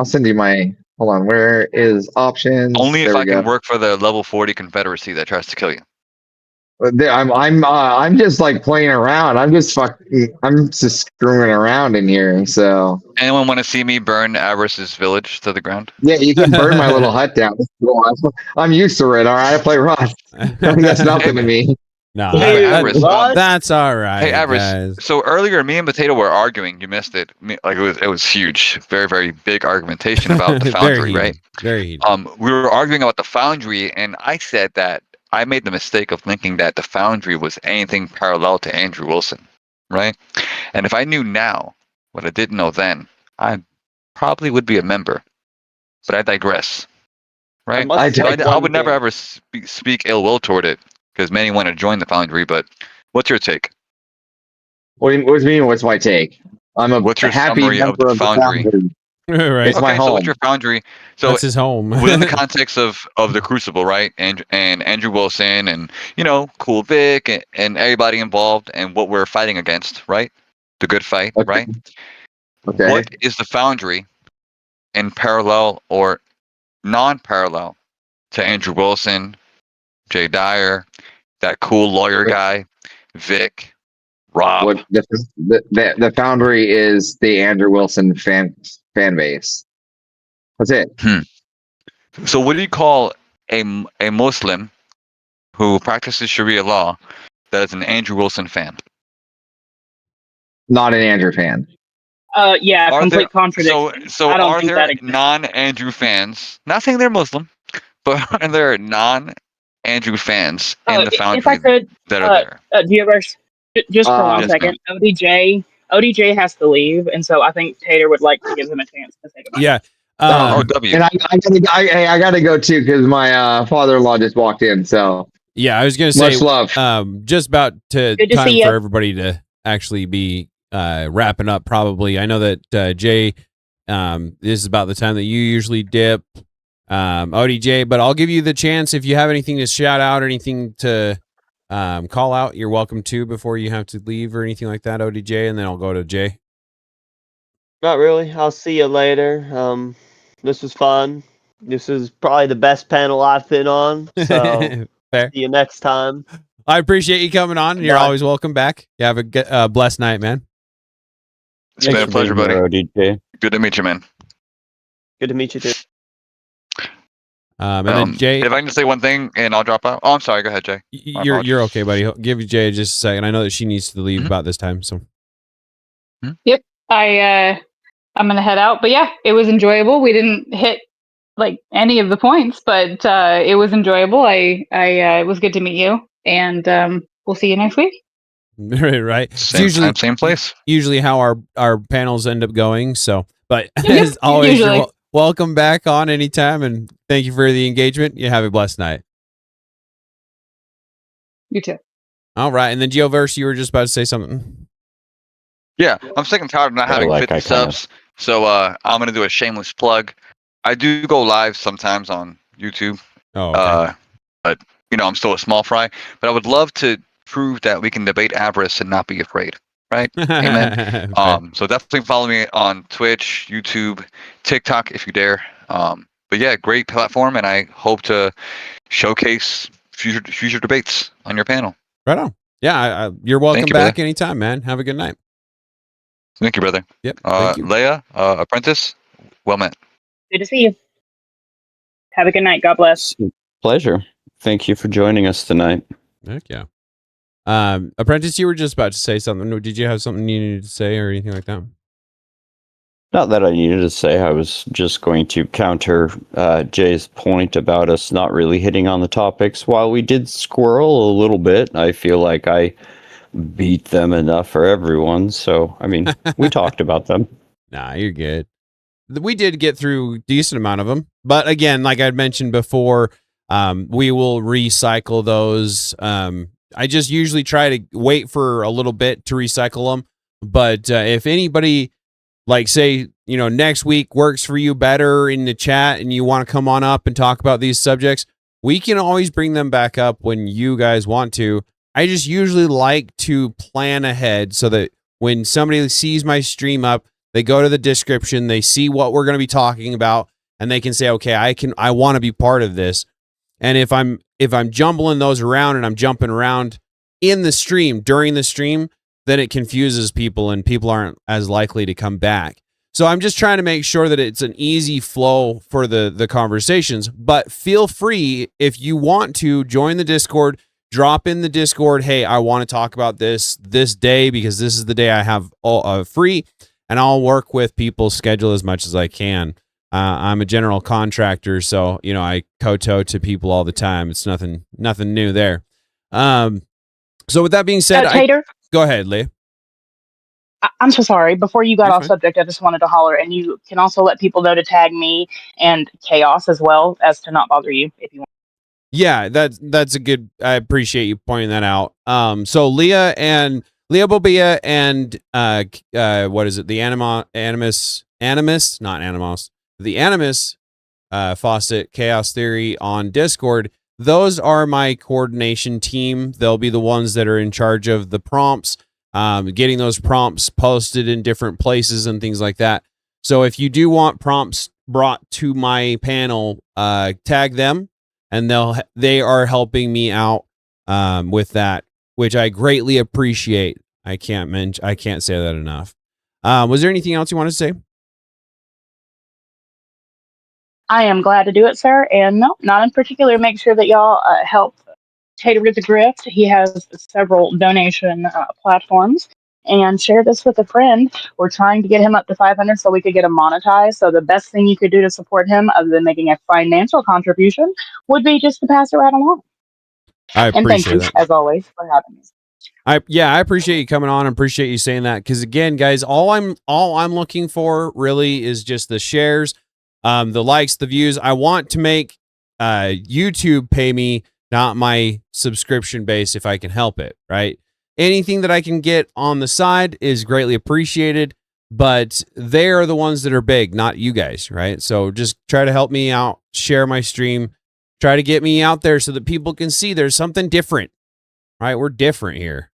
send you my, hold on, where is options? Only if There we I can go. work for the level 40 Confederacy that tries to kill you. I'm just like playing around. I'm just screwing around in here. So Anyone want to see me burn Avarice's village to the ground? yeah, you can burn my little hut down. I'm used to it. All right, I play Rust. That's nothing to me. No, Hey, Avarice, that's all right. Hey, Avarice. Guys. So earlier, me and Potato were arguing. You missed it. Like it was huge, very, very big argumentation about the Foundry, right? Very heated. We were arguing about the Foundry, and I said that I made the mistake of thinking that the Foundry was anything parallel to Andrew Wilson, right? And if I knew now what I didn't know then, I probably would be a member. But I digress, right? I would never ever speak ill will toward it, because many want to join the Foundry. But what's your take? What do you mean? What's my take? I'm a What's your happy summary of member the of the Foundry? Foundry. Right. It's my Okay, so home. what's your Foundry? So That's his home. within the context of the Crucible, right? And Andrew Wilson and Cool Vic and everybody involved and what we're fighting against, right? The good fight, Okay. right? Okay. What is the Foundry in parallel or non-parallel to Andrew Wilson, Jay Dyer, that cool lawyer guy, Vic, Rob? What the Foundry is the Andrew Wilson fan base. That's it. So what do you call a Muslim who practices Sharia law that is an Andrew Wilson fan? Not an Andrew fan. Yeah, complete contradiction. So I don't are think there that exists. non-Andrew fans? Not saying they're Muslim, but are there non-Andrew fans in the Foundry If I could, that are there? do you ever just for 1 Yes, second? ODJ has to leave, and so I think Tater would like to give him a chance to say goodbye. Yeah. W. And I gotta go too because my father-in-law just walked in. So Yeah, I was gonna say much love. just about to Good to time see for ya. everybody to actually be wrapping up probably. I know that Jay, this is about the time that you usually dip. ODJ, but I'll give you the chance if you have anything to shout out or anything to call out, you're welcome to before you have to leave or anything like that, ODJ, and then I'll go to Jay. Not really. I'll see you later. This was fun. This is probably the best panel I've been on. So Fair. see you next time. I appreciate you coming on. You're Bye. always welcome back. You have a blessed night, man. It's been a pleasure, buddy. ODJ. Good to meet you, man. Good to meet you too. And then Jay, if I can just say one thing and I'll drop out. Oh, I'm sorry. Go ahead, Jay. you're okay, buddy. Give Jay just a second. I know that she needs to leave about this time. So. Yep. I'm gonna head out, but yeah, it was enjoyable. We didn't hit like any of the points, but it was enjoyable. It was good to meet you, and we'll see you next week. Right. Same usually time, same place. Usually how our panels end up going. So, but as always, you're welcome back on anytime, and thank you for the engagement. You have a blessed night. You too. All right, and then Geoverse, you were just about to say something. Yeah, I'm sick and tired of not having 50 subs. So I'm gonna do a shameless plug. I do go live sometimes on YouTube. Oh, okay. But I'm still a small fry. But I would love to prove that we can debate avarice and not be afraid. Right? Amen. So definitely follow me on Twitch, YouTube, TikTok if you dare. But yeah, great platform, and I hope to showcase future debates on your panel. Right on. Yeah, you're welcome Thank you, back brother. anytime, man. Have a good night. Thank you, brother. Yep. Thank you. Leia, apprentice, well met. Good to see you. Have a good night. God bless. Pleasure. Thank you for joining us tonight. Heck yeah. Apprentice, you were just about to say something. Did you have something you needed to say or anything like that? Not that I needed to say. I was just going to counter Jay's point about us not really hitting on the topics. While we did squirrel a little bit, I feel like I beat them enough for everyone. So, I mean, we talked about them. Nah, you're good. We did get through a decent amount of them. But again, like I'd mentioned before, we will recycle those. I just usually try to wait for a little bit to recycle them. But if anybody, like say, next week works for you better in the chat and you want to come on up and talk about these subjects, we can always bring them back up when you guys want to. I just usually like to plan ahead so that when somebody sees my stream up, they go to the description, they see what we're going to be talking about, and they can say, okay, I want to be part of this. And if I'm jumbling those around and I'm jumping around in the stream, during the stream, then it confuses people and people aren't as likely to come back. So I'm just trying to make sure that it's an easy flow for the conversations, but feel free if you want to join the Discord, drop in the Discord. Hey, I want to talk about this day because this is the day I have free, and I'll work with people's schedule as much as I can. I'm a general contractor, so I kowtow to people all the time. It's nothing new there. So with that being said, Tater, go ahead, Leah. I'm so sorry. Before you got You're off fine. subject, I just wanted to holler, and you can also let people know to tag me and Chaos as well as to not bother you if you want. Yeah, that's a good. I appreciate you pointing that out. So Leah Bobia and what is it? The Animus Faucet Chaos Theory on Discord. Those are my coordination team. They'll be the ones that are in charge of the prompts, getting those prompts posted in different places and things like that. So if you do want prompts brought to my panel, tag them, and they are helping me out with that, which I greatly appreciate. I can't say that enough. Was there anything else you want to say? I am glad to do it, sir. And no, not in particular. Make sure that y'all help Tater with the Grift. He has several donation platforms. And share this with a friend. We're trying to get him up to 500 so we could get him monetized. So the best thing you could do to support him, other than making a financial contribution, would be just to pass it right along. I appreciate and thank you, as always, for having me. I appreciate you coming on. I appreciate you saying that, because again, guys, all I'm looking for really is just the shares, the likes, the views. I want to make YouTube pay me, not my subscription base, if I can help it, right? Anything that I can get on the side is greatly appreciated, but they are the ones that are big, not you guys, right? So just try to help me out, share my stream, try to get me out there so that people can see there's something different, right? We're different here.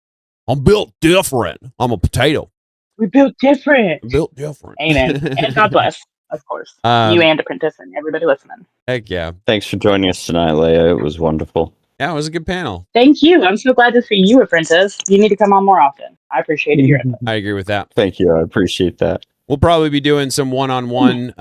I'm built different. I'm a potato. We built different. Built different. Amen. And God bless. Of course. Um, You and Apprentice and everybody listening. Heck yeah. Thanks for joining us tonight, Leia. It was wonderful. Yeah, it was a good panel. Thank you. I'm so glad to see you, Apprentice. You need to come on more often. I appreciated your input. I agree with that. Thank you. I appreciate that. We'll probably be doing some one-on-one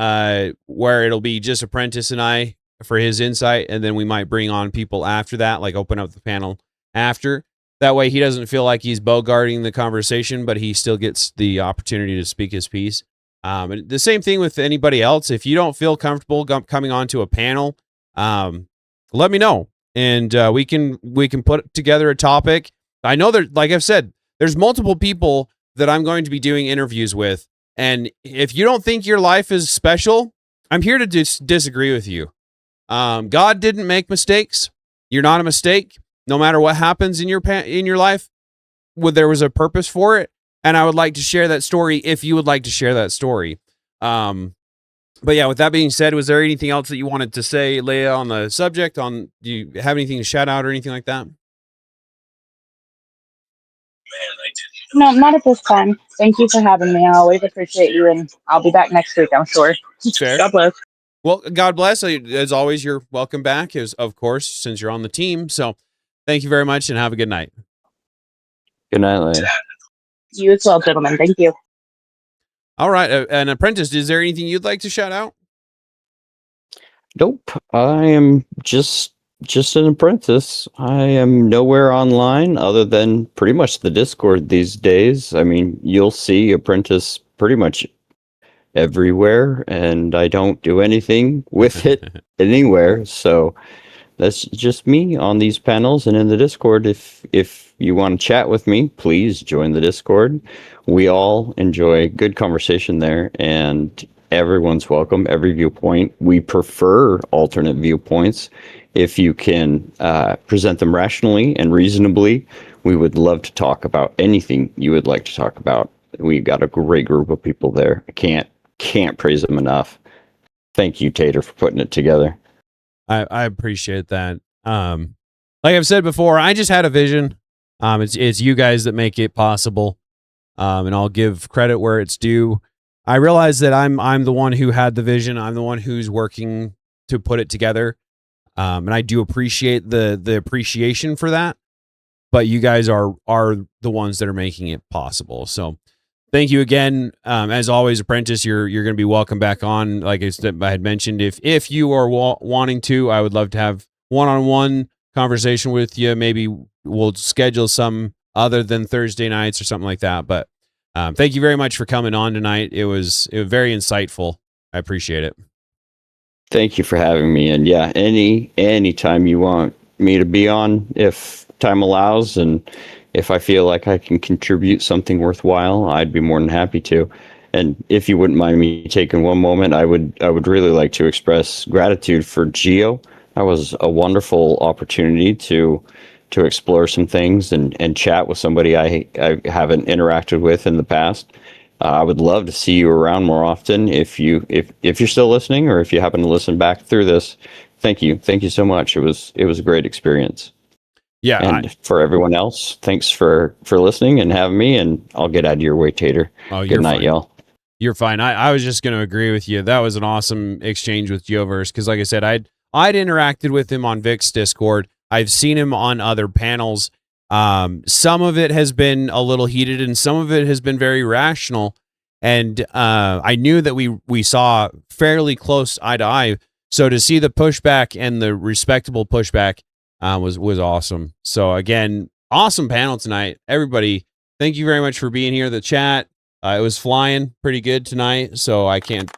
where it'll be just Apprentice and I for his insight, and then we might bring on people after that, like open up the panel after. That way he doesn't feel like he's bogarting the conversation, but he still gets the opportunity to speak his piece. And the same thing with anybody else. If you don't feel comfortable coming onto a panel, let me know, and we can put together a topic. I know that, like I've said, there's multiple people that I'm going to be doing interviews with, and if you don't think your life is special, I'm here to disagree with you. God didn't make mistakes. You're not a mistake. No matter what happens in your life, there was a purpose for it. And I would like to share that story if you would like to share that story. But yeah, with that being said, was there anything else that you wanted to say, Leia, on the subject? Do you have anything to shout out or anything like that? No, not at this time. Thank you for having me. I always appreciate you, and I'll be back next week, I'm sure. Fair. God bless. Well, God bless. As always, you're welcome back, of course, since you're on the team. So thank you very much and have a good night. Good night, Leia. You as well, gentlemen. Thank you. All right. And Apprentice, is there anything you'd like to shout out? Nope. I am just an apprentice. I am nowhere online other than pretty much the Discord these days. I mean, you'll see Apprentice pretty much everywhere, and I don't do anything with it anywhere. So that's just me on these panels and in the Discord. If you want to chat with me, please join the Discord. We all enjoy good conversation there, and everyone's welcome, every viewpoint. We prefer alternate viewpoints. If you can present them rationally and reasonably, we would love to talk about anything you would like to talk about. We got a great group of people there. I can't praise them enough. Thank you, Tater, for putting it together. I appreciate that. Like I've said before, I just had a vision. It's you guys that make it possible. And I'll give credit where it's due. I realize that I'm the one who had the vision. I'm the one who's working to put it together. And I do appreciate the appreciation for that. But you guys are the ones that are making it possible. So thank you again. As always, Apprentice, you're going to be welcome back on. Like I had mentioned, if you are wanting to, I would love to have one-on-one conversation with you. Maybe we'll schedule some other than Thursday nights or something like that. But thank you very much for coming on tonight. It was very insightful. I appreciate it. Thank you for having me. And yeah, any time you want me to be on, if time allows, and if I feel like I can contribute something worthwhile, I'd be more than happy to. And if you wouldn't mind me taking one moment, I would really like to express gratitude for Geo. That was a wonderful opportunity to explore some things and chat with somebody I haven't interacted with in the past. I would love to see you around more often. If you're still listening, or if you happen to listen back through this, thank you so much. It was a great experience. Yeah. And for everyone else, thanks for listening and having me, and I'll get out of your way, Tater. Oh, good night, y'all. You're fine. I was just going to agree with you. That was an awesome exchange with Geoverse, because like I said, I'd interacted with him on Vic's Discord. I've seen him on other panels. Some of it has been a little heated, and some of it has been very rational. And I knew that we saw fairly close eye to eye. So to see the pushback and the respectable pushback was awesome. So again, awesome panel tonight. Everybody, thank you very much for being here. The chat, it was flying pretty good tonight. So I can't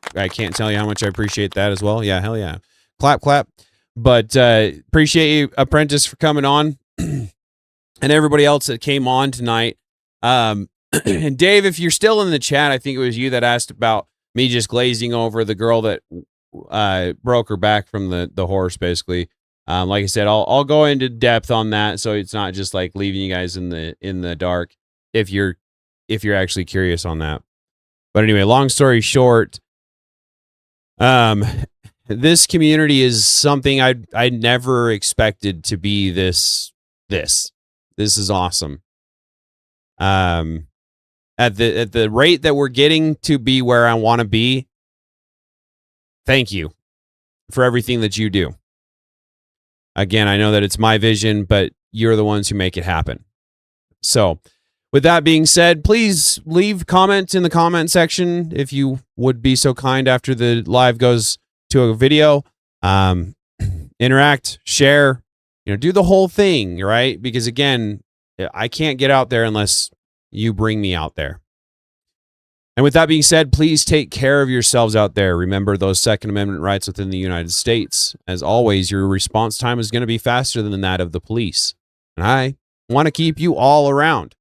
tell you how much I appreciate that as well. Yeah, hell yeah. Clap, clap. But appreciate you, Apprentice, for coming on. And everybody else that came on tonight. And Dave, if you're still in the chat, I think it was you that asked about me just glazing over the girl that broke her back from the horse, basically. Like I said, I'll go into depth on that, so it's not just like leaving you guys in the dark if you're actually curious on that. But anyway, long story short, this community is something I never expected to be this. This is awesome. At the rate that we're getting to be where I want to be, thank you for everything that you do. Again, I know that it's my vision, but you're the ones who make it happen. So, with that being said, please leave comments in the comment section if you would be so kind after the live goes to a video. Interact, share, do the whole thing, right? Because again, I can't get out there unless you bring me out there. And with that being said, please take care of yourselves out there. Remember those Second Amendment rights within the United States. As always, your response time is going to be faster than that of the police. And I want to keep you all around.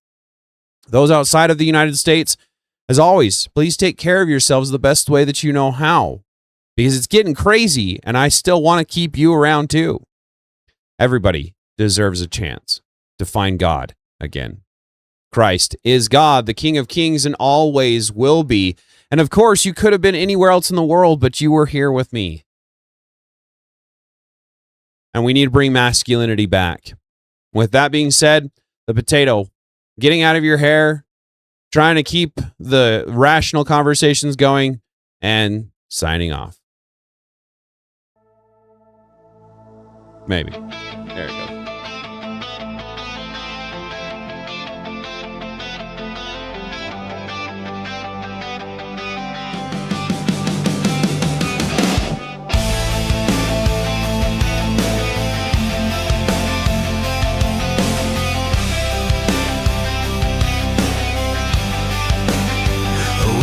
Those outside of the United States, as always, please take care of yourselves the best way that you know how. Because it's getting crazy, and I still want to keep you around too. Everybody deserves a chance to find God again. Christ is God, the King of Kings, and always will be. And of course, you could have been anywhere else in the world, but you were here with me. And we need to bring masculinity back. With that being said, the potato, getting out of your hair, trying to keep the rational conversations going, and signing off. Maybe. There it goes.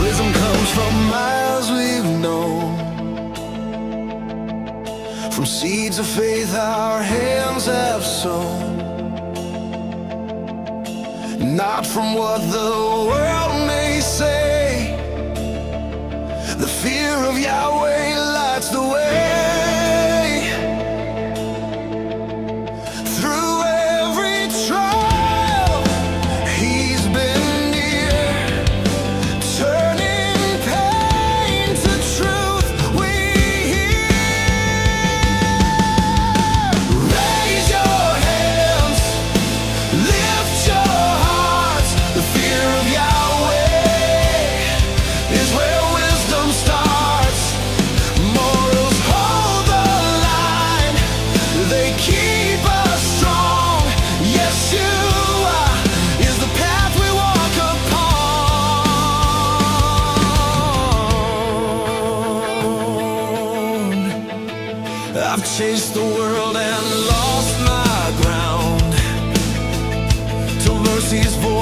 Wisdom comes from miles we've known, from seeds of faith our hands have sown, not from what the world may say. The fear of Yahweh lights the way. Through every trial, He's been near, turning pain to truth we hear. Raise your hands, lift your hearts. The fear of Yahweh is where wisdom starts. Morals hold the line, they keep us strong. Yeshua is the path we walk upon. I've chased the world and lost my ground, till mercy's voice